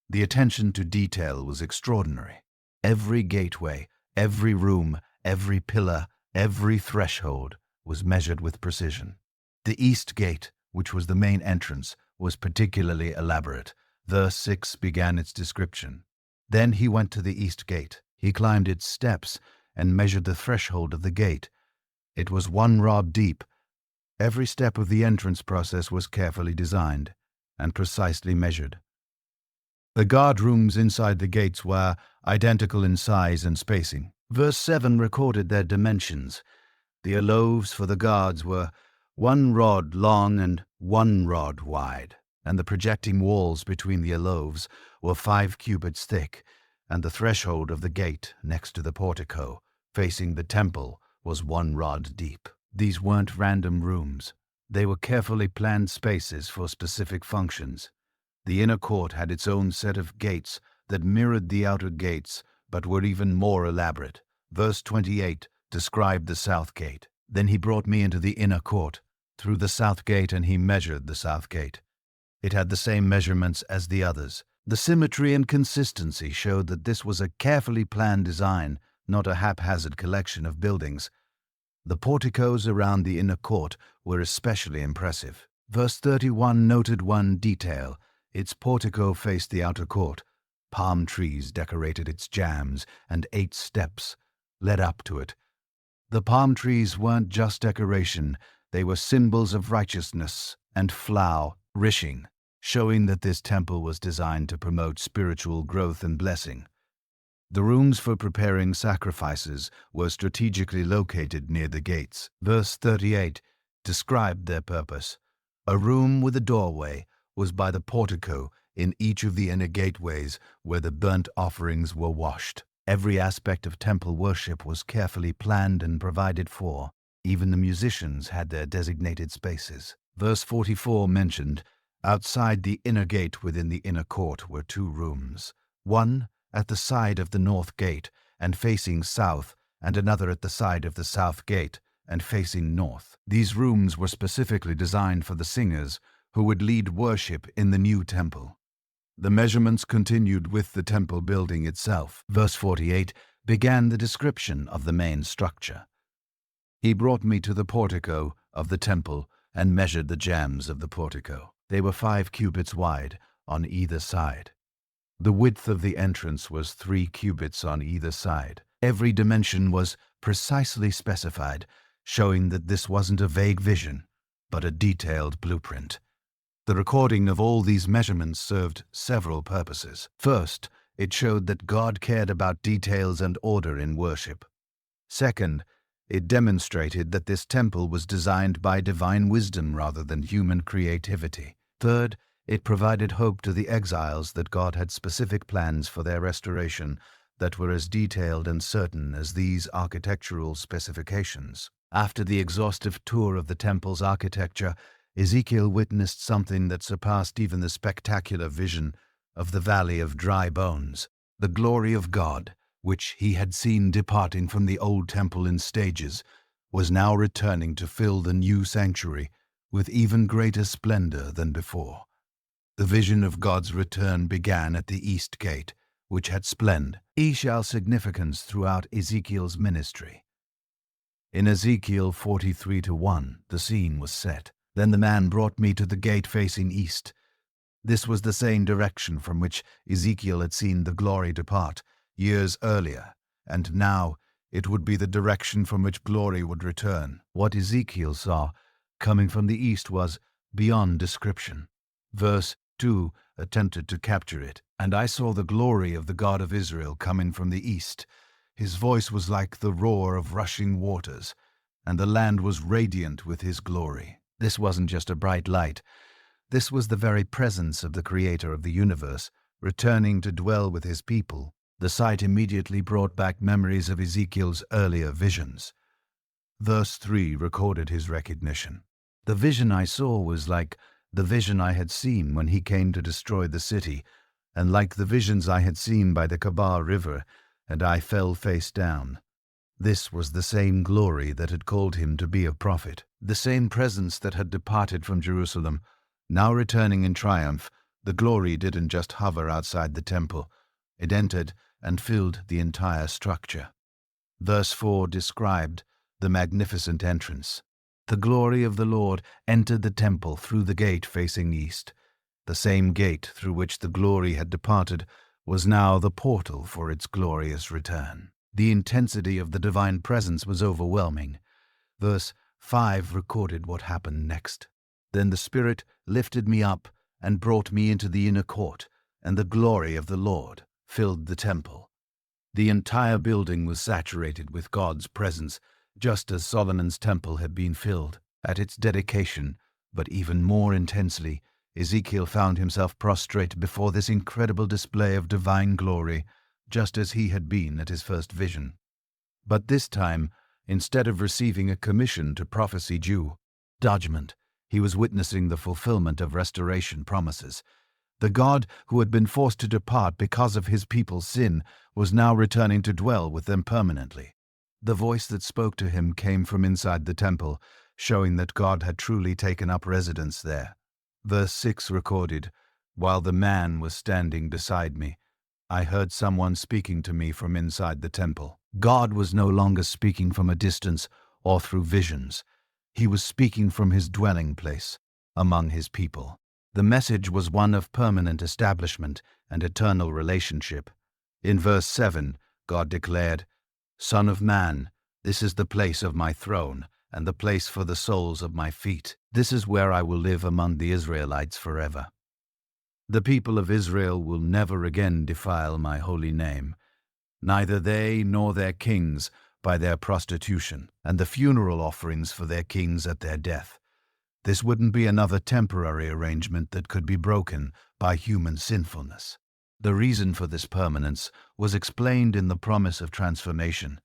The attention to detail was extraordinary. Every gateway, every room, every pillar, every threshold was measured with precision. The east gate, which was the main entrance, was particularly elaborate. Verse 6 began its description. Then he went to the east gate. He climbed its steps and measured the threshold of the gate. It was 1 rod deep. Every step of the entrance process was carefully designed and precisely measured. The guard rooms inside the gates were identical in size and spacing. Verse 7 recorded their dimensions. The aloves for the guards were 1 rod long and 1 rod wide, and the projecting walls between the aloves were 5 cubits thick, and the threshold of the gate next to the portico, facing the temple, was 1 rod deep. These weren't random rooms. They were carefully planned spaces for specific functions. The inner court had its own set of gates that mirrored the outer gates, but were even more elaborate. Verse 28 described the south gate. Then he brought me into the inner court, through the south gate, and he measured the south gate. It had the same measurements as the others. The symmetry and consistency showed that this was a carefully planned design, not a haphazard collection of buildings. The porticos around the inner court were especially impressive. Verse 31 noted one detail. Its portico faced the outer court. Palm trees decorated its jambs, and 8 steps led up to it. The palm trees weren't just decoration, they were symbols of righteousness and flourishing, showing that this temple was designed to promote spiritual growth and blessing. The rooms for preparing sacrifices were strategically located near the gates. Verse 38 described their purpose. A room with a doorway was by the portico in each of the inner gateways where the burnt offerings were washed. Every aspect of temple worship was carefully planned and provided for. Even the musicians had their designated spaces. Verse 44 mentioned, outside the inner gate within the inner court were 2 rooms, one at the side of the north gate and facing south, and another at the side of the south gate and facing north. These rooms were specifically designed for the singers who would lead worship in the new temple. The measurements continued with the temple building itself. Verse 48 began the description of the main structure. He brought me to the portico of the temple and measured the jambs of the portico. They were 5 cubits wide on either side. The width of the entrance was 3 cubits on either side. Every dimension was precisely specified, showing that this wasn't a vague vision, but a detailed blueprint. The recording of all these measurements served several purposes. First, it showed that God cared about details and order in worship. Second, it demonstrated that this temple was designed by divine wisdom rather than human creativity. Third, it provided hope to the exiles that God had specific plans for their restoration that were as detailed and certain as these architectural specifications. After the exhaustive tour of the temple's architecture, Ezekiel witnessed something that surpassed even the spectacular vision of the Valley of Dry Bones. The glory of God, which he had seen departing from the old temple in stages, was now returning to fill the new sanctuary with even greater splendor than before. The vision of God's return began at the east gate, which had special significance throughout Ezekiel's ministry. In Ezekiel 43:1, the scene was set. Then the man brought me to the gate facing east. This was the same direction from which Ezekiel had seen the glory depart years earlier, and now it would be the direction from which glory would return. What Ezekiel saw coming from the east was beyond description. Verse 2 attempted to capture it. And I saw the glory of the God of Israel coming from the east. His voice was like the roar of rushing waters, and the land was radiant with his glory. This wasn't just a bright light. This was the very presence of the Creator of the universe, returning to dwell with his people. The sight immediately brought back memories of Ezekiel's earlier visions. Verse 3 recorded his recognition. The vision I saw was like the vision I had seen when he came to destroy the city, and like the visions I had seen by the Kabar River, and I fell face down. This was the same glory that had called him to be a prophet, the same presence that had departed from Jerusalem. Now returning in triumph, the glory didn't just hover outside the temple. It entered and filled the entire structure. Verse 4 described the magnificent entrance. The glory of the Lord entered the temple through the gate facing east. The same gate through which the glory had departed was now the portal for its glorious return. The intensity of the divine presence was overwhelming. Verse 5 recorded what happened next. Then the Spirit lifted me up and brought me into the inner court, and the glory of the Lord filled the temple. The entire building was saturated with God's presence, just as Solomon's temple had been filled. At its dedication, but even more intensely, Ezekiel found himself prostrate before this incredible display of divine glory, just as he had been at his first vision. But this time, instead of receiving a commission to prophesy judgment, he was witnessing the fulfillment of restoration promises. The God who had been forced to depart because of his people's sin was now returning to dwell with them permanently. The voice that spoke to him came from inside the temple, showing that God had truly taken up residence there. Verse 6 recorded, "While the man was standing beside me, I heard someone speaking to me from inside the temple." God was no longer speaking from a distance or through visions. He was speaking from his dwelling place among his people. The message was one of permanent establishment and eternal relationship. In verse 7, God declared, "Son of man, this is the place of my throne, and the place for the soles of my feet. This is where I will live among the Israelites forever. The people of Israel will never again defile my holy name, neither they nor their kings by their prostitution, and the funeral offerings for their kings at their death. This wouldn't be another temporary arrangement that could be broken by human sinfulness." The reason for this permanence was explained in the promise of transformation.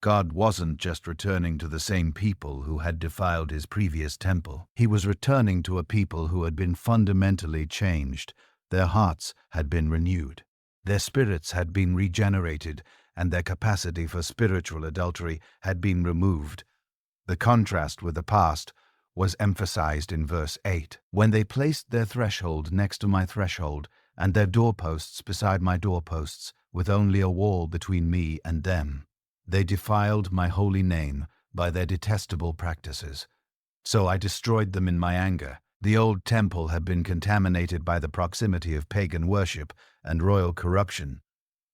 God wasn't just returning to the same people who had defiled his previous temple. He was returning to a people who had been fundamentally changed. Their hearts had been renewed. Their spirits had been regenerated, and their capacity for spiritual adultery had been removed. The contrast with the past was emphasized in verse 8. "When they placed their threshold next to my threshold, and their doorposts beside my doorposts, with only a wall between me and them, they defiled my holy name by their detestable practices. So I destroyed them in my anger." The old temple had been contaminated by the proximity of pagan worship and royal corruption,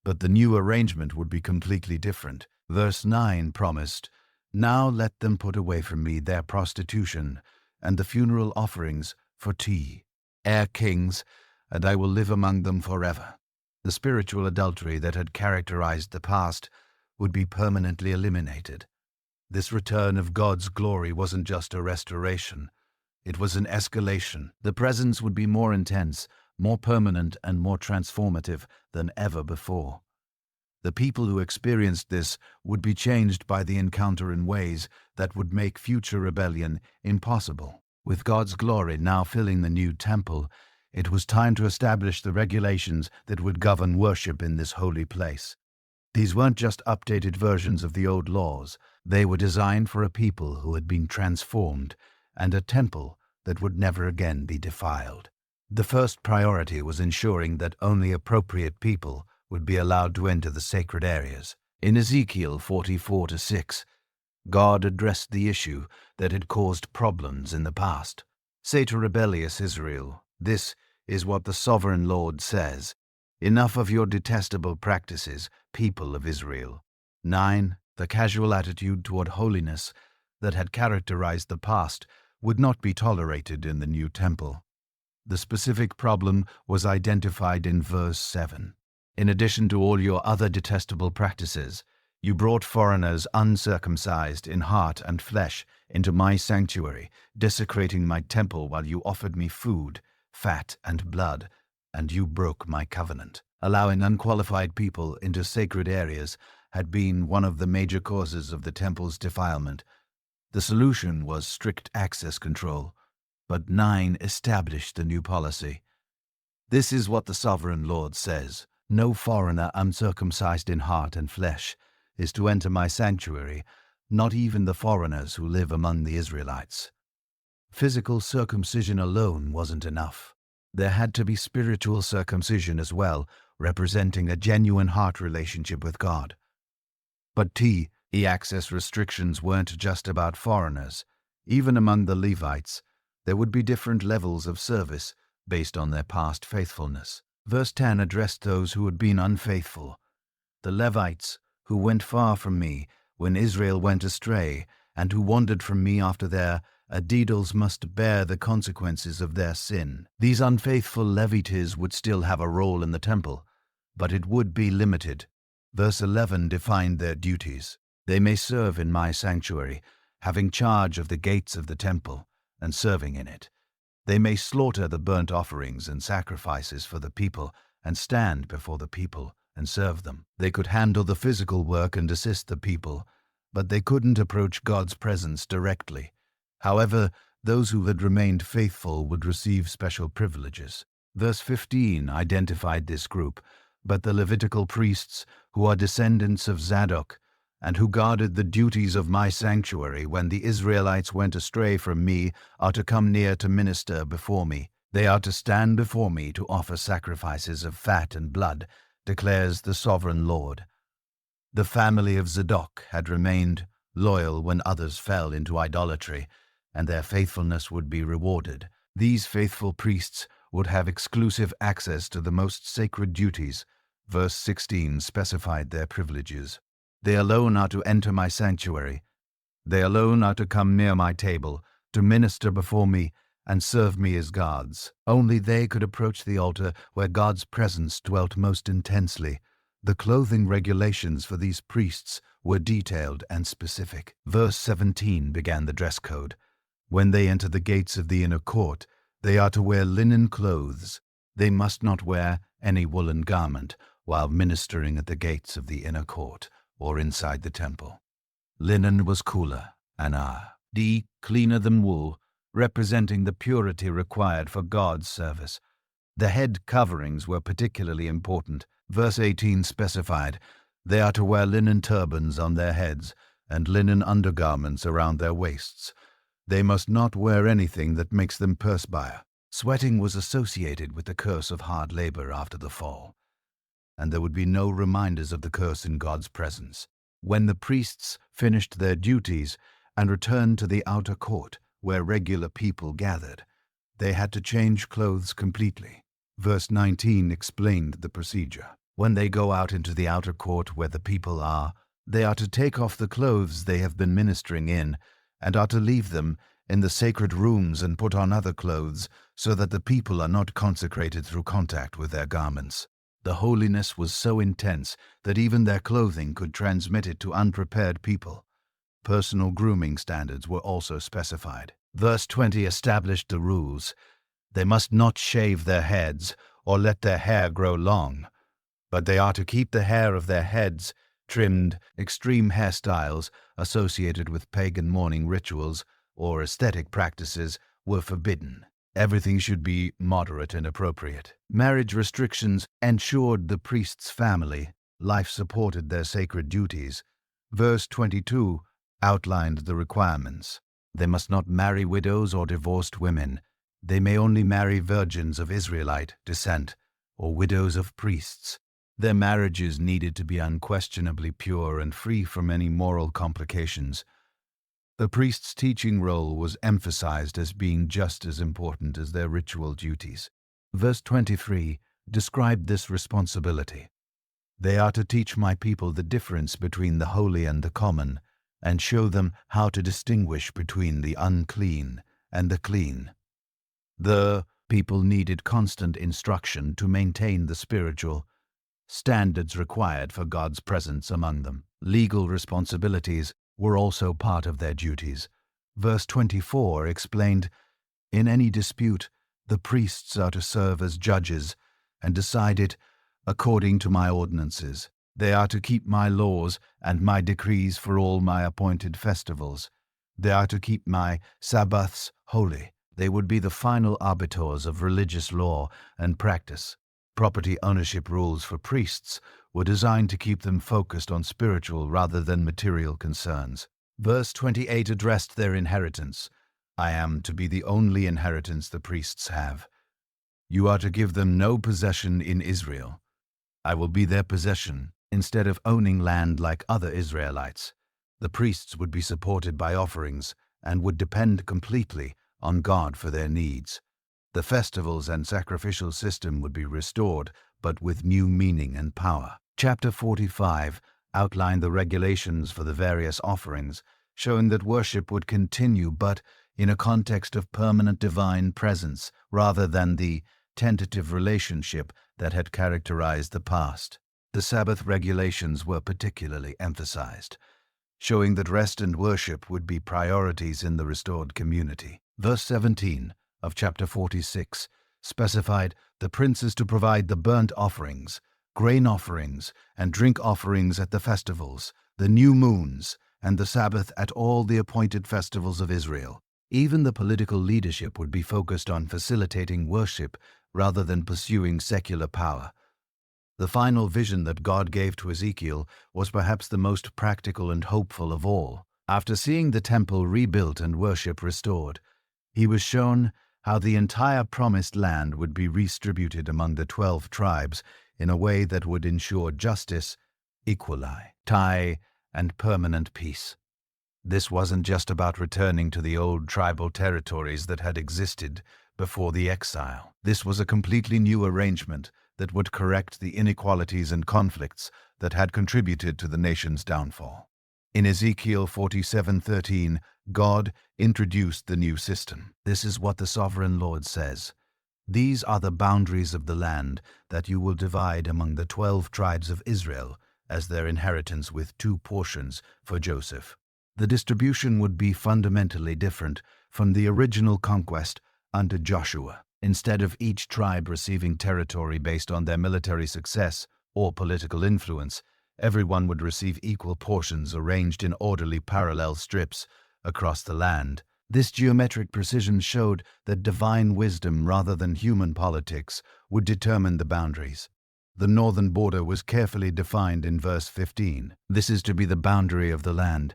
but the new arrangement would be completely different. Verse 9 promised, "Now let them put away from me their prostitution and the funeral offerings for tea, heir kings, and I will live among them forever." The spiritual adultery that had characterized the past would be permanently eliminated. This return of God's glory wasn't just a restoration, it was an escalation. The presence would be more intense, more permanent, and more transformative than ever before. The people who experienced this would be changed by the encounter in ways that would make future rebellion impossible. With God's glory now filling the new temple, it was time to establish the regulations that would govern worship in this holy place. These weren't just updated versions of the old laws. They were designed for a people who had been transformed and a temple that would never again be defiled. The first priority was ensuring that only appropriate people would be allowed to enter the sacred areas. In Ezekiel 44-6, God addressed the issue that had caused problems in the past. "Say to rebellious Israel, this is what the sovereign Lord says. Enough of your detestable practices, people of Israel." 9. The casual attitude toward holiness that had characterized the past would not be tolerated in the new temple. The specific problem was identified in verse 7. "In addition to all your other detestable practices, you brought foreigners uncircumcised in heart and flesh into my sanctuary, desecrating my temple while you offered me food, fat, and blood, and you broke my covenant." Allowing unqualified people into sacred areas had been one of the major causes of the temple's defilement. The solution was strict access control, but 9 established the new policy. "This is what the sovereign Lord says. No foreigner uncircumcised in heart and flesh is to enter my sanctuary, not even the foreigners who live among the Israelites." Physical circumcision alone wasn't enough. There had to be spiritual circumcision as well, representing a genuine heart relationship with God. But access restrictions weren't just about foreigners. Even among the Levites, there would be different levels of service based on their past faithfulness. Verse 10 addressed those who had been unfaithful. "The Levites, who went far from me when Israel went astray, and who wandered from me after their idols, must bear the consequences of their sin." These unfaithful Levites would still have a role in the temple, but it would be limited. Verse 11 defined their duties. "They may serve in my sanctuary, having charge of the gates of the temple, and serving in it. They may slaughter the burnt offerings and sacrifices for the people, and stand before the people and serve them." They could handle the physical work and assist the people, but they couldn't approach God's presence directly. However, those who had remained faithful would receive special privileges. Verse 15 identified this group, but the Levitical priests, who are descendants of Zadok, and who guarded the duties of my sanctuary when the Israelites went astray from me, are to come near to minister before me. They are to stand before me to offer sacrifices of fat and blood, declares the sovereign Lord. The family of Zadok had remained loyal when others fell into idolatry, and their faithfulness would be rewarded. These faithful priests would have exclusive access to the most sacred duties. Verse 16 specified their privileges. "They alone are to enter my sanctuary. They alone are to come near my table, to minister before me, and serve me as gods." Only they could approach the altar where God's presence dwelt most intensely. The clothing regulations for these priests were detailed and specific. Verse 17 began the dress code. "When they enter the gates of the inner court, they are to wear linen clothes. They must not wear any woolen garment while ministering at the gates of the inner court or inside the temple. Linen was cooler and cleaner than wool, representing the purity required for God's service. The head coverings were particularly important. Verse 18 specified, "They are to wear linen turbans on their heads and linen undergarments around their waists. They must not wear anything that makes them perspire." Sweating was associated with the curse of hard labor after the fall, and there would be no reminders of the curse in God's presence. When the priests finished their duties and returned to the outer court where regular people gathered, they had to change clothes completely. Verse 19 explained the procedure. "When they go out into the outer court where the people are, They are to take off the clothes they have been ministering in, and are to leave them in the sacred rooms and put on other clothes, so that the people are not consecrated through contact with their garments. The holiness was so intense that even their clothing could transmit it to unprepared people. Personal grooming standards were also specified. Verse 20 established the rules. They must not shave their heads or let their hair grow long, but they are to keep the hair of their heads trimmed. Extreme hairstyles associated with pagan mourning rituals or aesthetic practices were forbidden. Everything should be moderate and appropriate. Marriage restrictions ensured the priest's family life supported their sacred duties. Verse 22 outlined the requirements. They must not marry widows or divorced women. They may only marry virgins of Israelite descent or widows of priests. Their marriages needed to be unquestionably pure and free from any moral complications. The priest's teaching role was emphasized as being just as important as their ritual duties. Verse 23 described this responsibility. They are to teach my people the difference between the holy and the common, and show them how to distinguish between the unclean and the clean. The people needed constant instruction to maintain the spiritual standards required for God's presence among them. Legal responsibilities were also part of their duties. Verse 24 explained, in any dispute, the priests are to serve as judges and decide it according to my ordinances. They are to keep my laws and my decrees for all my appointed festivals. They are to keep my Sabbaths holy. They would be the final arbiters of religious law and practice. Property ownership rules for priests were designed to keep them focused on spiritual rather than material concerns. Verse 28 addressed their inheritance. I am to be the only inheritance the priests have. You are to give them no possession in Israel. I will be their possession. Instead of owning land like other Israelites, the priests would be supported by offerings and would depend completely on God for their needs. The festivals and sacrificial system would be restored, but with new meaning and power. Chapter 45 outlined the regulations for the various offerings, showing that worship would continue, but in a context of permanent divine presence rather than the tentative relationship that had characterized the past. The Sabbath regulations were particularly emphasized, showing that rest and worship would be priorities in the restored community. Verse 17 of chapter 46 specified the princes to provide the burnt offerings, grain offerings, and drink offerings at the festivals, the new moons, and the Sabbath at all the appointed festivals of Israel. Even the political leadership would be focused on facilitating worship rather than pursuing secular power. The final vision that God gave to Ezekiel was perhaps the most practical and hopeful of all. After seeing the temple rebuilt and worship restored, he was shown how the entire promised land would be redistributed among the 12 tribes in a way that would ensure justice, equality, and permanent peace. This wasn't just about returning to the old tribal territories that had existed before the exile. This was a completely new arrangement that would correct the inequalities and conflicts that had contributed to the nation's downfall. In Ezekiel 47:13, God introduced the new system. This is what the sovereign Lord says. These are the boundaries of the land that you will divide among the 12 tribes of Israel as their inheritance, with 2 portions for Joseph. The distribution would be fundamentally different from the original conquest under Joshua. Instead of each tribe receiving territory based on their military success or political influence, everyone would receive equal portions arranged in orderly parallel strips across the land. This geometric precision showed that divine wisdom rather than human politics would determine the boundaries. The northern border was carefully defined in verse 15. This is to be the boundary of the land.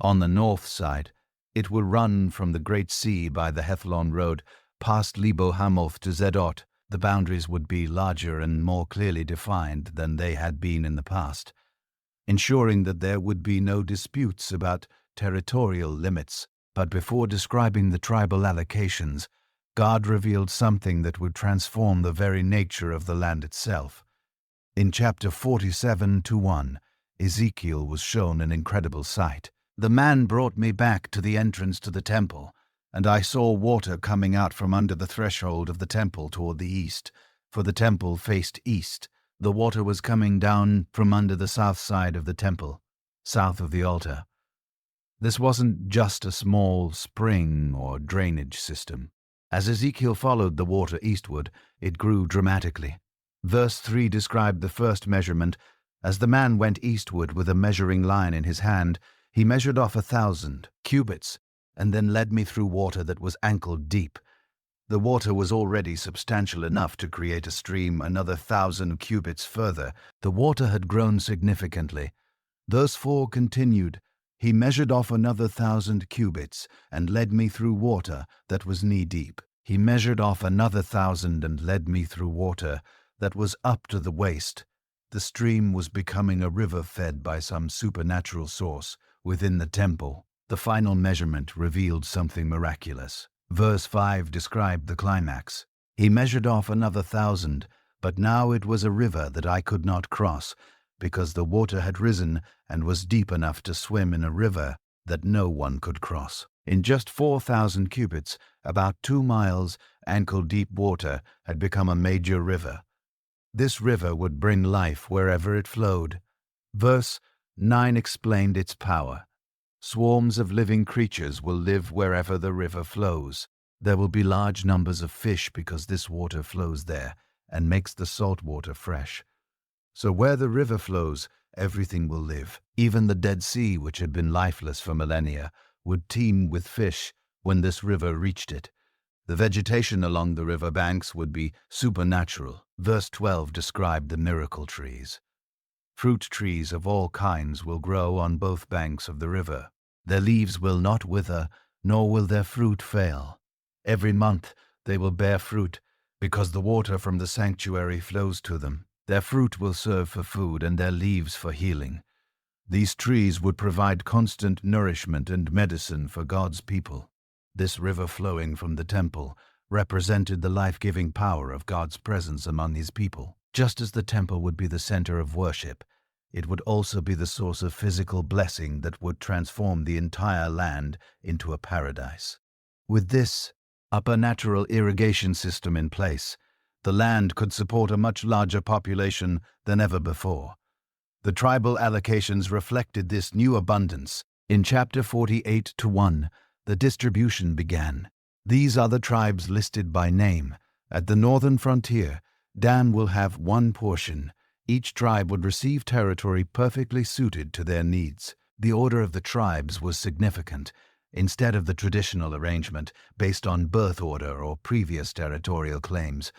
On the north side, it will run from the Great Sea by the Hethlon Road past Lebo Hamath to Zedot. The boundaries would be larger and more clearly defined than they had been in the past, ensuring that there would be no disputes about territorial limits. But before describing the tribal allocations, God revealed something that would transform the very nature of the land itself. In chapter 47:1, Ezekiel was shown an incredible sight. The man brought me back to the entrance to the temple, and I saw water coming out from under the threshold of the temple toward the east, for the temple faced east. The water was coming down from under the south side of the temple, south of the altar. This wasn't just a small spring or drainage system. As Ezekiel followed the water eastward, it grew dramatically. Verse 3 described the first measurement. As the man went eastward with a measuring line in his hand, he measured off 1,000 cubits, and then led me through water that was ankle deep. The water was already substantial enough to create a stream another 1,000 cubits further. The water had grown significantly. Verse 4 continued, he measured off another 1,000 cubits, and led me through water that was knee-deep. He measured off another 1,000 and led me through water that was up to the waist. The stream was becoming a river fed by some supernatural source within the temple. The final measurement revealed something miraculous. Verse 5 described the climax. He measured off another 1,000, but now it was a river that I could not cross, because the water had risen and was deep enough to swim in a river that no one could cross. In just 4,000 cubits, about 2 miles, ankle-deep water had become a major river. This river would bring life wherever it flowed. Verse 9 explained its power. Swarms of living creatures will live wherever the river flows. There will be large numbers of fish because this water flows there and makes the salt water fresh. So where the river flows, everything will live. Even the Dead Sea, which had been lifeless for millennia, would teem with fish when this river reached it. The vegetation along the river banks would be supernatural. Verse 12 described the miracle trees. Fruit trees of all kinds will grow on both banks of the river. Their leaves will not wither, nor will their fruit fail. Every month they will bear fruit, because the water from the sanctuary flows to them. Their fruit will serve for food, and their leaves for healing. These trees would provide constant nourishment and medicine for God's people. This river flowing from the temple represented the life-giving power of God's presence among his people. Just as the temple would be the center of worship, it would also be the source of physical blessing that would transform the entire land into a paradise. With this upper natural irrigation system in place, the land could support a much larger population than ever before. The tribal allocations reflected this new abundance. In chapter 48:1, the distribution began. These are the tribes listed by name. At the northern frontier, Dan will have one portion. Each tribe would receive territory perfectly suited to their needs. The order of the tribes was significant. Instead of the traditional arrangement based on birth order or previous territorial claims,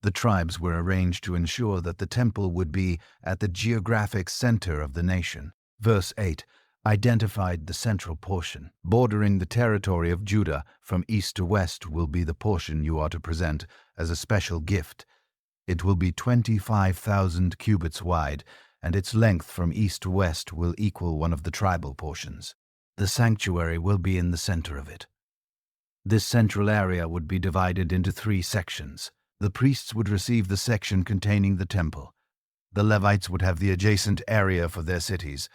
the tribes were arranged to ensure that the temple would be at the geographic center of the nation. Verse 8 identified the central portion. Bordering the territory of Judah from east to west will be the portion you are to present as a special gift. It will be 25,000 cubits wide, and its length from east to west will equal one of the tribal portions. The sanctuary will be in the center of it. This central area would be divided into 3 sections. The priests would receive the section containing the temple. The Levites would have the adjacent area for their cities,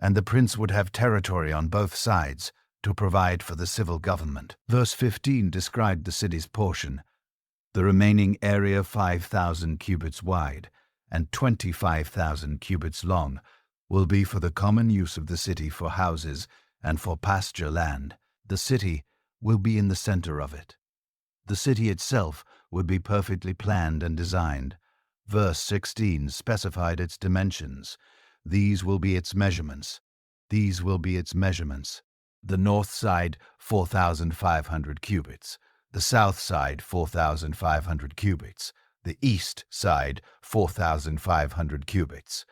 and the prince would have territory on both sides to provide for the civil government. Verse 15 described the city's portion. The remaining area, 5,000 cubits wide and 25,000 cubits long, will be for the common use of the city for houses and for pasture land. The city will be in the center of it. The city itself would be perfectly planned and designed. Verse 16 specified its dimensions. These will be its measurements. These will be its measurements. The north side, 4,500 cubits. The south side, 4,500 cubits. The east side, 4,500 cubits.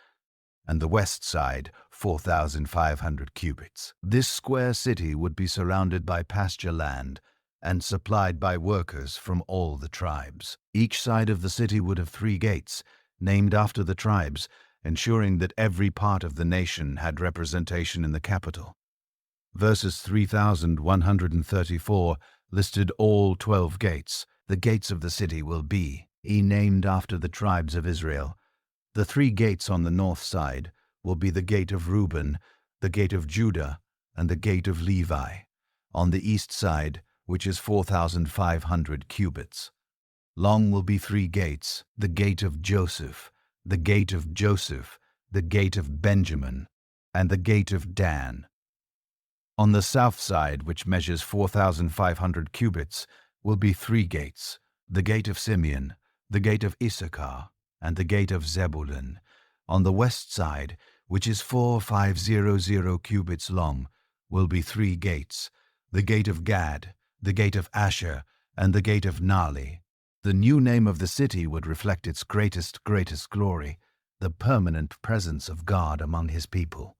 And the west side, 4,500 cubits. This square city would be surrounded by pasture land and supplied by workers from all the tribes. Each side of the city would have 3 gates, named after the tribes, ensuring that every part of the nation had representation in the capital. Verses 3,134 listed all 12 gates. The gates of the city will be named after the tribes of Israel. The 3 gates on the north side will be the gate of Reuben, the gate of Judah, and the gate of Levi, on the east side, which is 4,500 cubits. Long will be 3 gates, the gate of Joseph, the gate of Joseph, the gate of Benjamin, and the gate of Dan. On the south side, which measures 4,500 cubits, will be 3 gates, the gate of Simeon, the gate of Issachar, and the gate of Zebulun. On the west side, which is 4,500 cubits long, will be 3 gates, the gate of Gad, the gate of Asher, and the gate of Naphtali. The new name of the city would reflect its greatest glory, the permanent presence of God among his people.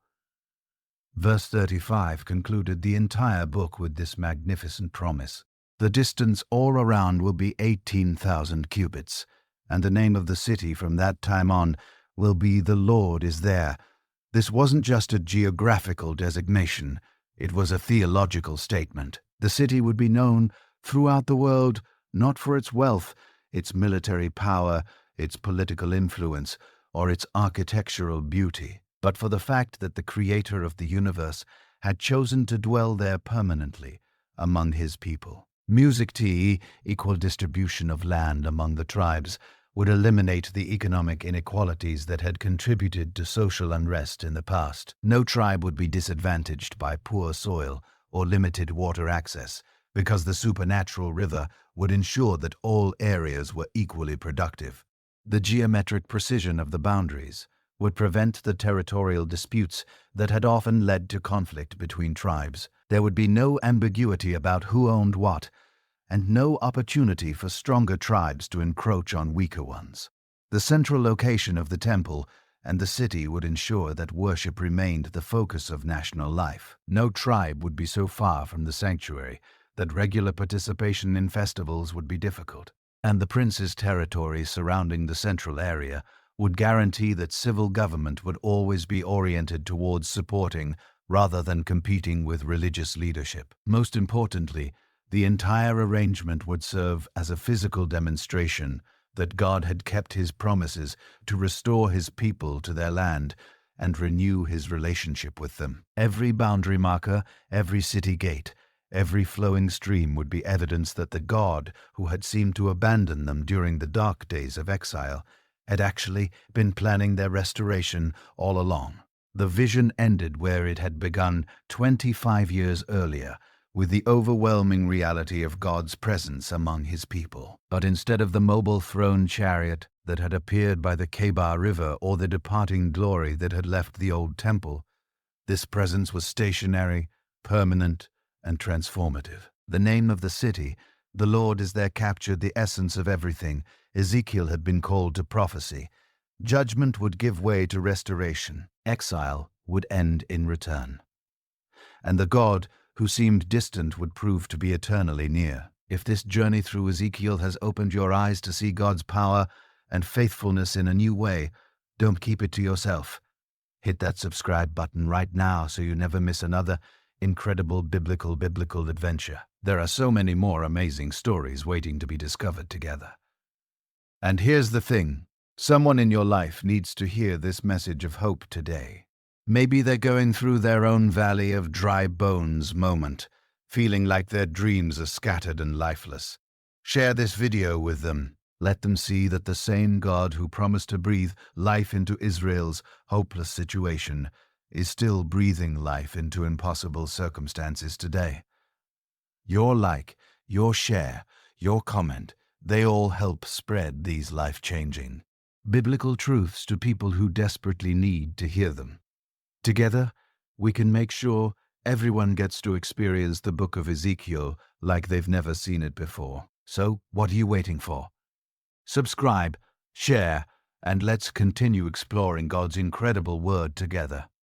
Verse 35 concluded the entire book with this magnificent promise. The distance all around will be 18,000 cubits, and the name of the city from that time on will be "The Lord is there." This wasn't just a geographical designation, it was a theological statement. The city would be known throughout the world not for its wealth, its military power, its political influence, or its architectural beauty, but for the fact that the Creator of the universe had chosen to dwell there permanently among his people. Music T, equal distribution of land among the tribes, would eliminate the economic inequalities that had contributed to social unrest in the past. No tribe would be disadvantaged by poor soil or limited water access, because the supernatural river would ensure that all areas were equally productive. The geometric precision of the boundaries would prevent the territorial disputes that had often led to conflict between tribes. There would be no ambiguity about who owned what, and no opportunity for stronger tribes to encroach on weaker ones. The central location of the temple and the city would ensure that worship remained the focus of national life. No tribe would be so far from the sanctuary that regular participation in festivals would be difficult, and the prince's territory surrounding the central area would guarantee that civil government would always be oriented towards supporting rather than competing with religious leadership. Most importantly, the entire arrangement would serve as a physical demonstration that God had kept his promises to restore his people to their land and renew his relationship with them. Every boundary marker, every city gate, every flowing stream would be evidence that the God who had seemed to abandon them during the dark days of exile had actually been planning their restoration all along. The vision ended where it had begun 25 years earlier, with the overwhelming reality of God's presence among his people. But instead of the mobile throne chariot that had appeared by the Kebar River or the departing glory that had left the old temple, this presence was stationary, permanent, and transformative. The name of the city, "The Lord is there," captured the essence of everything Ezekiel had been called to prophecy. Judgment would give way to restoration. Exile would end in return. And the God who seemed distant would prove to be eternally near. If this journey through Ezekiel has opened your eyes to see God's power and faithfulness in a new way, don't keep it to yourself. Hit that subscribe button right now so you never miss another incredible biblical adventure. There are so many more amazing stories waiting to be discovered together. And here's the thing, someone in your life needs to hear this message of hope today. Maybe they're going through their own valley of dry bones moment, feeling like their dreams are scattered and lifeless. Share this video with them. Let them see that the same God who promised to breathe life into Israel's hopeless situation is still breathing life into impossible circumstances today. Your like, your share, your comment, they all help spread these life-changing biblical truths to people who desperately need to hear them. Together, we can make sure everyone gets to experience the book of Ezekiel like they've never seen it before. So, what are you waiting for? Subscribe, share, and let's continue exploring God's incredible word together.